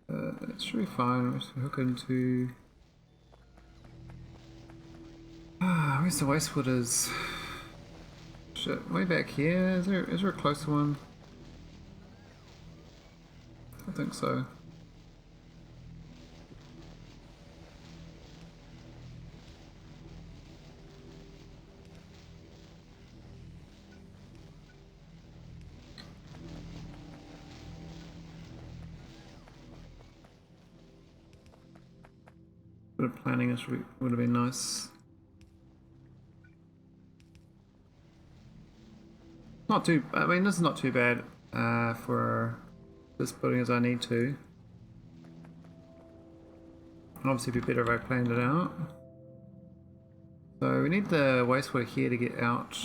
It should be fine. We'll just hook into. Where's the wastewaters? Shit, way back here. Is there a closer one? I think so. Bit of planning would have been nice. Not too. I mean, this is not too bad for this building as I need to. Obviously, it'd be better if I planned it out. So we need the wastewater here to get out.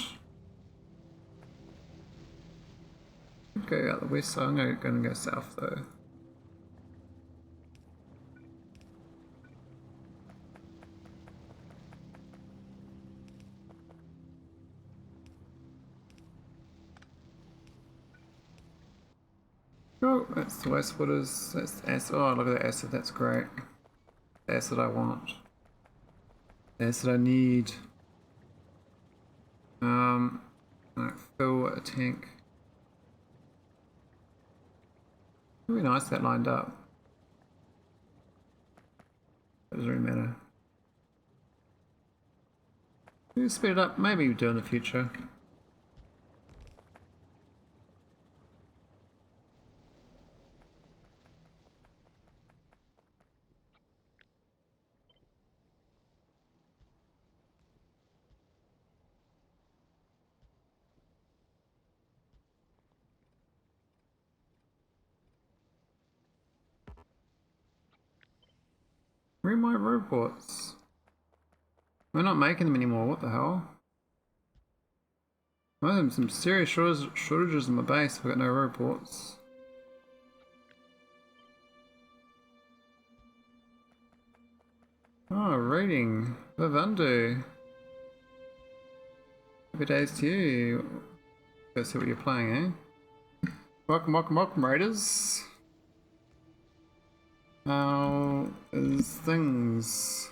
Go out the west side. I'm going to go south though. Oh, that's the wastewaters. That's the acid. Oh, look at the acid. That's great. The acid I want. The acid I need. Alright, fill a tank. It'd be nice that lined up. That doesn't really matter. Maybe speed it up. Maybe we do in the future. Where are my robots? We're not making them anymore, what the hell? I'm having some serious shortages in my base, I've got no robots. Oh, rating. Vivandu. Happy days to you. Go see what you're playing, eh? Welcome, welcome, welcome, Raiders. How is things?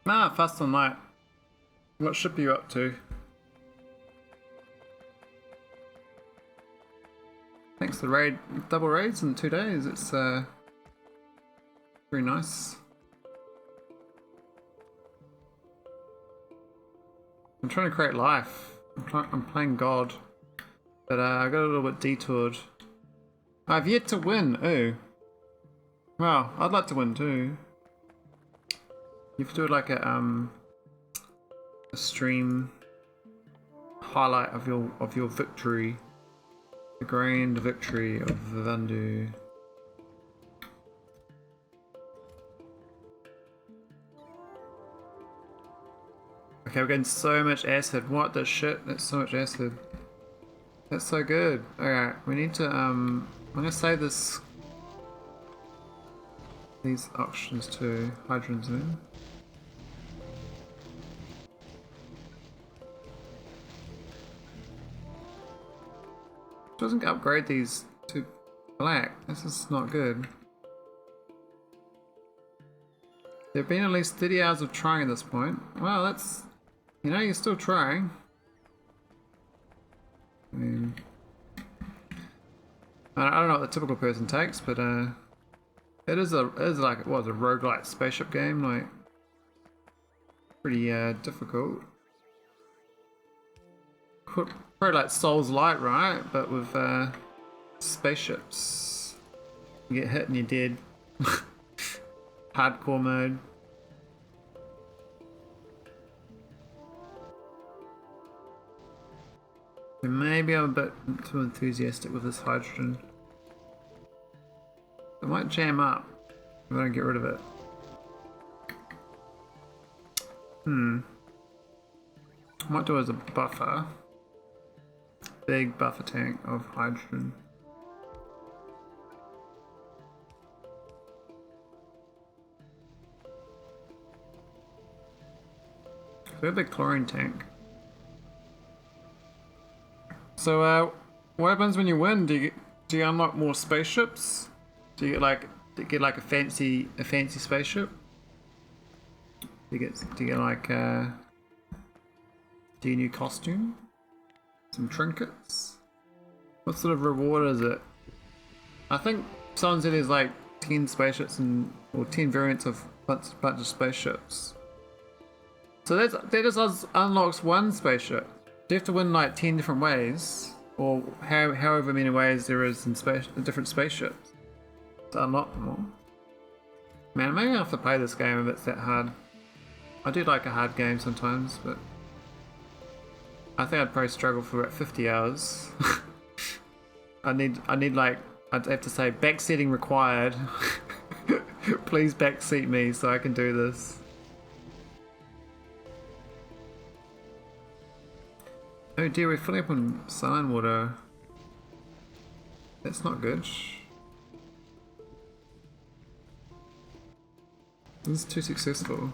Fast on night. What ship are you up to? Thanks for the raid, double raids in 2 days. It's very nice. I'm trying to create life. I'm playing God. But I got a little bit detoured. I've yet to win. Ooh. Wow, I'd like to win too. You have to do like a stream highlight of your victory. The grand victory of Vivandu. Okay, we're getting so much acid. What the shit? That's so much acid. That's so good. Alright, we need to I'm gonna save these options to hydrogens in. Doesn't upgrade these to black. This is not good. There have been at least 30 hours of trying at this point. Well, that's, you know, you're still trying. I mean, I don't know what the typical person takes, but it is like, what, a roguelike spaceship game, like pretty difficult. Probably like Souls Light, right? But with spaceships. You get hit and you're dead. Hardcore mode. And maybe I'm a bit too enthusiastic with this hydrogen. It might jam up if I don't get rid of it. I might do it as a buffer. Big buffer tank of hydrogen. So we have a big chlorine tank. So what happens when you win? Do you unlock more spaceships? Do you get like a fancy spaceship? Do you get like do you new costume? Some trinkets? What sort of reward is it? I think someone said there's like 10 spaceships or 10 variants of bunch of spaceships. So that just unlocks one spaceship. Do you have to win like 10 different ways? Or however many ways there is in different spaceships to unlock them all? Man, maybe I have to play this game if it's that hard. I do like a hard game sometimes, but I think I'd probably struggle for about 50 hours. I'd have to say backseating required. Please backseat me so I can do this. Oh dear, we're filling up on saline water. That's not good. This is too successful.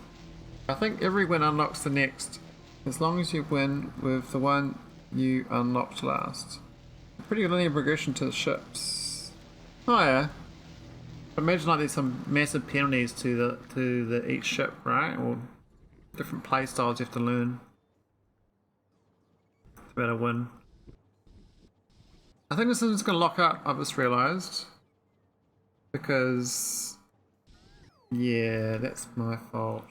I think every win unlocks the next, as long as you win with the one you unlocked last. Pretty linear progression to the ships. Oh yeah. Imagine like there's some massive penalties to the each ship, right? Or different play styles you have to learn. It's about a win. I think this is just gonna lock up, I've just realised. Because yeah, that's my fault.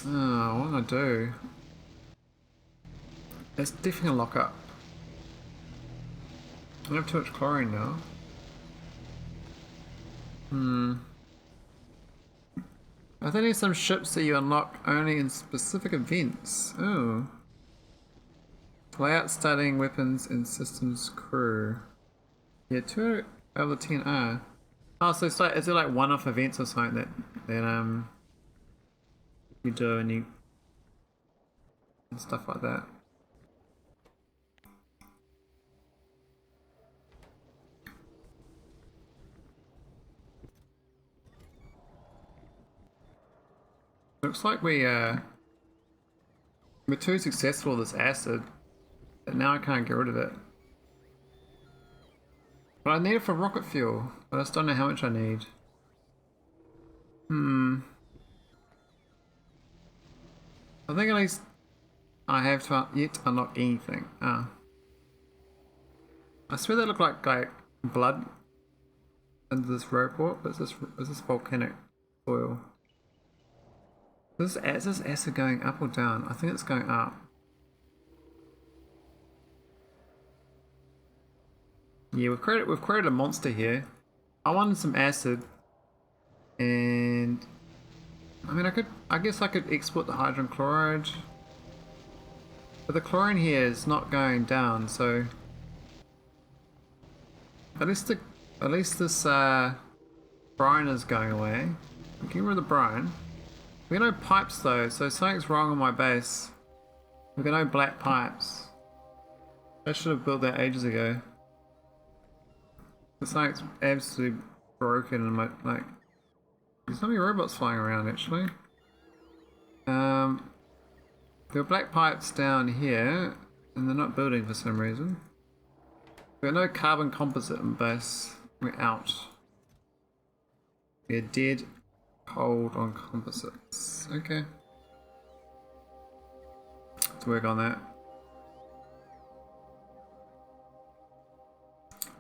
Oh, what am I do? It's definitely a lock up. I don't have too much chlorine now. I think there's some ships that you unlock only in specific events. Oh. Layout, starting, weapons, and systems crew. Yeah, 2 out of the 10 are. Oh, so it's like, is it like one-off events or something that you do and stuff like that? Looks like we're too successful with this acid, but now I can't get rid of it. But I need it for rocket fuel, but I just don't know how much I need. I think at least I have to yet unlock anything. Ah. I swear they look like blood under this robot, but is this volcanic soil? Is this acid going up or down? I think it's going up. Yeah, we've created a monster here. I wanted some acid, and I mean I guess I could export the hydrogen chloride, but the chlorine here is not going down, so at least this brine is going away. I'm getting rid of the brine. We got no pipes though, so something's wrong on my base. We got no black pipes. I should have built that ages ago. Something's absolutely broken in my, like, there's so many robots flying around actually. There are black pipes down here, and they're not building for some reason. We got no carbon composite in base. We're out. We're dead cold on composites. Okay. Let's work on that.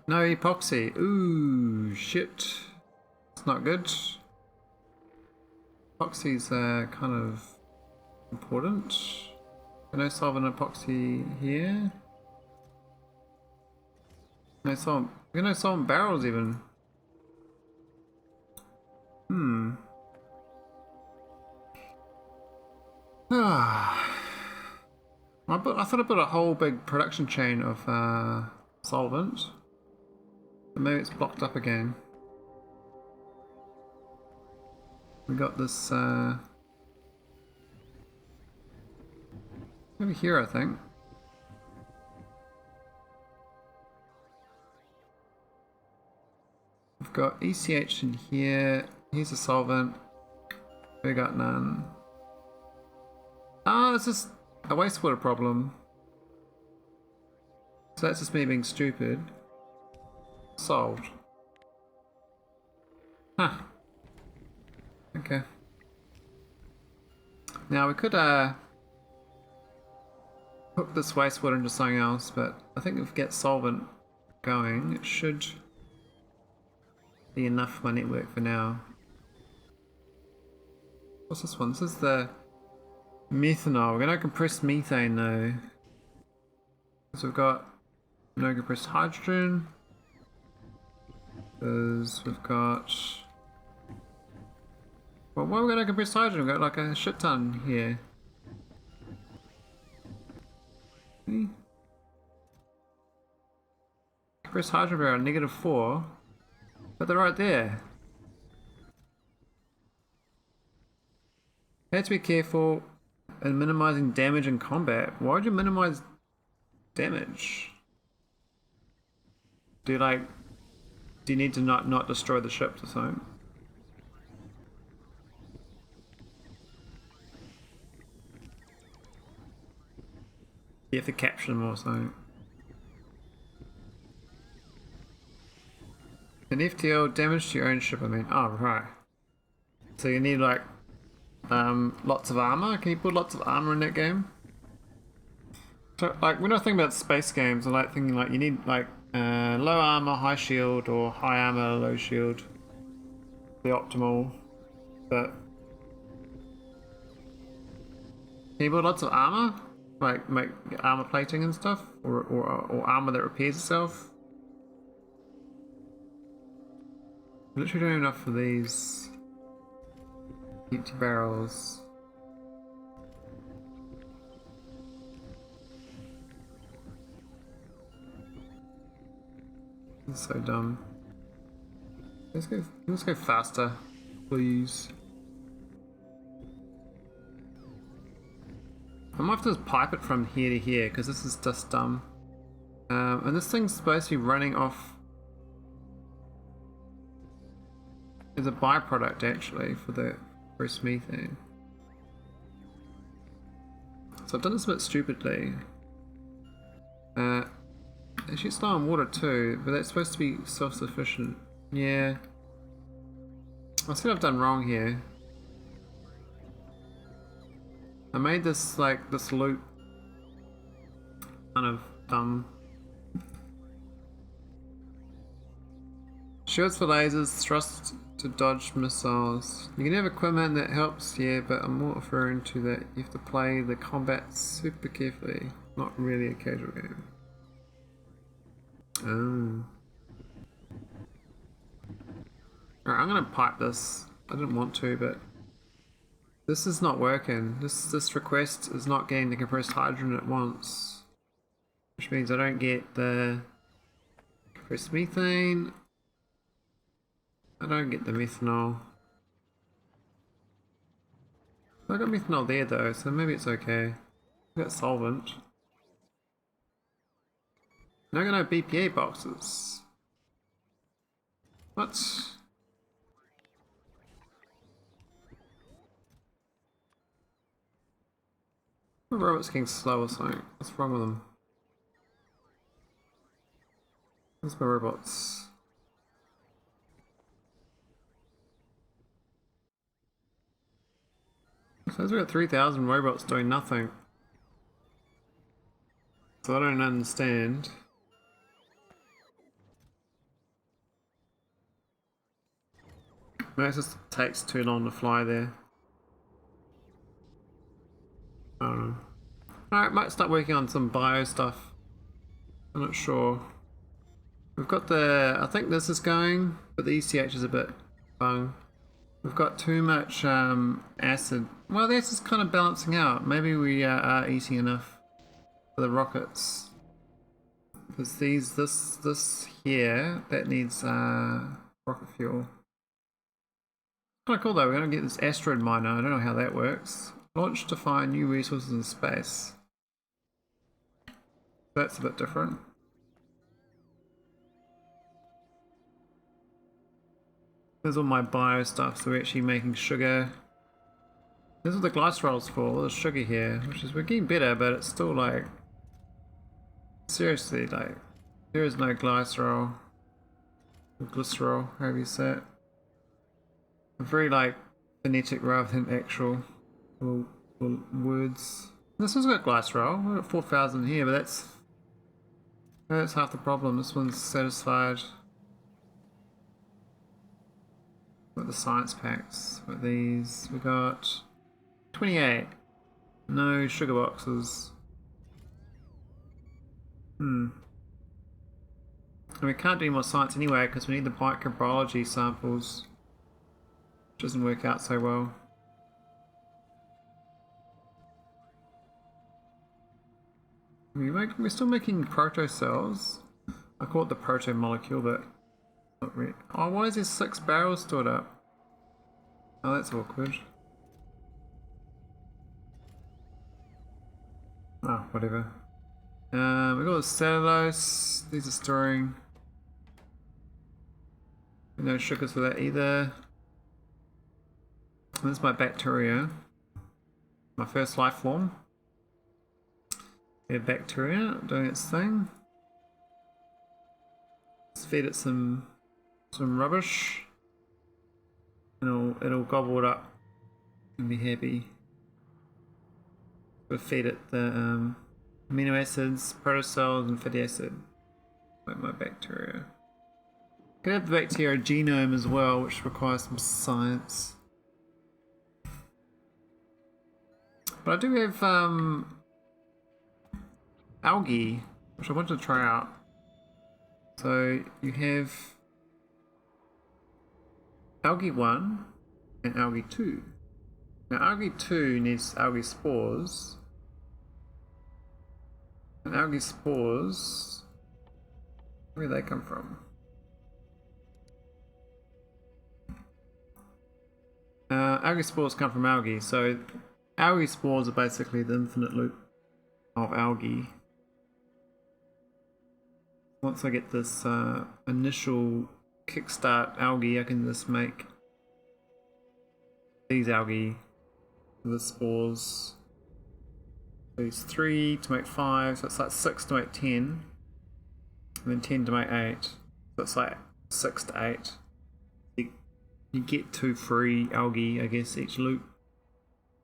No epoxy. Ooh, shit. It's not good. Epoxy's kind of important. Can I solve an epoxy here? No solve. Can I solve barrels even? I thought I put a whole big production chain of solvent. But maybe it's blocked up again. We got this over here, I think. We've got ECH in here. Here's a solvent. We got none. Ah, it's just a wastewater problem. So that's just me being stupid. Solved. Huh. Okay. Now we could hook this wastewater into something else, but I think if we get solvent going, it should be enough for my network for now. What's this one? This is the methanol. We're gonna compress methane though. So we've got no compressed hydrogen. Because we've got... Well, why are we gonna compress hydrogen? We've got like a shit ton here. Compressed hydrogen barrel, -4. But they're right there. You have to be careful in minimizing damage in combat. Why would you minimize damage? Do you need to not destroy the ship or something? You have to capture them or something. An FTL damage to your own ship, I mean. Oh, right. So you need like lots of armor? Can you put lots of armor in that game? So like when I think about space games, I like thinking like you need like low armor, high shield, or high armor, low shield. The optimal. But can you build lots of armor? Like make armor plating and stuff? Or armor that repairs itself? I literally don't have enough for these empty barrels. This is so dumb. Let's go faster, please. I might have to just pipe it from here to here because this is just dumb. And this thing's supposed to be running off as a byproduct actually for the compressed methane. So I've done this a bit stupidly. Actually it's not on water too, but that's supposed to be self-sufficient. Yeah. I see what I've done wrong here. I made this like this loop kind of dumb. Shields for lasers, thrust to dodge missiles. You can have equipment that helps, yeah, but I'm more referring to that you have to play the combat super carefully. Not really a casual game. Oh. Alright, I'm gonna pipe this. I didn't want to, but this is not working. This request is not getting the compressed hydrogen it wants. Which means I don't get the compressed methane. I don't get the methanol. I got methanol there though, so maybe it's okay. I got solvent. Now I got no BPA boxes. What? My robot's getting slow or something. What's wrong with them? Where's my robots? So we've got 3,000 robots doing nothing. So I don't understand. Maybe it just takes too long to fly there. I don't know. Alright, might start working on some bio stuff. I'm not sure. We've got the... I think this is going, but the ECH is a bit bung. We've got too much acid. Well, the acid's kind of balancing out. Maybe we are eating enough for the rockets. Because this here, that needs rocket fuel. Kind of cool though, we're going to get this asteroid miner. I don't know how that works. Launch to find new resources in space. That's a bit different. There's all my bio stuff, so we're actually making sugar. This is what the glycerol's for, there's sugar here, which is, we're getting better, but it's still like, seriously, like, there is no glycerol, or glycerol, however you say it. Very like phonetic rather than actual words. This one's got glycerol, we've got 4,000 here, but that's half the problem. This one's satisfied. Got the science packs. Got these. We got 28. No sugar boxes. And we can't do any more science anyway because we need the microbiology samples. Which doesn't work out so well. We're still making proto cells. I call it the proto molecule, but not really. Oh, why is there 6 barrels stored up? Oh, that's awkward. Oh, whatever. We got the cellulose. These are storing. No sugars for that either. And this is my bacteria. My first life form. Yeah, bacteria doing its thing. Let's feed it some rubbish. And it'll gobble it up and be happy. We'll feed it the amino acids, protocells, and fatty acid. Like my bacteria. Can have the bacteria genome as well, which requires some science. But I do have algae, which I want to try out. So you have algae 1 and algae 2. Now algae 2 needs algae spores. And algae spores, where do they come from? Algae spores come from algae, so algae spores are basically the infinite loop of algae. Once I get this initial kickstart algae, I can just make these algae, the spores. These 3 to make 5, so it's like 6 to make 10, and then 10 to make 8, so it's like 6 to 8. You get 2 free algae, I guess, each loop.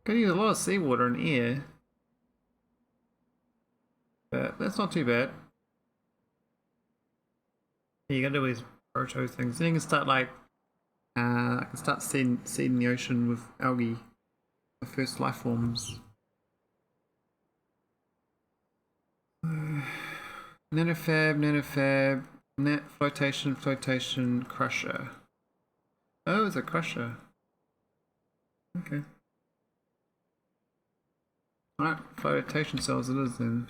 Gonna use a lot of seawater and air, but that's not too bad. You gotta do is proto things. Then you can start like I can start seeding the ocean with algae, the first life forms. Nanofab, net flotation, crusher. Oh, it's a crusher. Okay. Alright, flotation cells it is then.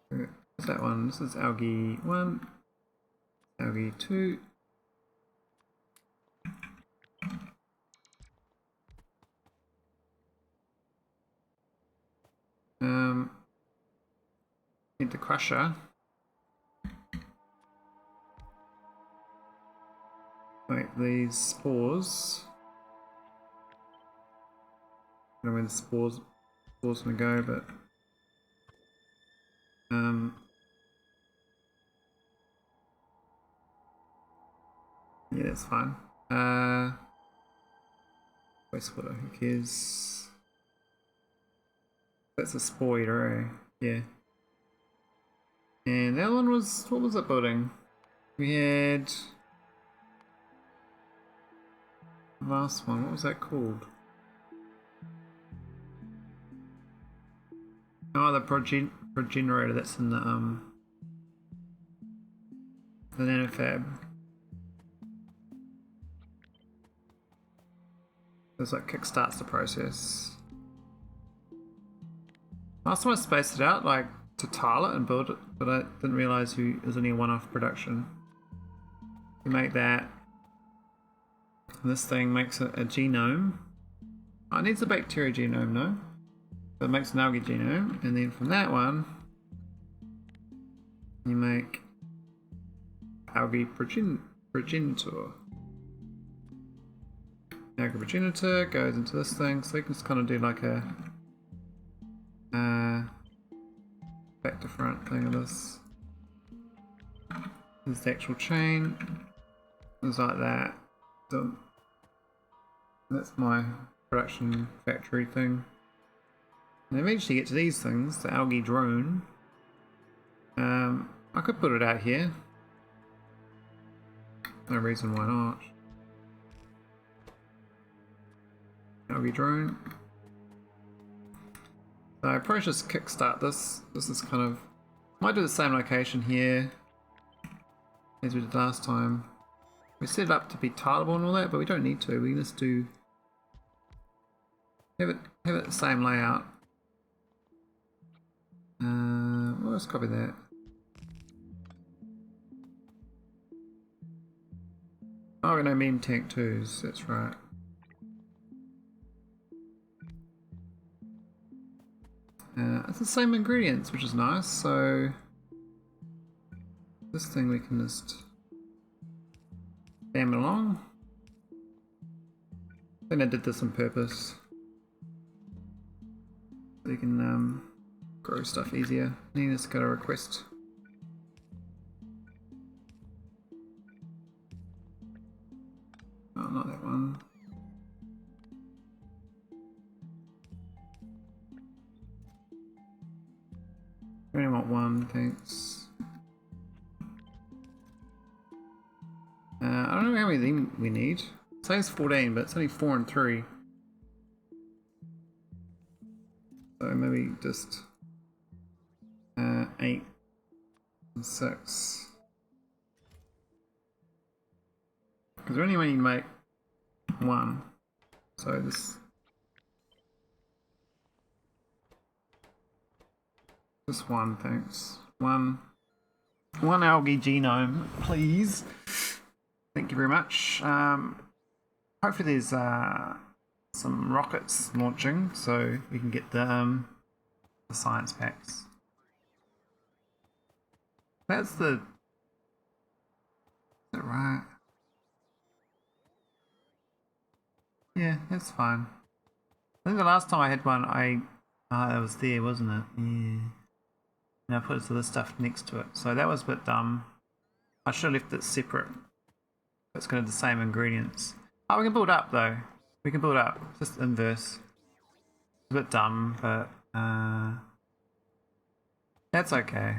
What's that one? This is algae 1, algae 2. Need the crusher. Wait, these spores. I don't know where the spores gonna go, but yeah, that's fine. Wastewater, who cares? That's a spore eater, eh? Yeah. And the other one was, what was that building? We had the last one, what was that called? Oh, the progenitor that's in the nanofab. It's like kickstarts the process. Last time I spaced it out like to tile it and build it, but I didn't realise it was only a one-off production. You make that, and this thing makes a genome. Oh, it needs a bacteria genome, no? So it makes an algae genome, and then from that one, you make Algae Progenitor. Algae Progenitor goes into this thing, so you can just kind of do like a back to front thing of this. There's the actual chain. Things like that. So that's my production factory thing. And eventually get to these things, the algae drone. I could put it out here. No reason why not. Algae drone. So I probably just kickstart this. This is kind of, might do the same location here as we did last time. We set it up to be tileable and all that, but we don't need to. We can just do have it the same layout. Well, let's copy that. Oh, we know meme tank twos. That's right. It's the same ingredients, which is nice. So this thing we can just bam it along. I think I did this on purpose. So you can grow stuff easier. Then you just got a request. Oh, not that one. I only want one, thanks. I don't know how many we need. It says 14, but it's only 4 and 3. So maybe just 8 and 6. Because we only need to make 1. So this one, thanks. One algae genome, please. Thank you very much. Hopefully there's some rockets launching, so we can get the science packs. That's the. Is that right? Yeah, that's fine. I think the last time I had one, that was there, wasn't it? Yeah. And I put some of the stuff next to it, so that was a bit dumb. I should have left it separate. It's going to have the same ingredients. Oh, we can build up though. We can build up. It's just inverse. It's a bit dumb, but that's okay.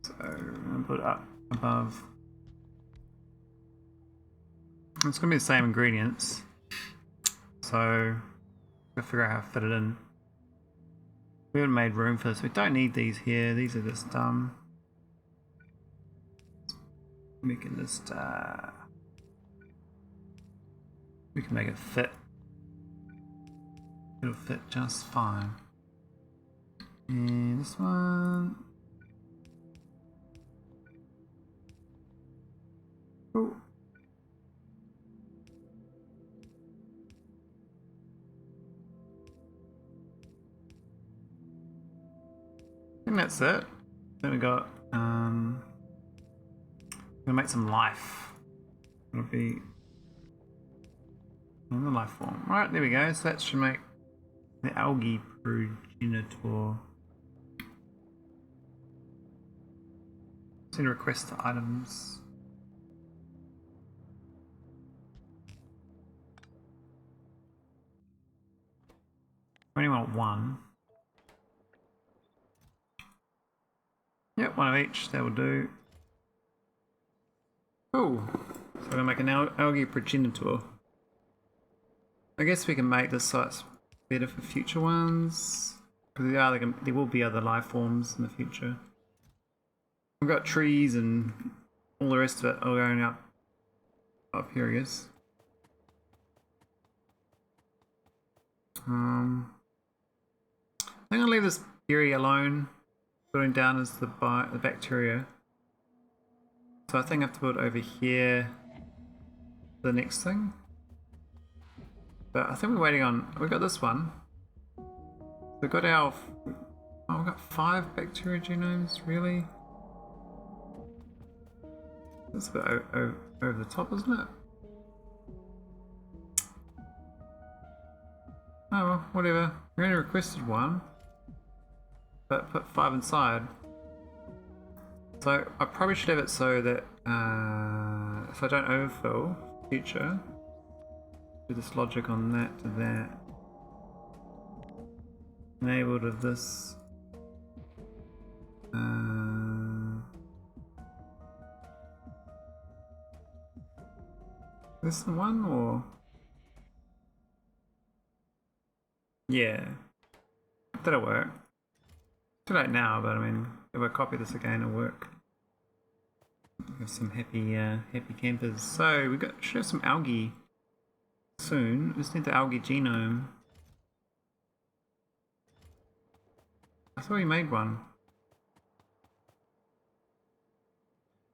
So I'm gonna put it up above. It's gonna be the same ingredients. So we'll figure out how to fit it in. We haven't made room for this. We don't need these here. These are just dumb. We can just we can make it fit. It'll fit just fine. And this one. Oh. I think that's it. Then we got we're gonna make some life. It'll be in the life form. Right, there we go. So that should make the Algae Progenitor. Send a request to items. I only want one. Yep, one of each, that will do. Cool. So we're gonna make an Algae Progenitor. I guess we can make this site better for future ones. Because there will be other life forms in the future. We've got trees and all the rest of it all going up here, I guess. I think I'll leave this area alone. Putting down as the bacteria. So I think I have to put it over here. The next thing. But I think we're waiting on. We got this one. We've got our. Oh, we've got 5 bacteria genomes. Really? That's a bit over the top, isn't it? Oh well, whatever. We only requested one. But put 5 inside. So I probably should have it so that if I don't overfill future, do this logic on that to that. Enabled of this. This the one or? Yeah. That'll work. Too late now, but I mean, if I copy this again, it'll work. We have some happy campers. So we should have some algae soon. We just need the algae genome. I thought we made one.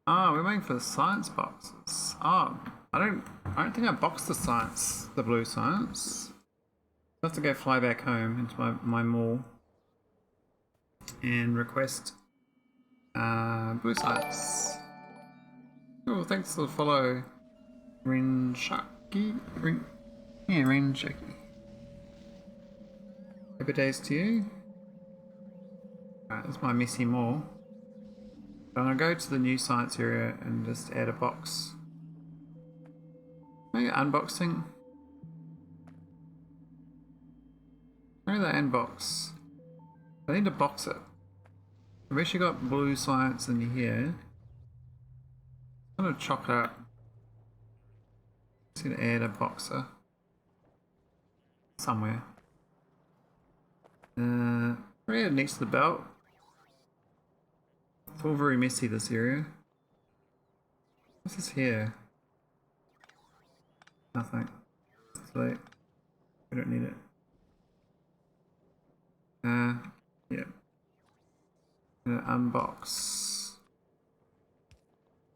Oh, we're waiting for the science boxes. Oh, I don't think I boxed the blue science. I have to go fly back home into my mall and request blue science. Oh, thanks for the follow, Renshaki. Renshaki. Happy days to you. Alright, that's my messy mall. So I'm gonna go to the new science area and just add a box. Maybe unboxing. Maybe they unbox. I need to box it. I've actually got blue science in here. I'm gonna chop it up. Just gonna add a boxer somewhere. Right next to the belt. It's all very messy, this area. What's this here? Nothing. It's late. We don't need it. Yeah. Unbox.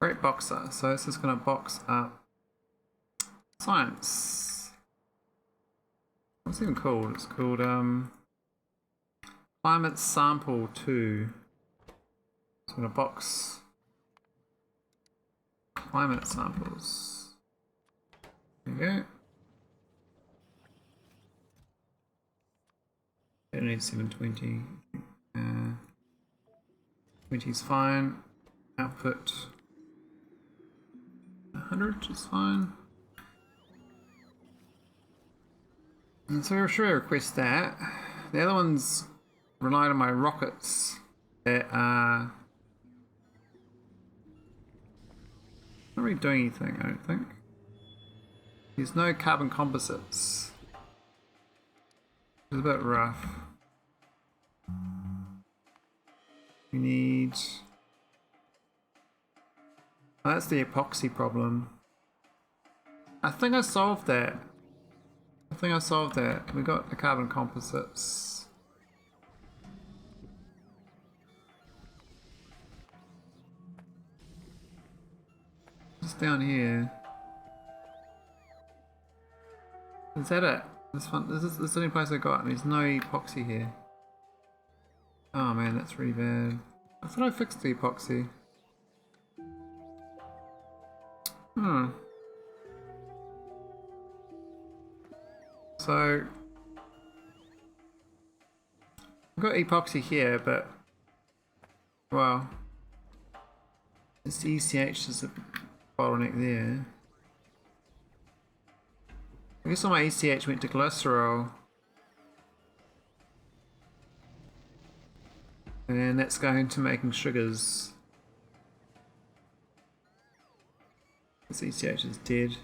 Great boxer. So this is gonna box up science. What's it even called? It's called Climate Sample 2. It's gonna box climate samples. There you go. Don't need 720. 20 is fine. Output 100 is fine. And so should I request that? The other ones rely on my rockets that are not really doing anything, I don't think. There's no carbon composites. It's a bit rough. We need... Oh, that's the epoxy problem. I think I solved that. We got the carbon composites. Just down here. Is that it? This is the only place I got, and there's no epoxy here. Oh man, that's really bad. I thought I fixed the epoxy. So I've got epoxy here, but well, it's the ECH is a bottleneck there. I guess all my ECH went to glycerol, and that's going to making sugars. This ECH is dead.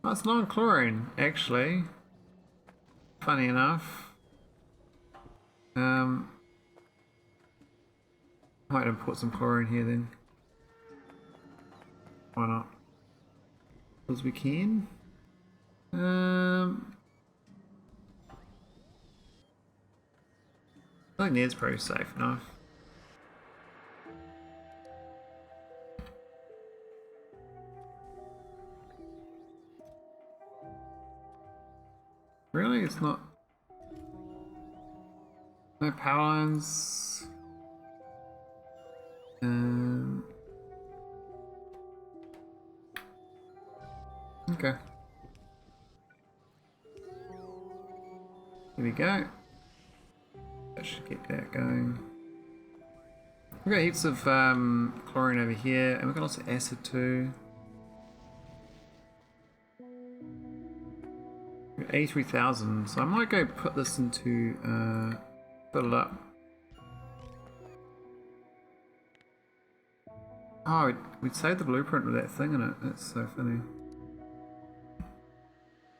Oh, it's non-chlorine, actually. Funny enough. I might import some chlorine here then. Why not? Because we can. I think that's pretty safe enough. Really? It's not... No power lines. Okay. Here we go. That should get that going. We've got heaps of chlorine over here, and we've got lots of acid too. 83,000, so I might go put this into, fill it up. Oh, we'd saved the blueprint with that thing in it, that's so funny.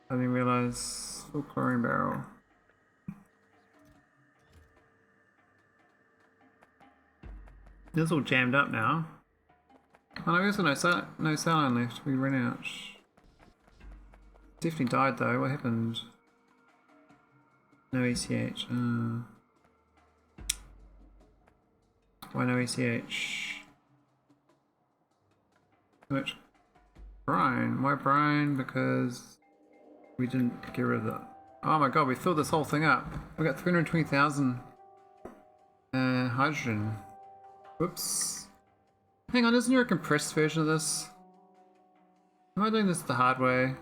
I didn't realise, full chlorine barrel. This is all jammed up now. Oh, I guess no saline left, we ran out. Definitely died though, what happened? No ECH. Why no ECH? Too much brine. Why brine? Because we didn't get rid of it. Oh my god, we filled this whole thing up. We got 320,000 hydrogen. Whoops. Hang on, isn't there a compressed version of this? Am I doing this the hard way?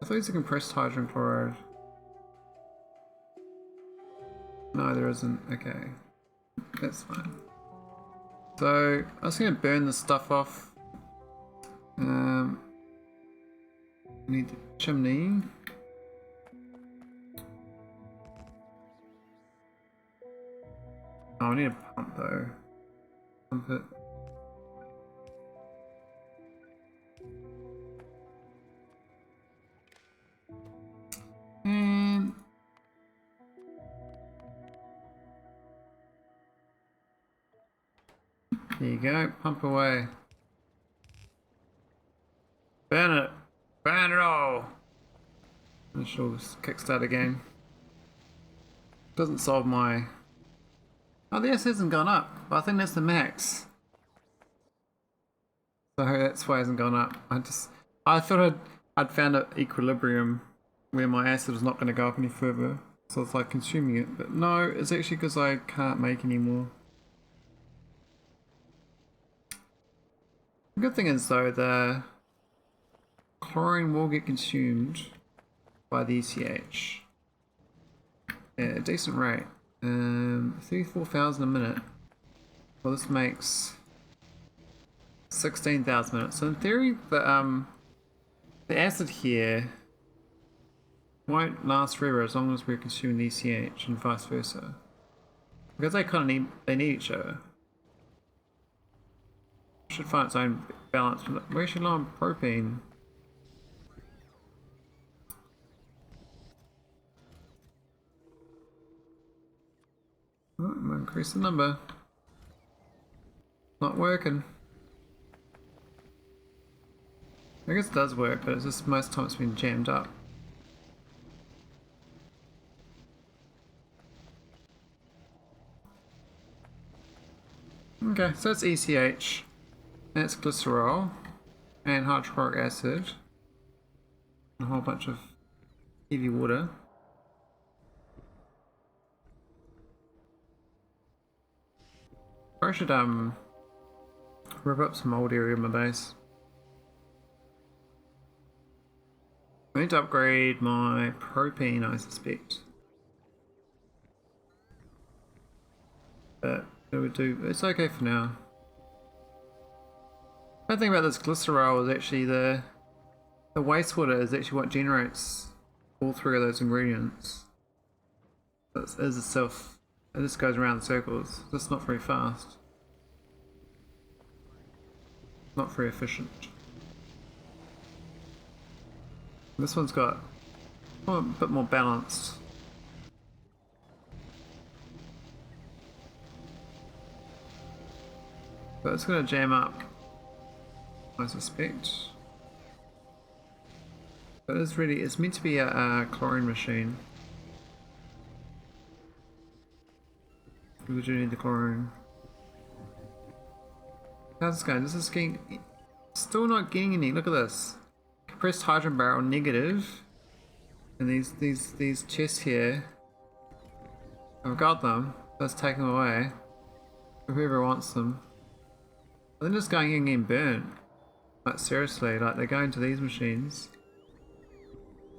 I thought it's a compressed hydrogen chloride. No, there isn't. Okay. That's fine. So, I was going to burn this stuff off. Need the chimney. Oh, I need a pump though. Pump it. And there you go, pump away. Burn it! Burn it all! And she'll kickstart again. Doesn't solve my... Oh, the S hasn't gone up, but I think that's the max. So that's why it hasn't gone up. I thought I'd found an equilibrium where my acid was not going to go up any further, so it's like consuming it, but no, it's actually because I can't make any more. The good thing is though, the chlorine will get consumed by the ECH at a decent rate. 34,000 a minute. Well, this makes 16,000 minutes. So in theory, the acid here won't last forever as long as we're consuming the ECH and vice versa. Because they kind of need each other. Should find its own balance. We're actually low on propane. Oh, I'm gonna increase the number. Not working. I guess it does work, but it's just most of the time it's been jammed up. Okay, so that's ECH, that's glycerol, and hydrochloric acid, and a whole bunch of heavy water. I should rip up some old area in my base. I need to upgrade my propane, I suspect. But it would do. It's okay for now. The thing about this glycerol is actually the wastewater is actually what generates all three of those ingredients. It is itself. It just goes around in circles. It's not very fast. Not very efficient. This one's got a bit more balanced. But it's going to jam up, I suspect. But it's meant to be a chlorine machine. We do need the chlorine. How's this going? This is getting... Still not getting any. Look at this. Compressed hydrogen barrel negative. And these chests here. I've got them. Let's take them away. For whoever wants them. They're just going and getting burnt. Like seriously, like they're going to these machines.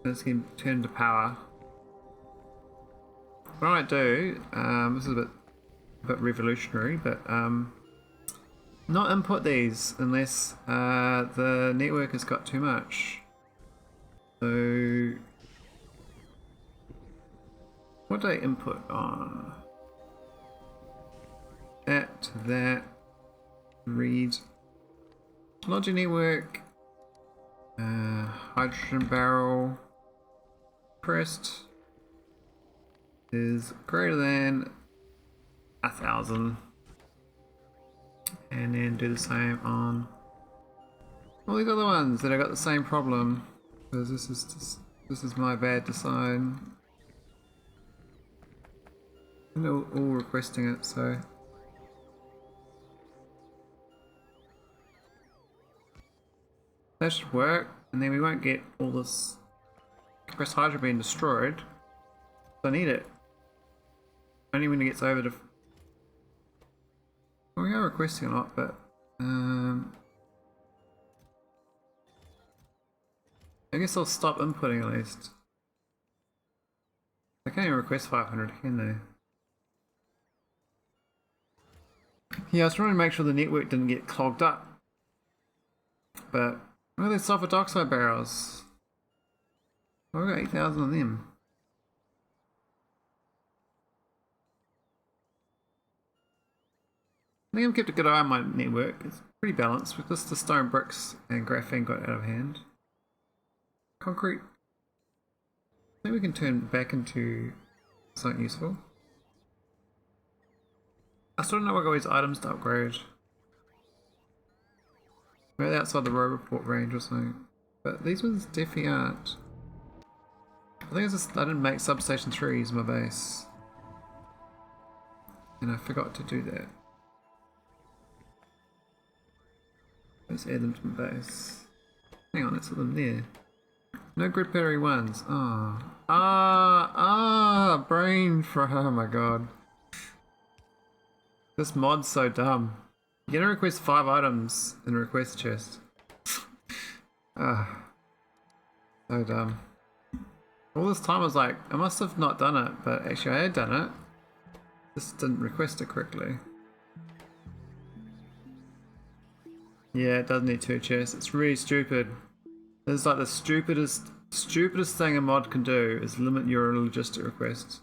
And it's getting turned to power. What I might do, this is a bit revolutionary, but not input these unless the network has got too much. So what do I input on? That read logic network, hydrogen barrel pressed is greater than 1,000, and then do the same on all these other ones that I got the same problem, because this is my bad design. And they're all requesting it, so that should work, and then we won't get all this compressed hydrogen being destroyed. I need it only when it gets over to. Well, we are requesting a lot, but I guess I'll stop inputting at least. I can't even request 500, can they? Yeah, I was trying to make sure the network didn't get clogged up. But look at these sulfur dioxide barrels. I've got 8,000 of them. I think I've kept a good eye on my network. It's pretty balanced, with just the stone bricks and graphene got out of hand. Concrete. I think we can turn back into something useful. I still don't know what got these items to upgrade. Maybe outside the row report range or something. But these ones definitely aren't. I think it's just I didn't make substation 3s in my base. And I forgot to do that. Let's add them to my base. Hang on, let's put them there. No grid battery ones. Brain for, oh my god. This mod's so dumb. You're gonna request 5 items in a request chest. So dumb. All this time I was like, I must have not done it, but actually I had done it. Just didn't request it correctly. Yeah, it does need 2 chests. It's really stupid. It's like the stupidest thing a mod can do is limit your logistic requests.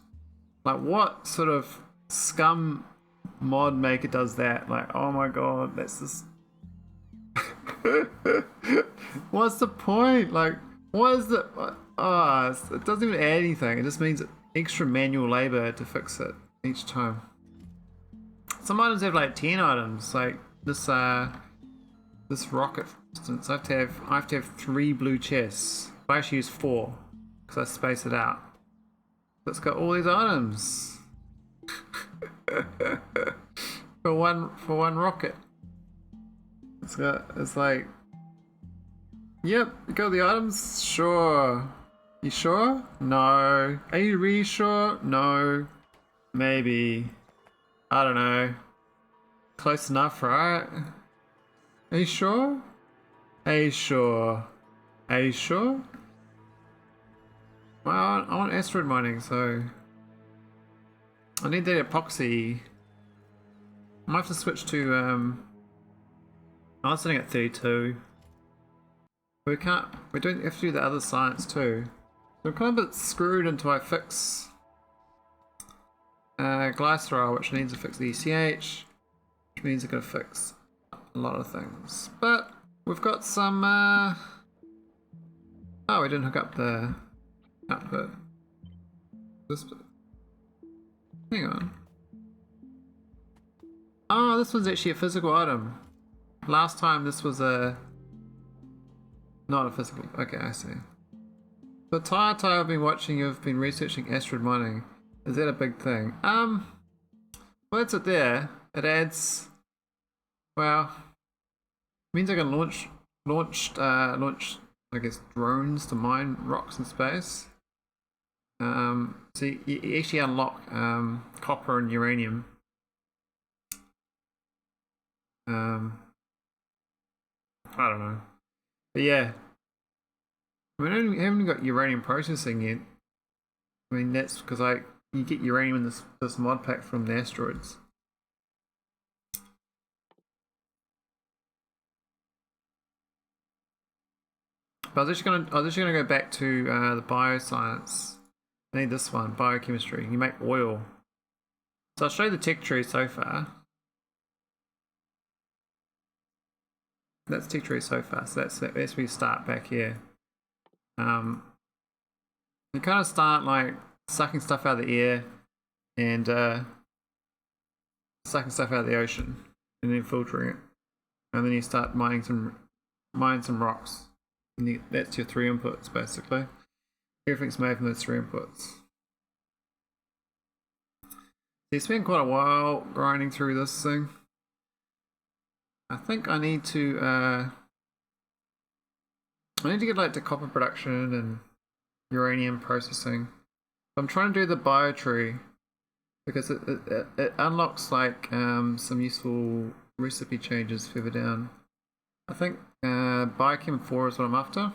Like, what sort of scum mod maker does that? Like, oh my god, that's just... What's the point? Like, what is the... it doesn't even add anything. It just means extra manual labor to fix it each time. Some items have like 10 items. Like this rocket, for instance, I have to have 3 blue chests. I actually use 4 because I space it out. It's got all these items for one rocket. It's like, yep, you got the items? Sure. You sure? No. Are you really sure? No. Maybe. I don't know. Close enough, right? Are you sure? Are you sure? Are you sure? Well, I want asteroid mining, so I need that epoxy. I might have to switch to I was sitting at 32. We don't have to do the other science too. So I'm kind of a bit screwed until I fix glycerol, which needs to fix the ECH, which means I'm going to fix a lot of things. But we've got some oh, we didn't hook up the output. Hang on. Oh, this one's actually a physical item. Last time this was not a physical. Okay, I see. The entire time I've been watching, you've been researching asteroid mining. Is that a big thing? Well, that's it there. It adds, well, means I can launch, I guess, drones to mine rocks in space. So you actually unlock copper and uranium. I don't know, but yeah. I mean, I haven't got uranium processing yet. I mean, that's because you get uranium in this mod pack from the asteroids. But I was actually gonna go back to the bioscience. I need this one, biochemistry. You make oil. So I'll show you the tech tree so far. That's tech tree so far. So that's where you start back here. You kind of start like sucking stuff out of the air and sucking stuff out of the ocean and then filtering it, and then you start mining some rocks. And that's your 3 inputs basically. Everything's made from those 3 inputs. So you spend quite a while grinding through this thing. I think I need to get like the copper production and uranium processing. I'm trying to do the bio tree because it unlocks like some useful recipe changes further down. I think biochem 4 is what I'm after,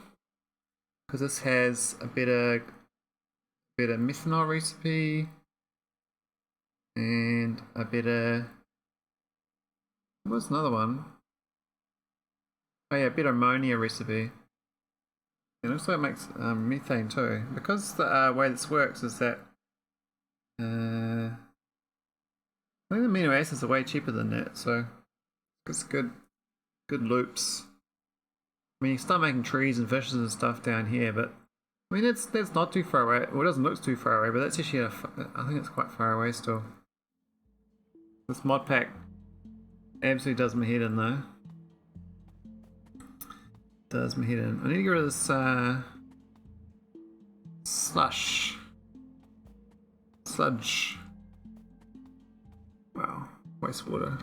because this has a better methanol recipe and a better, what's another one? Oh yeah, better ammonia recipe. And also it makes methane too. Because the way this works is that I think the amino acids are way cheaper than that, so it's good loops. I mean, you start making trees and fishes and stuff down here, but I mean that's not too far away. Well, it doesn't look too far away, but that's actually I think it's quite far away still. This mod pack absolutely does my head in though. Does my head in. I need to get rid of this sludge. Wow, wastewater.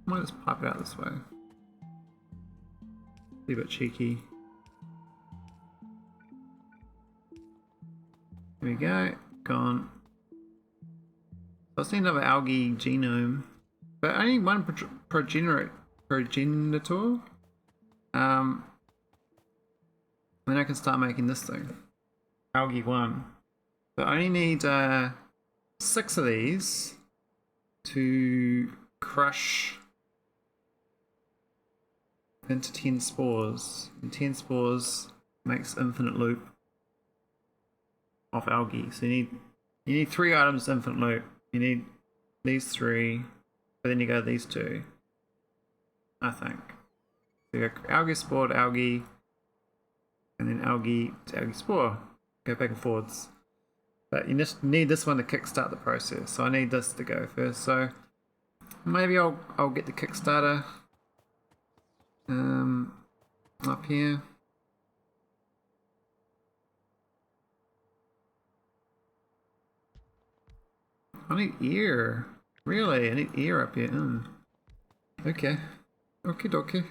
I might just pipe it out this way. Be a bit cheeky. There we go. Gone. So I see another algae genome, but only one progenitor. Then I can start making this thing, algae 1. But I only need 6 of these to crush into 10 spores. And 10 spores makes infinite loop of algae. So you need 3 items to infinite loop. You need these 3, but then you go these 2, I think. So you go algae spore to algae, and then algae to algae spore. Go back and forwards. But you just need this one to kickstart the process. So I need this to go first. So maybe I'll get the Kickstarter up here. I need ear. Really? I need ear up here. Okay. Okie dokie.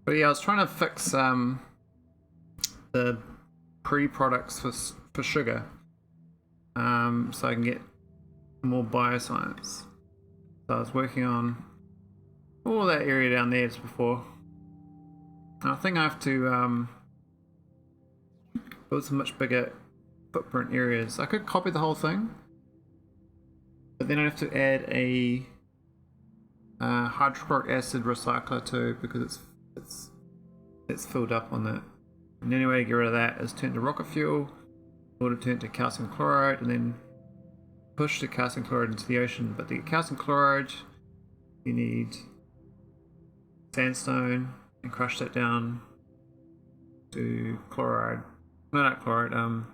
But yeah, I was trying to fix the pre-products for sugar, so I can get more bioscience. So I was working on all that area down there just before. And I think I have to build some much bigger footprint areas. I could copy the whole thing, but then I have to add a hydrochloric acid recycler too, because it's filled up on that. And the only way to get rid of that is turn to rocket fuel, or to turn to calcium chloride, and then push the calcium chloride into the ocean. But to get calcium chloride, you need sandstone and crush that down to chloride. No, not chloride.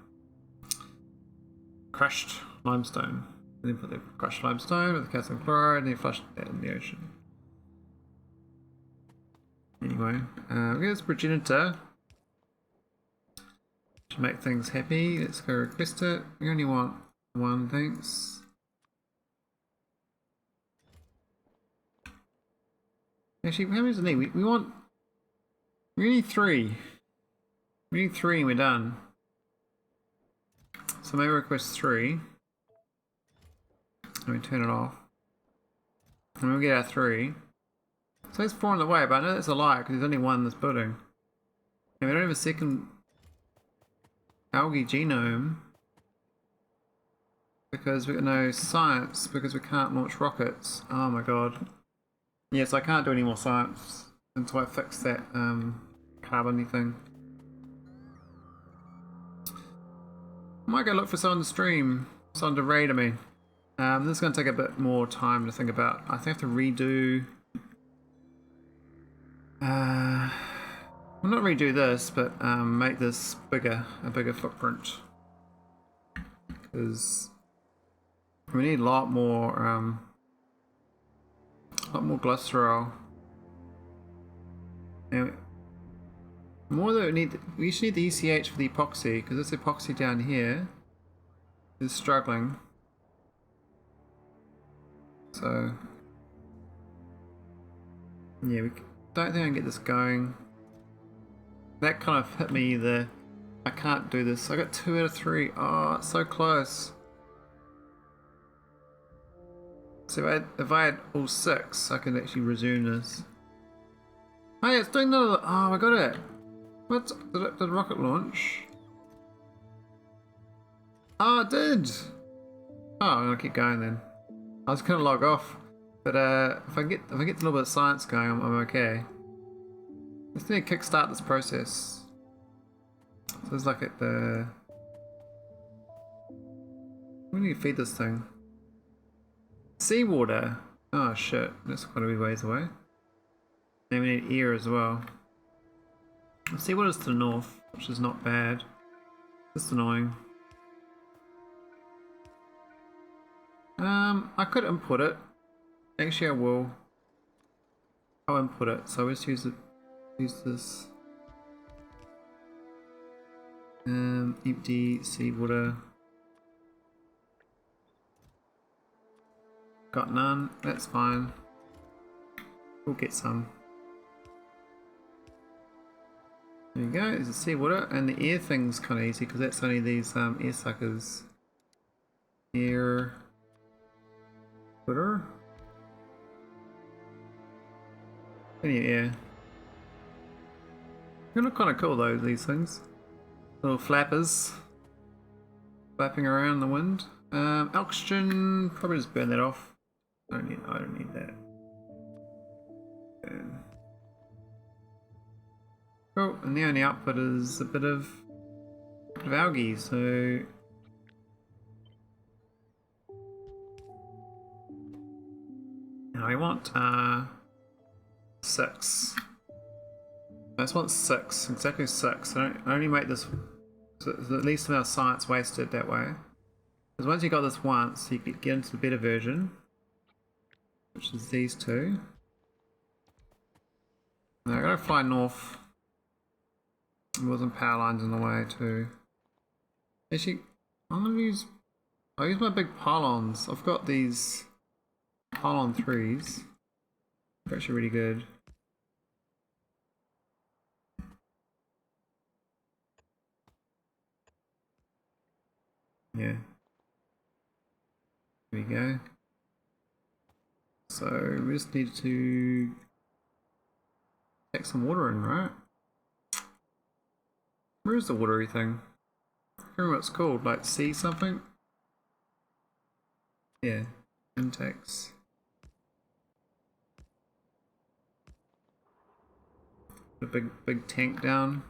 Crushed limestone. And then put the crushed limestone with the calcium chloride, and then flush that in the ocean. Anyway, here's Progenitor. To make things happy, let's go request it. We only want 1, thanks. Actually, how many does it need? We need 3. We need 3 and we're done. So maybe request 3. And we turn it off. And we'll get our 3. So there's 4 on the way, but I know that's a lie because there's only 1 in this building. And we don't have a second algae genome because we've got no science, because we can't launch rockets. Oh my god. Yes, I can't do any more science until I fix that carbony thing. I might go look for someone to stream, someone to raid me. This is going to take a bit more time to think about. I think I have to redo... well, not redo this, but make this bigger, a bigger footprint. Because we need a lot more glycerol. And more than we should need the ECH for the epoxy, because this epoxy down here is struggling. So yeah, we don't think I can get this going. That kind of hit me there. I can't do this. I got 2 out of 3. Oh, it's so close. So if I had all 6, I could actually resume this. Oh yeah, it's doing another. Oh, I got it. What? Did the rocket launch? Oh, it did. Oh, I'm gonna keep going then. I was gonna log off, but if I get a little bit of science going, I'm okay. Let's need to kickstart this process. So it's like at the... We need to feed this thing. Seawater! Oh shit, that's quite a wee ways away. And we need air as well. Seawater's to the north, which is not bad. Just annoying. I could input it. Actually I will. I'll input it, so let's use this. Empty seawater. Got none, that's fine. We'll get some. There you go, there's the seawater, and the air thing's kind of easy because that's only these air suckers. Air. Footer. Any air. They look kind of cool though, these things. Little flappers. Flapping around in the wind. Oxygen, probably just burn that off. I don't need that. Cool, and the only output is a bit of algae, so now I want 6. I just want 6, exactly 6. I only make this so the least amount of science wasted that way. Because once you got this once, you get into the better version, which is these two. Now I gotta fly north. There wasn't power lines in the way too. Actually, I'll use my big pylons. I've got these pylon 3s. They're actually really good. Yeah. There we go. So we just need to take some water in, right? Where's the watery thing? I can't remember what it's called, like sea something? Yeah, intakes. A big tank down.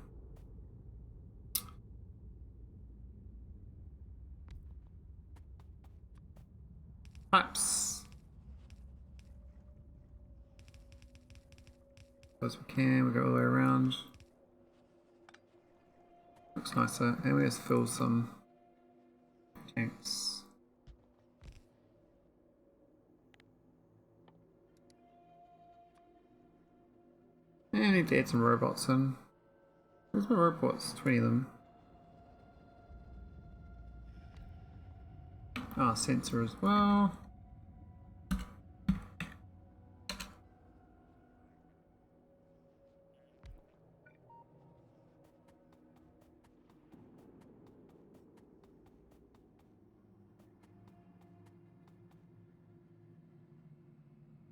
Pipes. As we can, we go all the way around. Looks nicer, and we just fill some tanks. And I need to add some robots in. Where's my robots? 20 of them. Ah, sensor as well.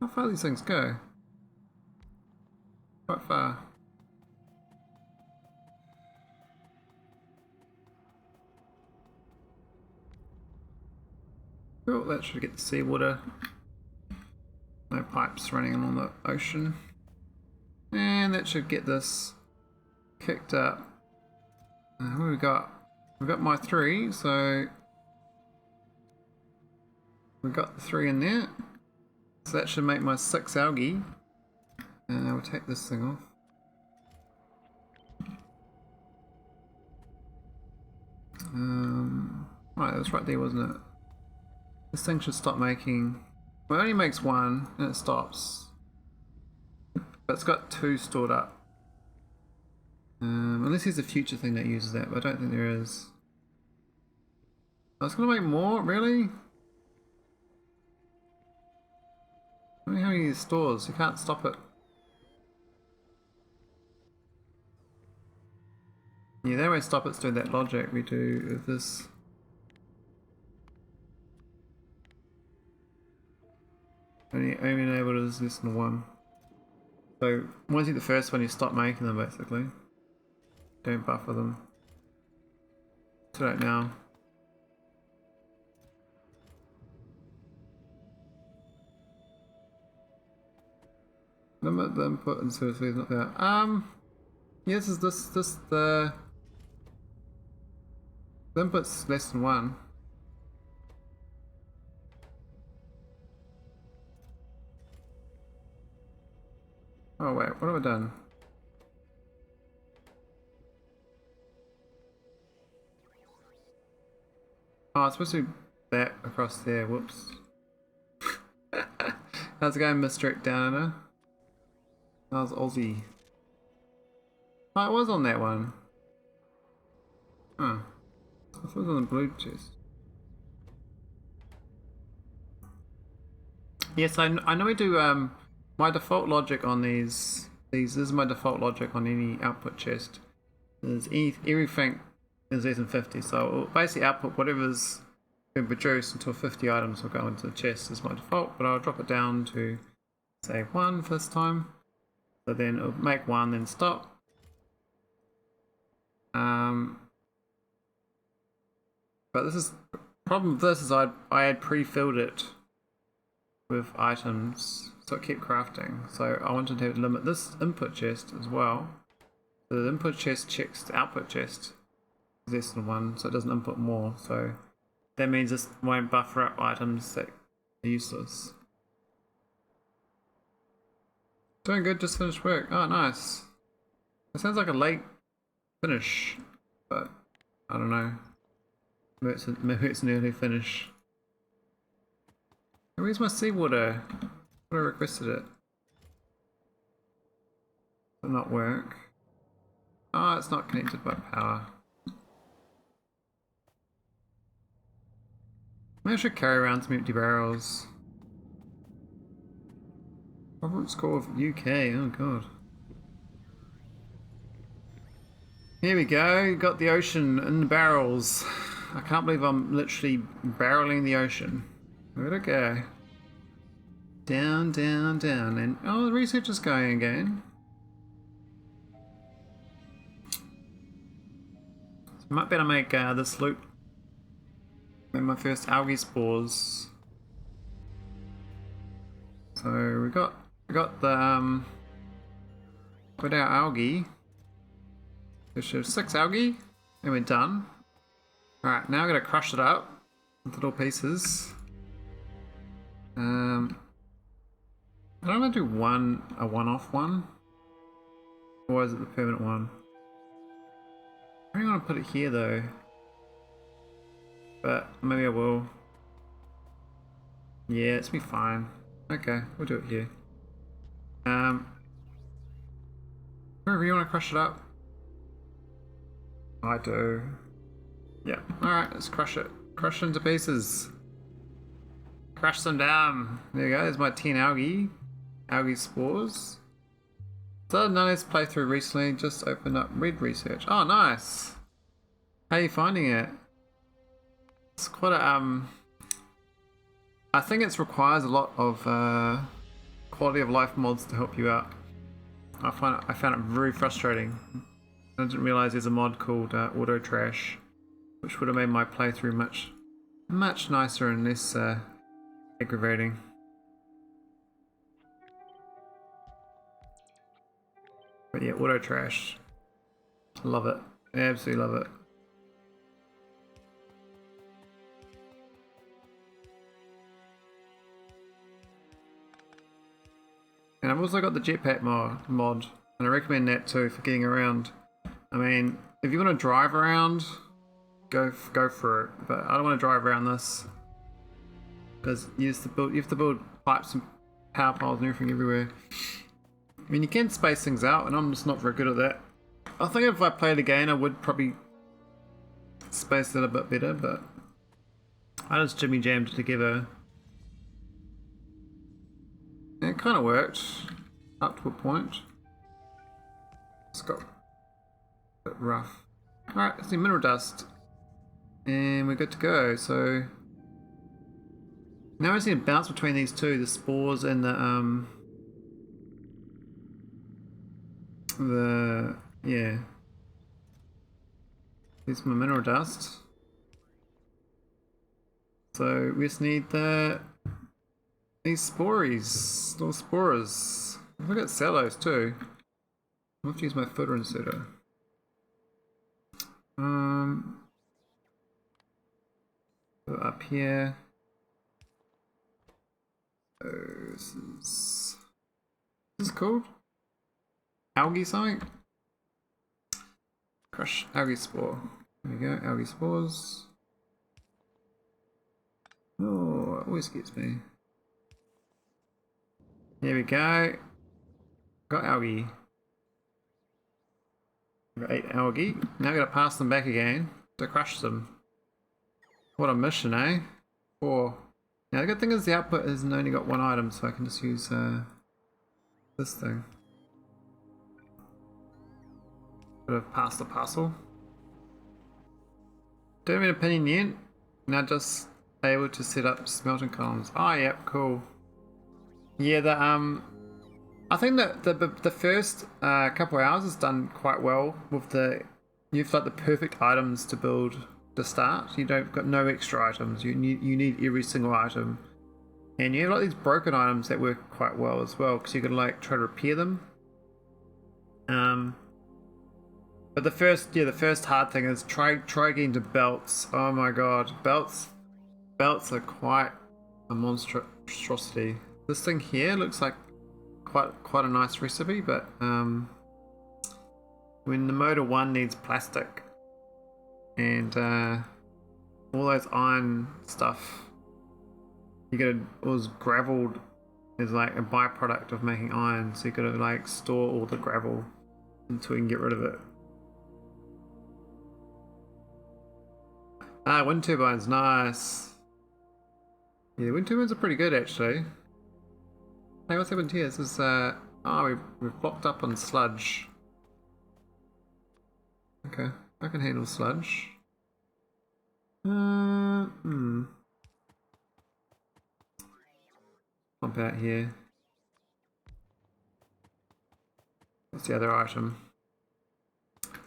How far do these things go? Quite far. Cool, that should get the seawater. No pipes running along the ocean. And that should get this kicked up. What have we got? We've got my 3, so we've got the 3 in there. So that should make my 6 algae. And I will take this thing off. Right, that was right there, wasn't it? This thing should stop making. Well, it only makes 1 and it stops. But it's got 2 stored up. Unless there's a future thing that uses that, but I don't think there is. I was gonna make more, really? I don't know how many stores, you can't stop it. Yeah, they won't stop it doing that logic we do with this. Only able to do this in 1. So once you get the first one, you stop making them basically. Don't buffer them. Too late now. Limit the input and service is not there. Yes, is this the input's less than 1. Oh wait, what have I done? Oh, it's supposed to be that across there, whoops. How's it going, Mr. Downer? How's Aussie? Oh, it was on that one. Huh. I thought it was on the blue chest. Yes, I know we do, my default logic on this is my default logic on any output chest. Is everything is less than 50, so it'll basically output whatever's been produced until 50 items will go into the chest as my default, but I'll drop it down to, say, 1 for this time. So then it'll make 1, then stop. But this is problem with this is I had pre-filled it with items, so it kept crafting. So I wanted to limit this input chest as well. So the input chest checks the output chest less than 1, so it doesn't input more. So that means this won't buffer up items that are useless. Doing good, just finished work. Oh, nice. It sounds like a late finish, but I don't know. Maybe it's an early finish. Where's my seawater? I requested it. Will not work. Oh, it's not connected by power. Maybe I should carry around some empty barrels. Province score of UK, oh god. Here we go, got the ocean in the barrels. I can't believe I'm literally barreling the ocean. Where'd it go? Down, down, down, and oh, the research is going again. So I might better make this loop. Make my first algae spores. So we got the with our algae. There's 6 algae, and we're done. All right, now I'm gonna crush it up into little pieces. I don't want to do a one-off one, or is it the permanent one? I don't want to put it here though, but maybe I will. Yeah, it's be fine. Okay, we'll do it here. Wherever you want to crush it up. I do. Yeah. Alright, let's crush it. Crush it into pieces. Crush them down. There you go, there's my 10 algae. Algae spores. So nice playthrough recently, just opened up red research. Oh nice! How are you finding it? It's quite a I think it requires a lot of quality of life mods to help you out. I found it very frustrating. I didn't realise there's a mod called Auto Trash, which would have made my playthrough much nicer and less aggravating. But yeah, Auto Trash. Love it. I absolutely love it. And I've also got the jetpack mod, and I recommend that too for getting around. I mean, if you want to drive around, go for it. But I don't want to drive around this because you have to build pipes and power poles and everything everywhere. I mean, you can space things out, and I'm just not very good at that. I think if I played again, I would probably space it a bit better, but I just jimmy jammed it together. It kind of worked up to a point. It's got a bit rough. Alright, let's do mineral dust. And we're good to go. So now I just need to bounce between these two, the spores and yeah. Here's my mineral dust. So we just need these spories, little spores. I've got cellos too. I'll have to use my footer inserter. So up here. This is called algae something. Crush algae spore. There we go, algae spores. Oh, it always gets me. There we go. Got algae. Got 8 algae. Now I gotta pass them back again to crush them. What a mission, eh? 4. Now the good thing is the output has only got 1 item, so I can just use this thing. Bit of pass the parcel. Don't have an opinion yet. Now just able to set up smelting columns. Oh, yep, cool. Yeah, I think that the first couple of hours is done quite well with the you've like the perfect items to build to start. You don't got no extra items. You need every single item, and you have like these broken items that work quite well as well because you can like try to repair them. But the first hard thing is try getting to belts. Oh my god, belts are quite a monstrosity. This thing here looks like quite a nice recipe, but when the motor 1 needs plastic and all those iron stuff, you gotta was gravel is like a byproduct of making iron, so you gotta like store all the gravel until you can get rid of it. Ah, wind turbines, nice. Yeah, wind turbines are pretty good actually. Hey, what's happened here? This is we've blocked up on sludge. Okay, I can handle sludge. Pump out here. What's the other item?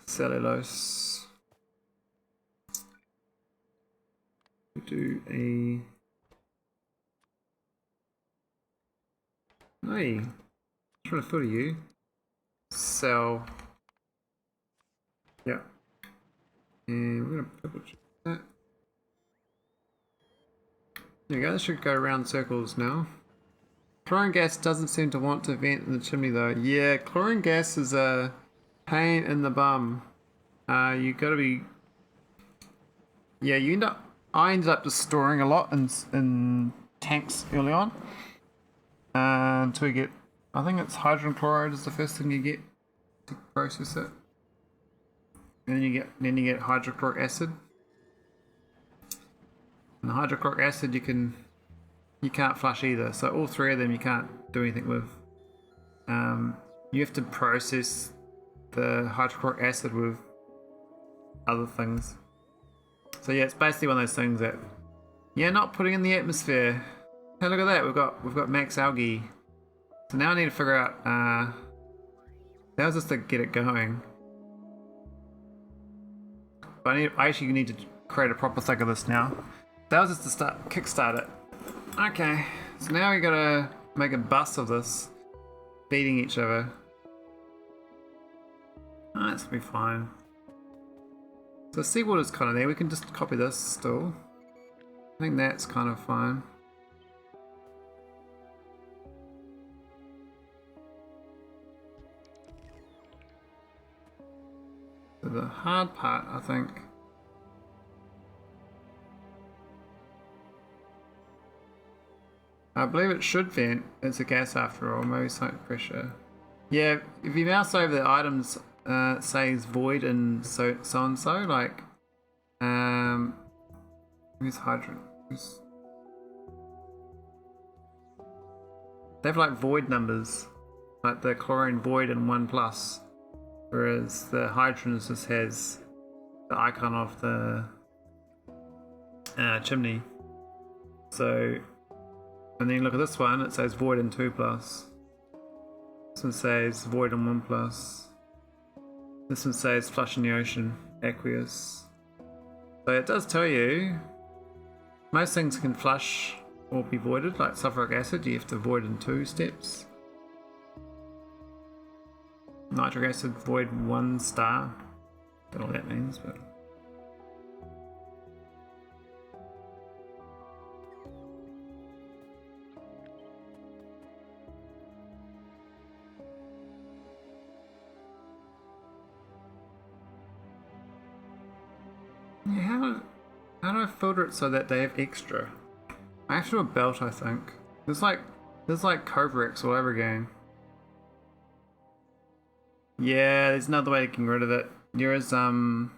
Cellulose. We do a... Hey, I'm trying to filter you. Cell. Yeah. And we're gonna double check that. There you go, this should go around circles now. Chlorine gas doesn't seem to want to vent in the chimney though. Yeah, chlorine gas is a pain in the bum. You gotta be... Yeah, I ended up just storing a lot in tanks early on. Until you get... I think it's hydrogen chloride is the first thing you get to process it. And then you get hydrochloric acid. And the hydrochloric acid you can't flush either. So all three of them you can't do anything with. You have to process the hydrochloric acid with other things. So yeah, it's basically one of those things that you're not putting in the atmosphere. Hey, look at that! We've got max algae. So now I need to figure out. That was just to get it going. But I actually need to create a proper thing of this now. That was just to kickstart it. Okay, so now we gotta make a bus of this, feeding each other. Oh, that's gonna be fine. So seawater's kind of there. We can just copy this still. I think that's kind of fine. So the hard part, I think. I believe it should vent. It's a gas after all, maybe slight pressure. Yeah, if you mouse over the items, it says void and so and so, like, who's hydrogen? They have like void numbers, like the chlorine void and 1+, whereas the hydrogen just has the icon of the chimney. So, and then look at this one, it says void and 2+. This one says void and 1+. This one says flush in the ocean, aqueous. So it does tell you most things can flush or be voided, like sulfuric acid, you have to void in 2 steps. Nitric acid, void 1 star. Don't know what that means, but. Yeah, how do I filter it so that they have extra? I have to do a belt, I think. There's like Covrex all over again. Yeah, there's another way of getting rid of it. There is you know,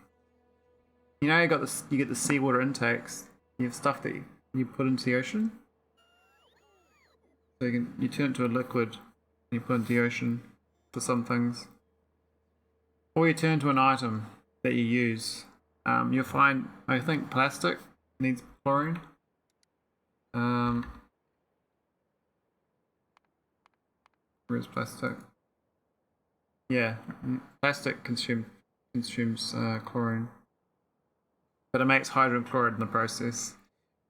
you get the seawater intakes. You have stuff that you put into the ocean. So you turn it to a liquid and you put it into the ocean for some things. Or you turn to an item that you use. You'll find, I think plastic needs chlorine. Where's plastic? Yeah, plastic consumes consumes chlorine. But it makes hydrogen chloride in the process,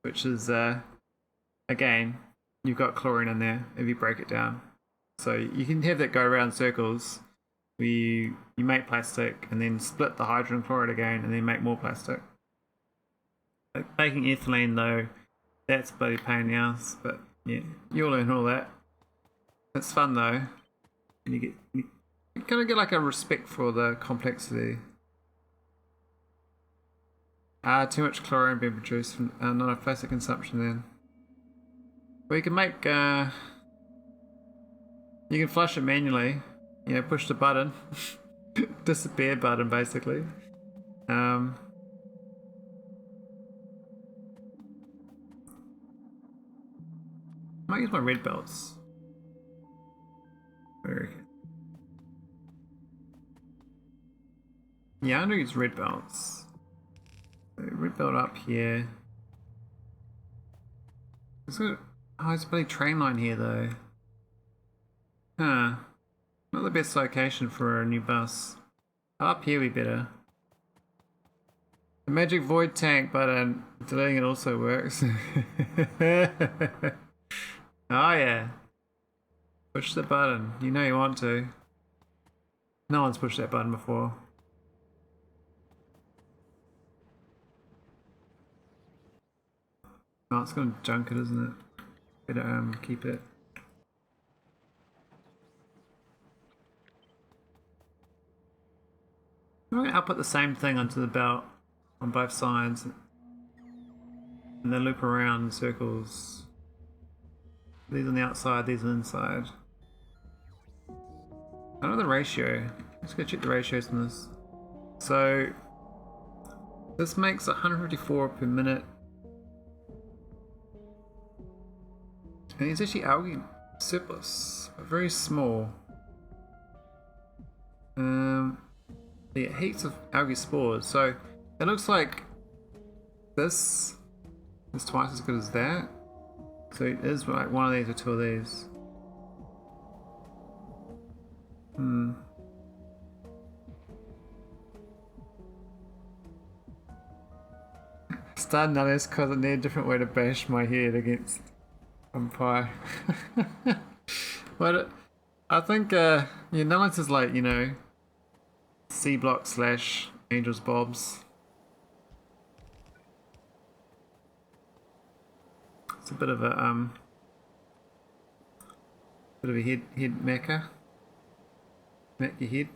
which is, again, you've got chlorine in there if you break it down. So you can have that go around circles where you make plastic and then split the hydrogen chloride again and then make more plastic. Like making ethylene though, that's a bloody pain in the ass, but yeah, you'll learn all that. It's fun though. And you kind of get like a respect for the complexity. Too much chlorine being produced from not enough plastic consumption then. Well, you can make, you can flush it manually, you know, push the button, disappear button basically. Might use my red belts. Yeah, I'm gonna use red belts. So red belt up here. There's a bloody train line here though. Huh. Not the best location for a new bus. Up here we better. The magic void tank button, deleting it also works. Oh yeah. Push the button. You know you want to. No one's pushed that button before. Oh, it's gonna junk it, isn't it? Better keep it. I'm gonna output the same thing onto the belt on both sides and then loop around in circles. These on the outside, these on the inside. I know the ratio. Let's go check the ratios on this. So this makes 154 per minute. And it's actually algae surplus, but very small. Yeah, heaps of algae spores. So it looks like this is twice as good as that. So it is like one of these or two of these. Star Nullius because I need a different way to bash my head against Pi. But I think yeah, Nullius is like, you know, C block / Angels Bobs. It's a bit of a head mecha. Mac your head.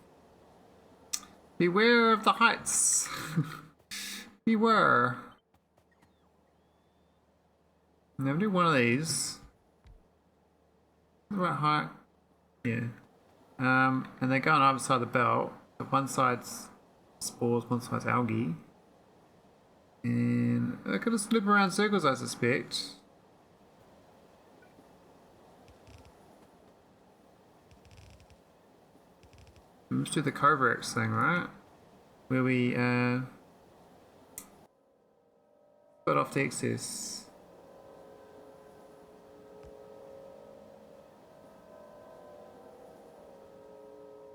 Beware of the heights. Beware. Now do one of these. What about height? Yeah. And they go on either side of the belt. So one side's spores, one side's algae. And they could just loop around circles, I suspect. Let's do the Covax thing, right? Where we split off the excess.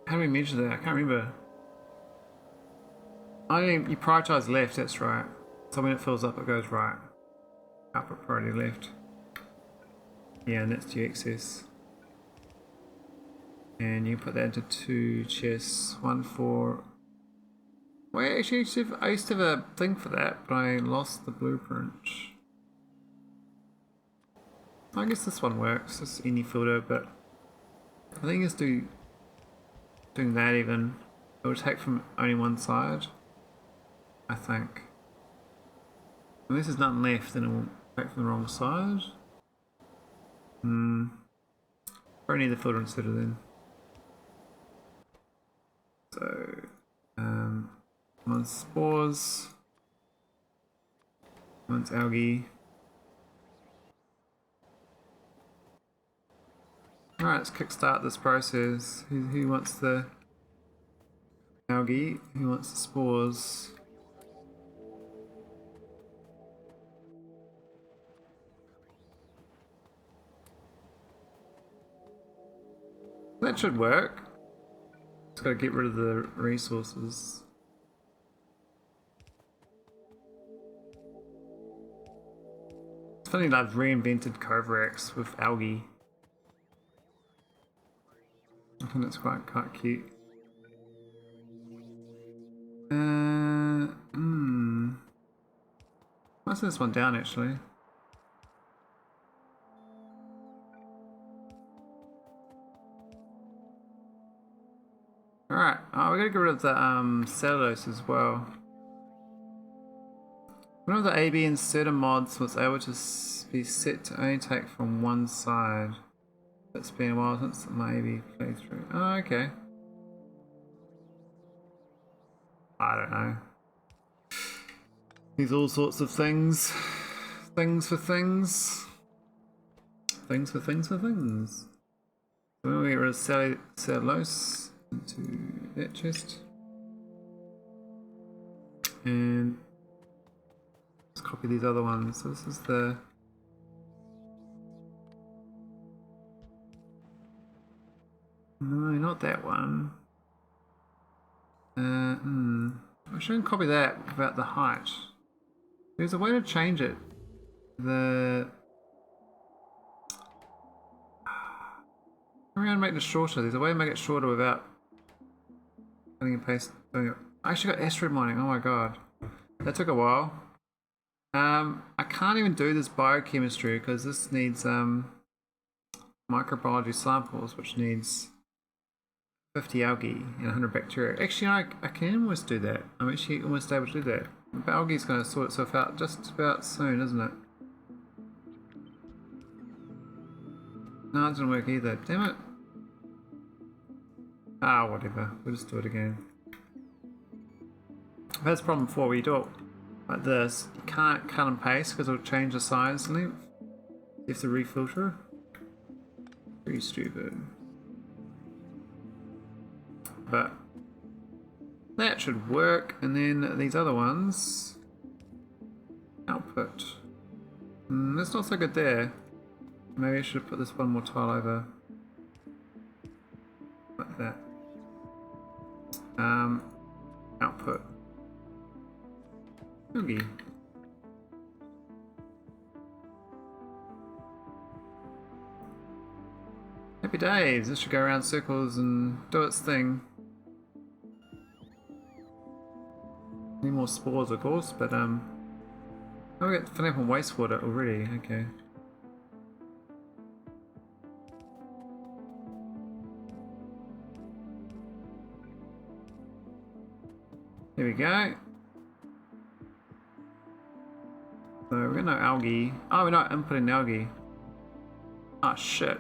How do we measure that? I can't remember. I think you prioritize left, that's right. So when it fills up, it goes right. Output priority left. Yeah, and that's the excess. And you can put that into 2 chests. One for... Wait, actually, I used to have a thing for that, but I lost the blueprint. I guess this one works, this any filter, but I think it's doing that even. It would take from only one side, I think. Unless there's nothing left, then it will take from the wrong side. Probably need the filter instead of then. So, one's spores, one's algae. Alright, let's kickstart this process. Who wants the algae? Who wants the spores? That should work. Just gotta get rid of the resources. funny that I've reinvented Covarex with algae. I think it's quite cute. Let's set this one down actually. Alright, we gotta get rid of the cellulose as well. One of the AB inserter mods was able to be set to only take from one side. It's been a while since my AB playthrough. Oh, okay. I don't know. There's all sorts of things. Things for things. Things for things for things. So we're going to get rid of cellulose into that chest. And let's copy these other ones. So this is the... No, not that one. I shouldn't copy that about the height. There's a way to change it. I'm going to make this shorter. There's a way to make it shorter without cutting and pasting. I actually got asteroid mining. Oh my god. That took a while. I can't even do this biochemistry because this needs microbiology samples, which needs 50 algae and 100 bacteria. Actually, I can almost do that. I'm actually almost able to do that. But algae's going to sort itself out just about soon, isn't it? No, it didn't work either. Damn it. Ah, whatever. We'll just do it again. I've had this problem before where you do it like this. You can't cut and paste because it'll change the size and length. You have to refilter. Pretty stupid. But that should work, and then these other ones, output. That's not so good there. Maybe I should put this one more tile over, like that. Output. Oogie. Happy days. This should go around circles and do its thing. Need more spores, of course, but oh, we got filling up on wastewater already. Okay. Here we go. So we're gonna algae. Oh, we're not inputting algae. Ah, shit.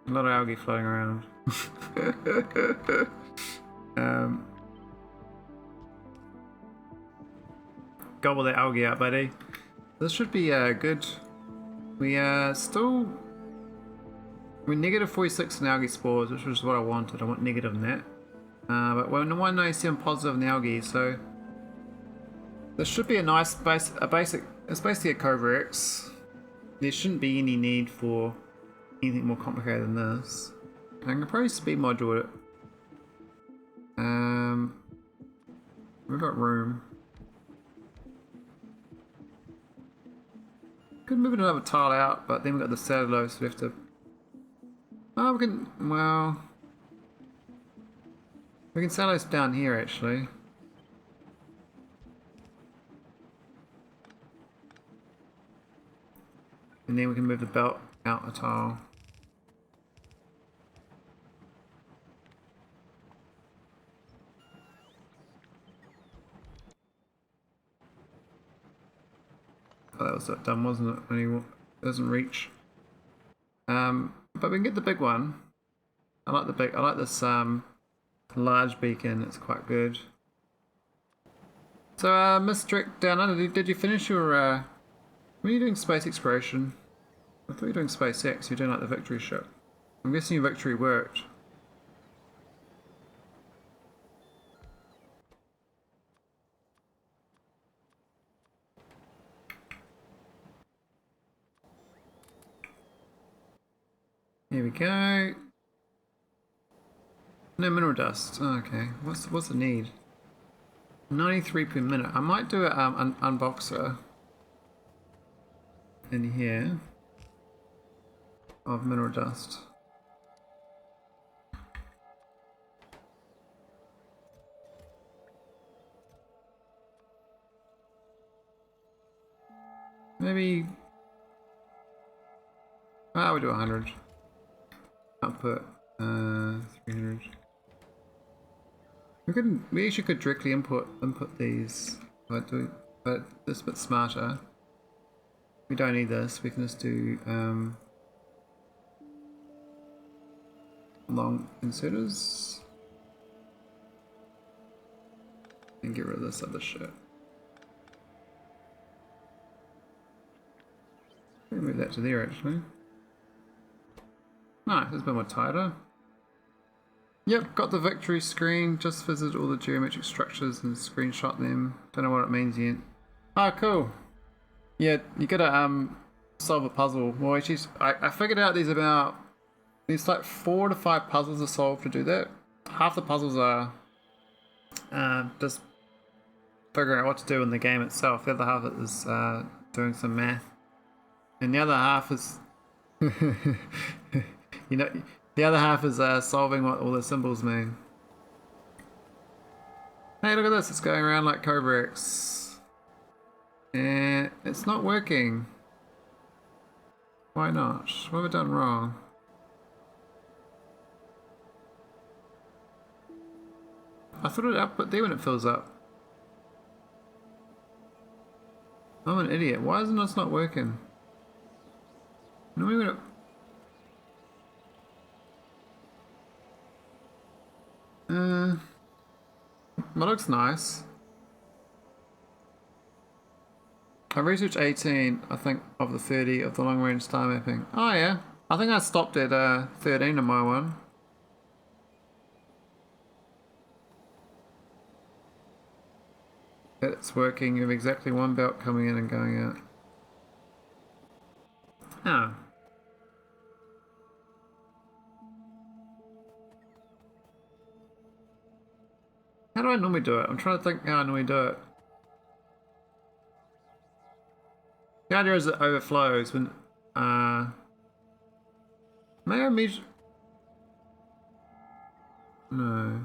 A lot of algae floating around. Gobble the algae out, buddy. This should be good. We're negative 46 in algae spores, which is what I wanted. I want negative in that. But we're 197 positive in the algae, so this should be a nice basic. It's basically a Covarex. There shouldn't be any need for anything more complicated than this. I can probably speed module it. We've got room. Could move another tile out, but then we've got the cellulose, so we have to... Oh, we can... well... we can cellulose down here, actually. And then we can move the belt out a tile. Oh, that was that dumb, wasn't it? It doesn't reach. But we can get the big one. I like this large beacon. It's quite good. So, Miss Drick down under, did you finish your? Were you doing space exploration? I thought you were doing SpaceX. You're doing like the Victory ship. I'm guessing your Victory worked. Here we go. No mineral dust. Oh, okay. What's the need? 93 per minute. I might do an unboxer. in here of mineral dust. Maybe we do 100. Output 300. We actually could directly input these, but this is a bit smarter. We don't need this. We can just do long inserters and get rid of this other shit. Move that to there actually. Nice, it's a bit more tighter. Yep, got the victory screen, just visited all the geometric structures and screenshot them. Don't know what it means yet. Oh, cool. Yeah, you gotta solve a puzzle. Well, actually, I figured out there's like 4 to 5 puzzles to solve to do that. Half the puzzles are just figuring out what to do in the game itself. The other half is doing some math. And the other half is, you know, the other half is solving what all the symbols mean. Hey, look at this, it's going around like Cobra X. And it's not working. Why not? What have I done wrong? I thought it'd output there when it fills up. I'm an idiot. Why isn't this not working? No, that looks nice. I researched 18, I think, of the 30 of the long range star mapping. Oh yeah, I think I stopped at 13 on my one. It's working. You have exactly one belt coming in and going out. Oh. How do I normally do it? I'm trying to think how I normally do it. The idea is it overflows when may I measure? No.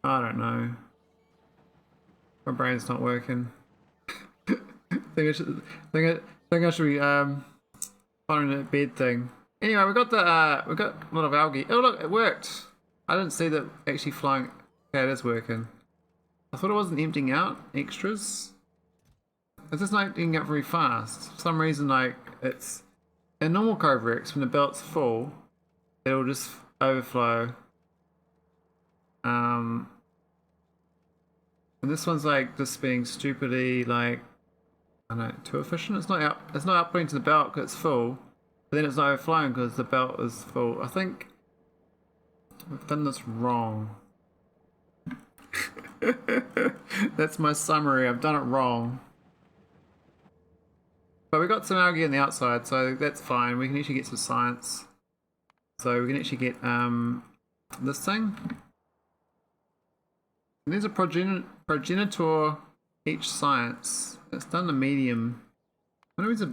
I don't know. My brain's not working. think I should be following that bed thing. Anyway, we got a lot of algae. Oh look, it worked. I didn't see that actually flying. Okay, it is working. I thought it wasn't emptying out extras. It's just not emptying out very fast. For some reason, like it's in normal Cobra X, when the belt's full, it'll just overflow. And this one's like just being stupidly like, I don't know, too efficient. It's not outputting to the belt because it's full, but then it's not overflowing because the belt is full. I think we've done this wrong. That's my summary. I've done it wrong. But we got some algae on the outside, so that's fine. We can actually get some science. So we can actually get this thing. And there's a progenitor each science. It's done the medium. I wonder if there's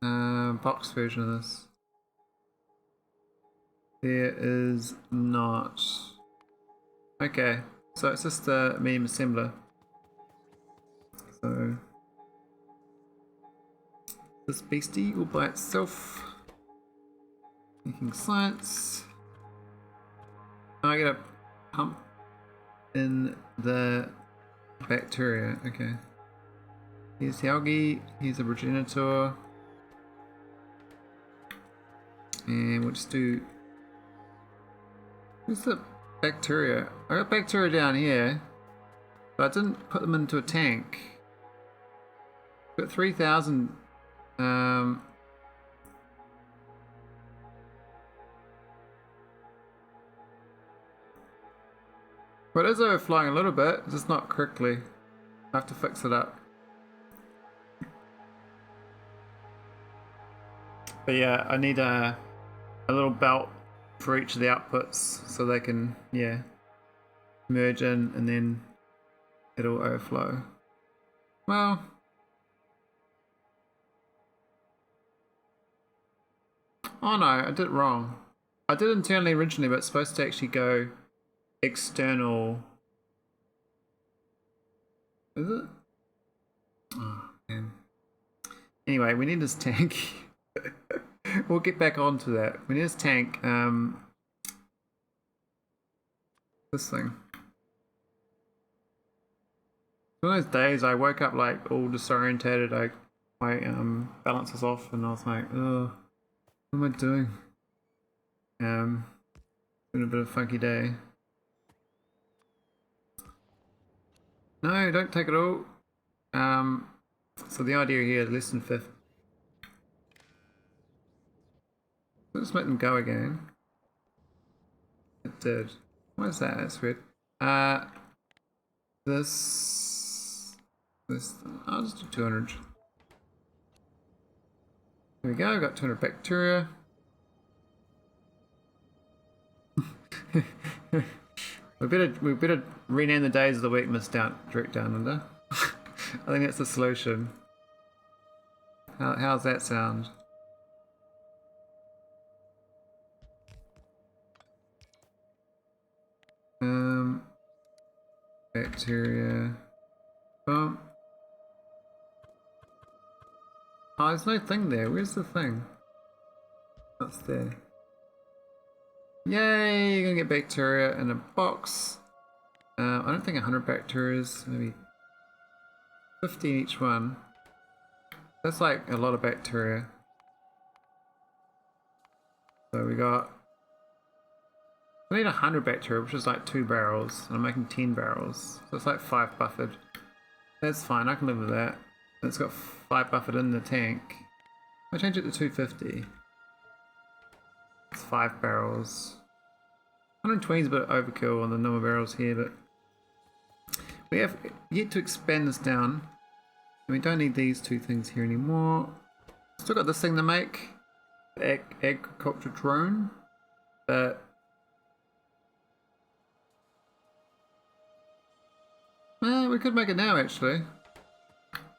a box version of this. There is not. Okay, so it's just a medium assembler. So this beastie all by itself. Making science. I get a pump in the bacteria. Okay. Here's the algae, here's the progenitor. And we'll just do. Where's the bacteria? I got bacteria down here, but I didn't put them into a tank. Got 3,000. But it is overflowing a little bit, just not correctly. I have to fix it up. But yeah, I need a little belt for each of the outputs so they can, yeah, merge in and then it'll overflow. Well, oh no, I did it wrong. I did it internally originally, but it's supposed to actually go external. Is it? Oh, man. Anyway, we need this tank. We'll get back onto that. We need this tank. This thing. One of those days I woke up like all disorientated. My balance was off, and I was like, oh, what am I doing? Been a bit of a funky day. No, don't take it all. So the idea here is less than 50. Let's make them go again. It did. What is that? That's weird. This. I'll just do 200. There we go. Got 200 bacteria. we better rename the days of the week, Miss Direct Down Under. I think that's the solution. How's that sound? Bacteria. Oh, there's no thing there. Where's the thing? That's there. Yay! You're gonna get bacteria in a box. I don't think 100 bacteria is, maybe 50 each one. That's like a lot of bacteria. So we got. I need 100 bacteria, which is like 2 barrels, and I'm making 10 barrels. So it's like 5 buffered. That's fine, I can live with that. And it's got 5 buffered in the tank. I change it to 250. It's 5 barrels. 120 is a bit overkill on the normal barrels here, but we have yet to expand this down. And we don't need these 2 things here anymore. Still got this thing to make, the agriculture drone, but we could make it now actually.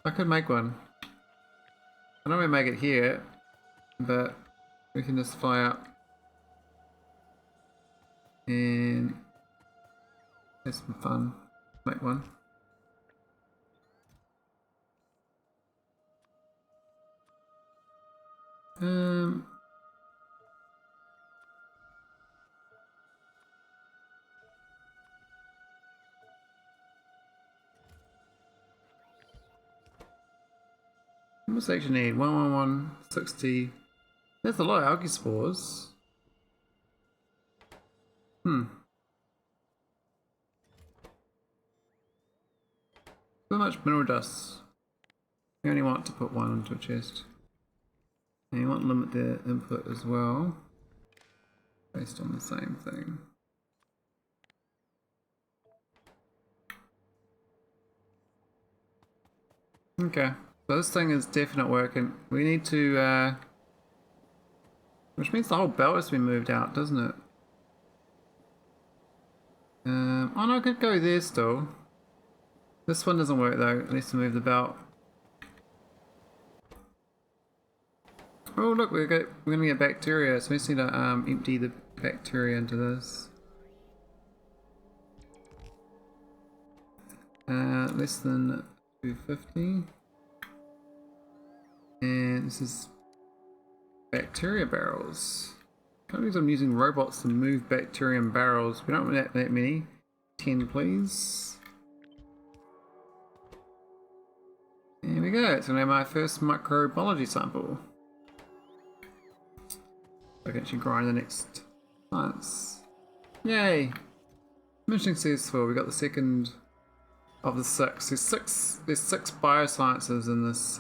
I could make one. I don't want to make it here, but we can just fly up and have some fun. Make one. What's I actually need? 111, 60. There's a lot of algae spores. So much mineral dust. You only want to put one into a chest. And you want to limit the input as well, based on the same thing. Okay, so this thing is definitely working. We need to, which means the whole belt has been moved out, doesn't it? Oh no, I could go there still. This one doesn't work though, it needs to move the belt. Oh look, we're gonna get bacteria, so we just need to empty the bacteria into this. Less than 250. And this is bacteria barrels. Can't believe I'm using robots to move bacteria in barrels. We don't want that many. 10 please. There we go, it's gonna be my first microbiology sample. I can actually grind the next science. Yay! Mission successful, we got the second of the 6. There's 6 biosciences in this.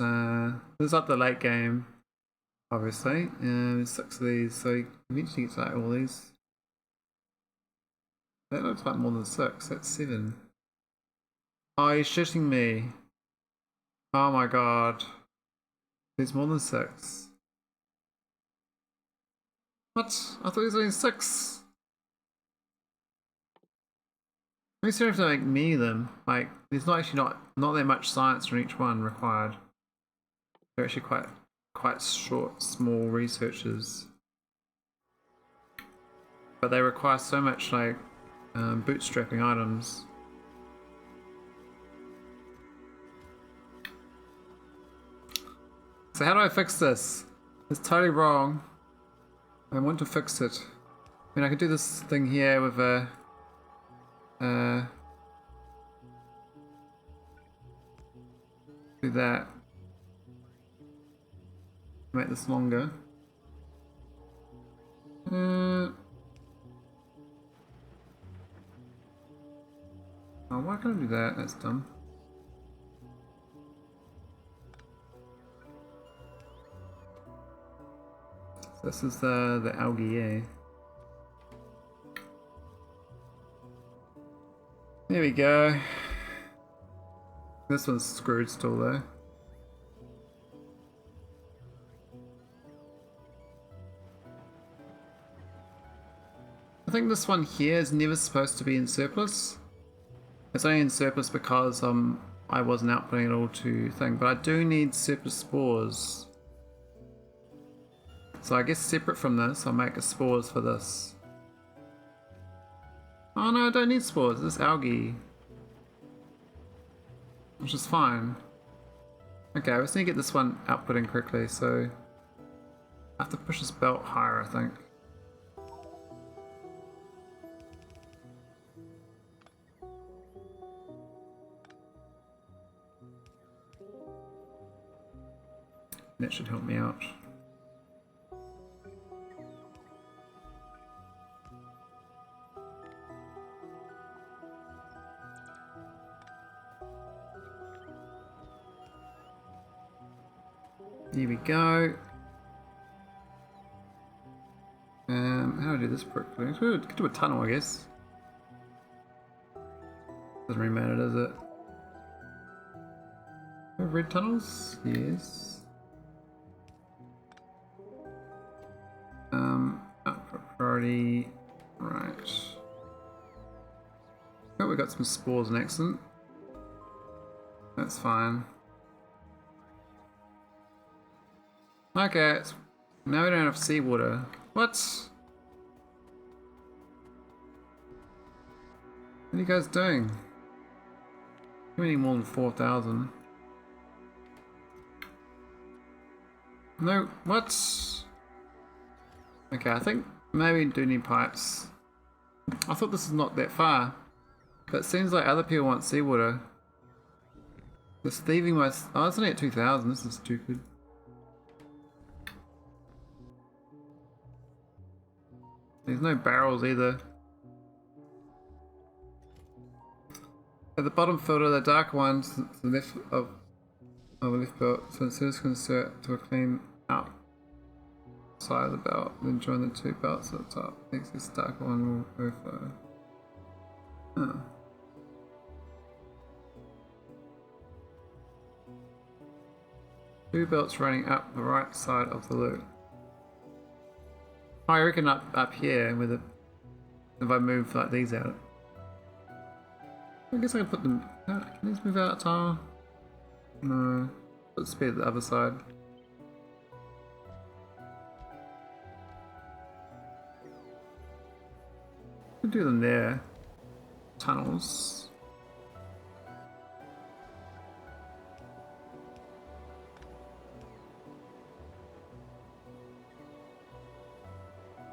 This is up the late game, obviously. There's 6 of these, so you eventually get to like all these. That looks like more than 6, that's 7. Oh, you're shitting me. Oh my god. There's more than 6. What? I thought there was only 6. We still have to make many of them. Like, there's not actually not that much science from each one required. They're actually quite short, small researches. But they require so much like bootstrapping items. So how do I fix this? It's totally wrong. I want to fix it. I mean, I could do this thing here with a do that. Make this longer. Oh, why can't I do that? That's dumb. So this is the algae, eh? There we go. This one's screwed still though. I think this one here is never supposed to be in surplus. It's only in surplus because I wasn't outputting it all to thing, but I do need surplus spores. So I guess separate from this, I'll make a spores for this. Oh no, I don't need spores, this algae. Which is fine. Okay, I just need to get this one outputting correctly, so I have to push this belt higher, I think. That should help me out. Here we go. How do I do this quickly? Could do a tunnel, I guess. Doesn't really matter, does it? Red tunnels? Yes. Priority. Right. Oh, we got some spores and accent. That's fine. Okay, now we don't have seawater. What? What are you guys doing? We need more than 4,000. No, what? Okay, I think maybe we do need pipes. I thought this is not that far, but it seems like other people want seawater. This thieving was. Oh, it's only at 2,000. This is stupid. There's no barrels either. At the bottom filter, the dark ones to the left of the left belt, so instead of insert to a clean out side of the belt, then join the two belts at the top. Next, this dark one will go for. Huh. Two belts running up the right side of the loop. Oh, I reckon up here with it. If I move like these out. I guess I can put them. Can these move out of tile? No. Put speed at the other side. We'll do them there. Tunnels.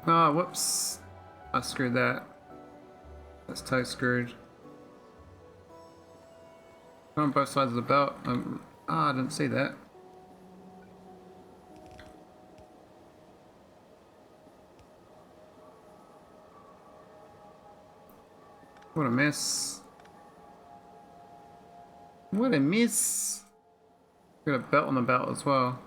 Oh, whoops. I screwed that. That's toe screwed. On both sides of the belt. I didn't see that. What a mess. What a mess. Got a belt on the belt as well.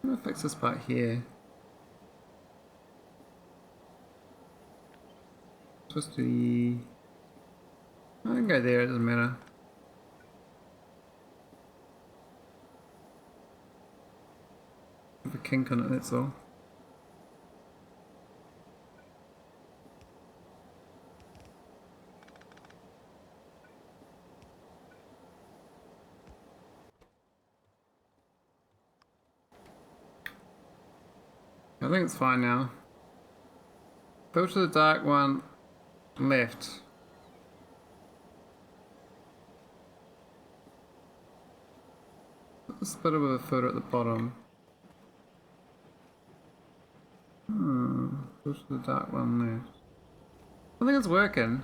I'm gonna fix this part here. Supposed to be. I can go there, it doesn't matter. Have a kink on it, that's all. I think it's fine now. Filter the dark one left. Put the splitter with a filter at the bottom. Filter the dark one left. I think it's working.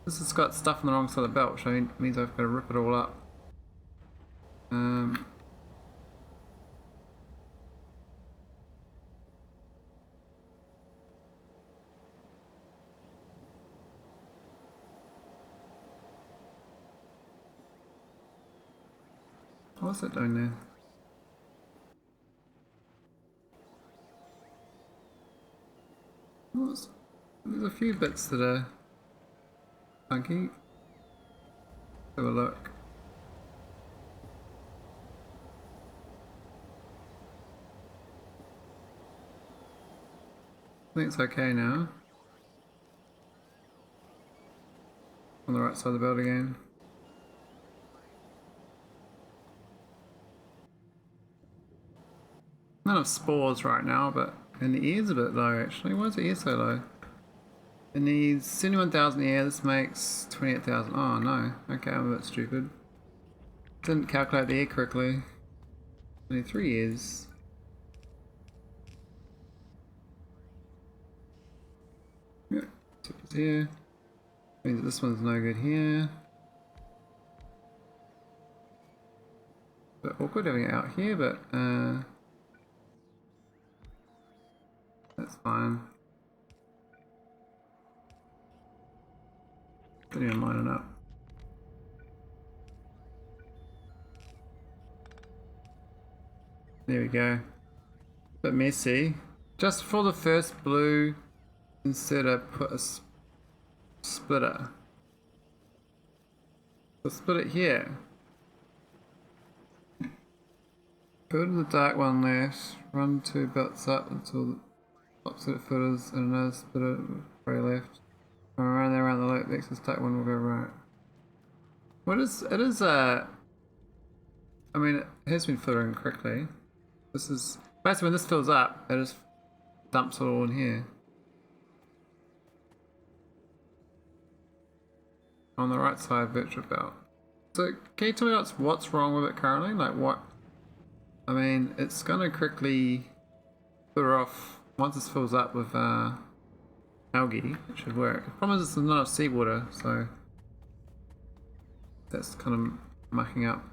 This has got stuff on the wrong side of the belt, which means I've got to rip it all up. What's it doing there? There's a few bits that are funky. Have a look. I think it's okay now. On the right side of the belt again. Not enough spores right now, but and the ear's a bit low actually. Why is the ear so low? It needs 71,000 air, this makes 28,000. Oh no, okay, I'm a bit stupid. Didn't calculate the air correctly. Only 3 ears. Yep, tip is here. Means that this one's no good here. Bit awkward having it out here, but that's fine. Don't even line it up. There we go. Bit messy. Just for the first blue inserter, put a splitter. So split it here. Go to the dark one left, run 2 belts up until the opposite footers and another splitter very left. Around there, around the left, next to the dark one will go right. What is, it is I mean, it has been filtering correctly. This is, basically when this fills up, it just dumps it all in here. On the right side, virtual belt. So, can you tell me what's wrong with it currently? Like what? I mean, it's gonna quickly filter off once this fills up with algae. It should work. The problem is it's not enough seawater, so that's kind of mucking up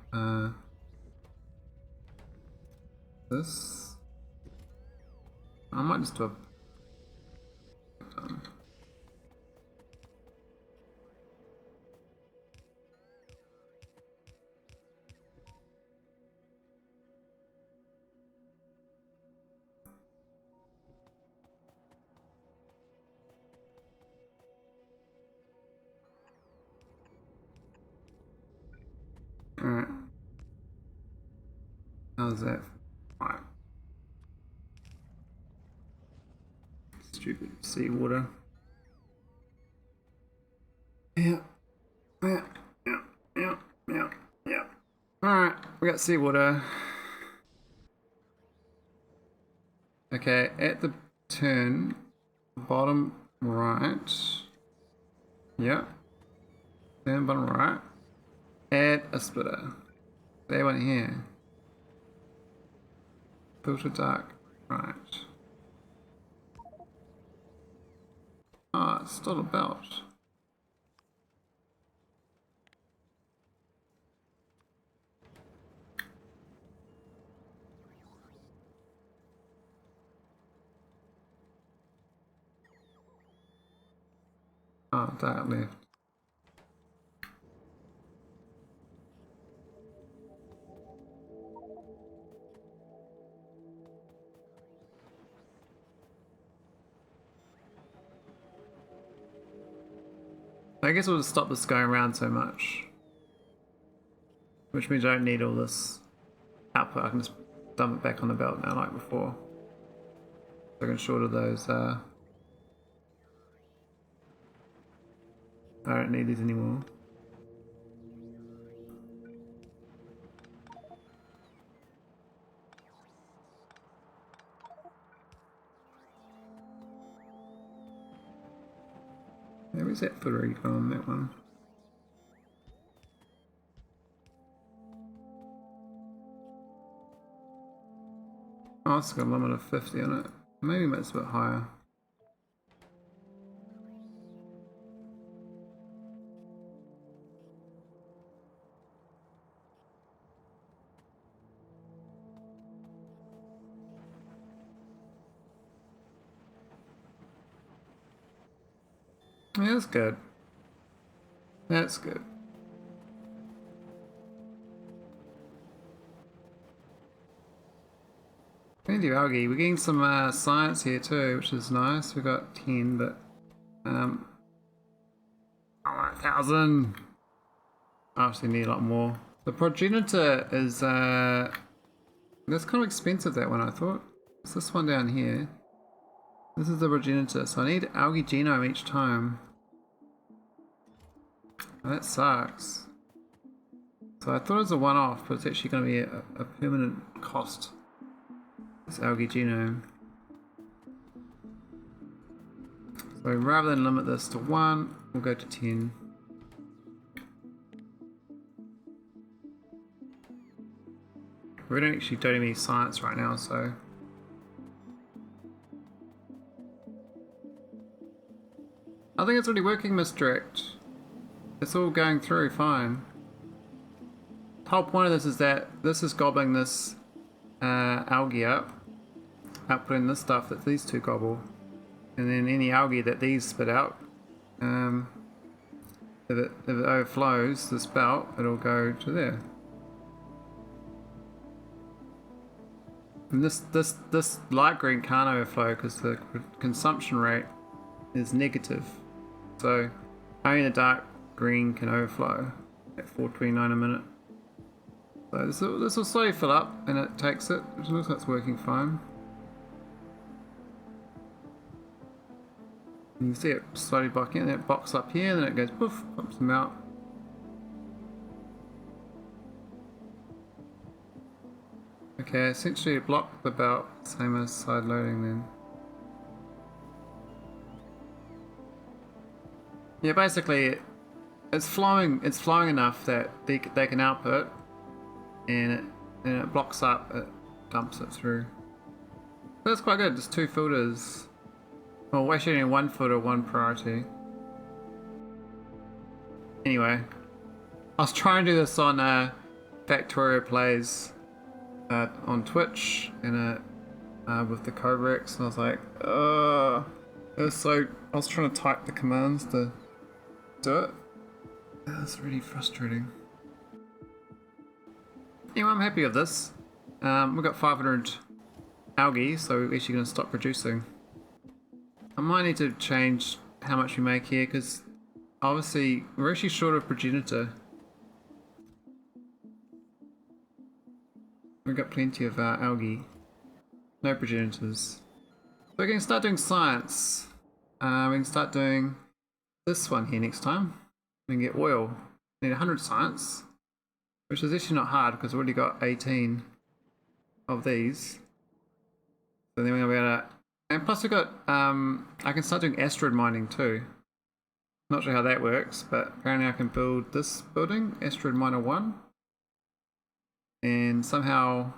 this. I might just do a alright. How's that? Alright. Stupid seawater. Yeah. Alright, we got seawater. Okay, at the turn, bottom right. Yep. Then bottom right. Add a splitter. They went here. Filter dark. Right. Ah, it's still a belt. Oh, dark left. I guess we'll just stop this going around so much. Which means I don't need all this output, I can just dump it back on the belt now like before. So I can shorter those, I don't need these anymore. where's that footer gone, that one? Oh, it's got a limit of 50 on it. Maybe it's a bit higher. Yeah, that's good. That's good. Plenty of algae. We're getting some science here too, which is nice. We got 10, but oh, 1,000. I actually need a lot more. The progenitor is that's kind of expensive, that one, I thought. It's this one down here. This is the progenitor, so I need algae genome each time. Oh, that sucks. So I thought it was a one-off, but it's actually going to be a permanent cost. This algae genome. So rather than limit this to 1, we'll go to 10. We don't actually do any science right now, so I think it's already working, misdirect. It's all going through fine. The whole point of this is that this is gobbling this algae up, outputting this stuff that these two gobble, and then any algae that these spit out, if it overflows the spout, it'll go to there. And this light green can't overflow because the consumption rate is negative, so only the dark green can overflow at 429 a minute. So this will slowly fill up and it takes it. It looks like it's working fine. You can see it slowly blocking, and it box up here, and then it goes poof, pops them out. Okay, essentially it blocked about the same as side loading then. Yeah, basically it's flowing enough that they can output, and it blocks up, it dumps it through. So that's quite good. There's 2 filters. Well, we're actually doing 1 filter, 1 priority. Anyway, I was trying to do this on Factorio Plays on Twitch, and with the Cobrex, and I was like, it was so. I was trying to type the commands to do it. That's really frustrating. Anyway, I'm happy with this. We've got 500 algae, so we're actually going to stop producing. I might need to change how much we make here, because obviously we're actually short of progenitor. We've got plenty of algae, no progenitors. So we can start doing science. We can start doing this one here next time. We can get oil. We need 100 science, which is actually not hard because we've already got 18 of these. So then we're going to be able to, and plus we've got, I can start doing asteroid mining too. Not sure how that works, but apparently I can build this building, asteroid miner 1, and somehow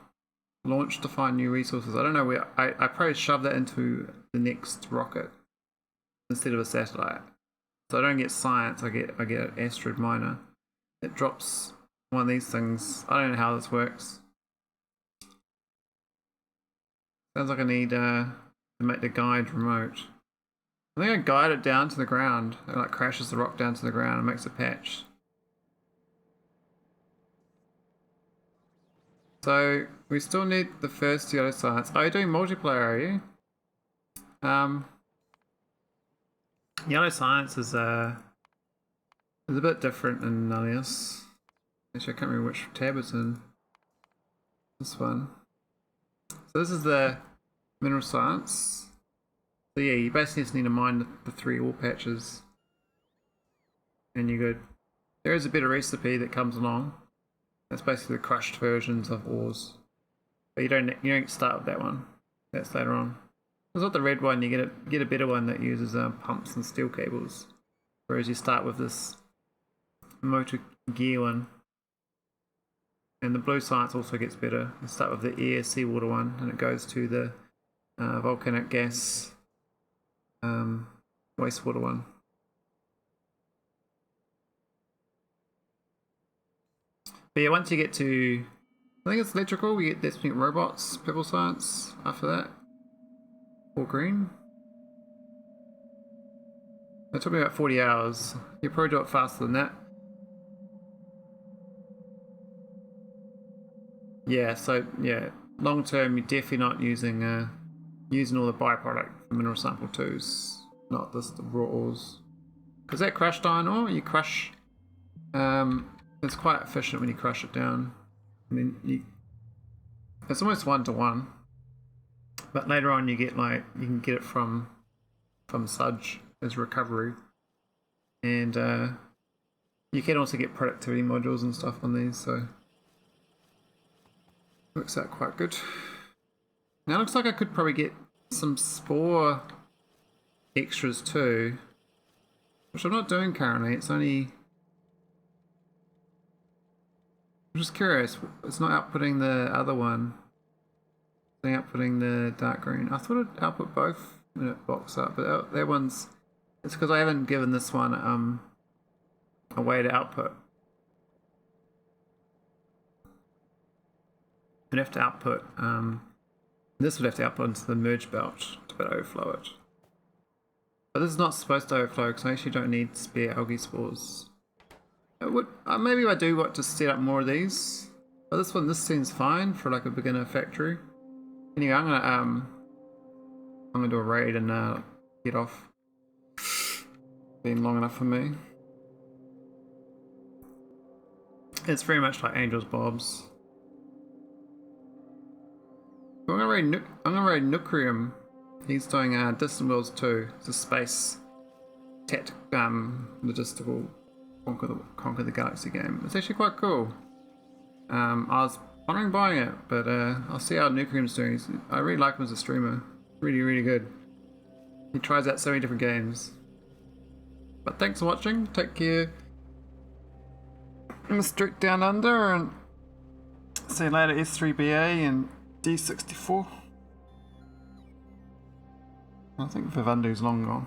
launch to find new resources. I don't know where. I probably shove that into the next rocket instead of a satellite. So I don't get science. I get an asteroid miner. It drops one of these things. I don't know how this works. Sounds like I need to make the guide remote. I think I guide it down to the ground. It like crashes the rock down to the ground and makes a patch. So we still need the first yellow science. Oh, you're doing multiplayer, are you? Yellow science is a bit different in Nullius. Actually, I can't remember which tab it's in. This one. So this is the mineral science. So yeah, you basically just need to mine the 3 ore patches, and you're good. There is a better recipe that comes along. That's basically the crushed versions of ores, but you don't start with that one. That's later on. It's not the red one. You get a better one that uses pumps and steel cables. Whereas you start with this motor gear one. And the blue science also gets better. You start with the air seawater one, and it goes to the volcanic gas wastewater one. But yeah, once you get to, I think it's electrical, we get, that's when you get robots, purple science after that. Or green. It took me about 40 hours. You probably do it faster than that. Yeah, so yeah, long term you're definitely not using using all the byproduct from mineral sample 2s, not just the raw ores. Because that crushed iron ore, you crush, it's quite efficient when you crush it down. I mean, it's almost 1-to-1, but later on you get like, you can get it from sludge as recovery, and you can also get productivity modules and stuff on these, so works out quite good. Now it looks like I could probably get some spore extras too, which I'm not doing currently. It's only, I'm just curious, it's not outputting the other one. It's outputting the dark green. I thought it'd output both when it box up, but that one's, it's because I haven't given this one a way to output. It'd have to output, this would have to output into the merge belt to be able to overflow it. But this is not supposed to overflow because I actually don't need spare algae spores. It would, maybe I do want to set up more of these. But this seems fine for like a beginner factory. Anyway, I'm gonna do a raid and get off. Been long enough for me. It's very much like Angel's Bob's. I'm gonna raid Nucleum. He's doing Distant Worlds 2. It's a space logistical conquer the galaxy game. It's actually quite cool. I was wondering buying it, but I'll see how Nucleum's doing. I really like him as a streamer. Really, really good. He tries out so many different games. But thanks for watching. Take care. I'm strict down under, and see you later, S3BA and D64. I think Vivandu's long gone.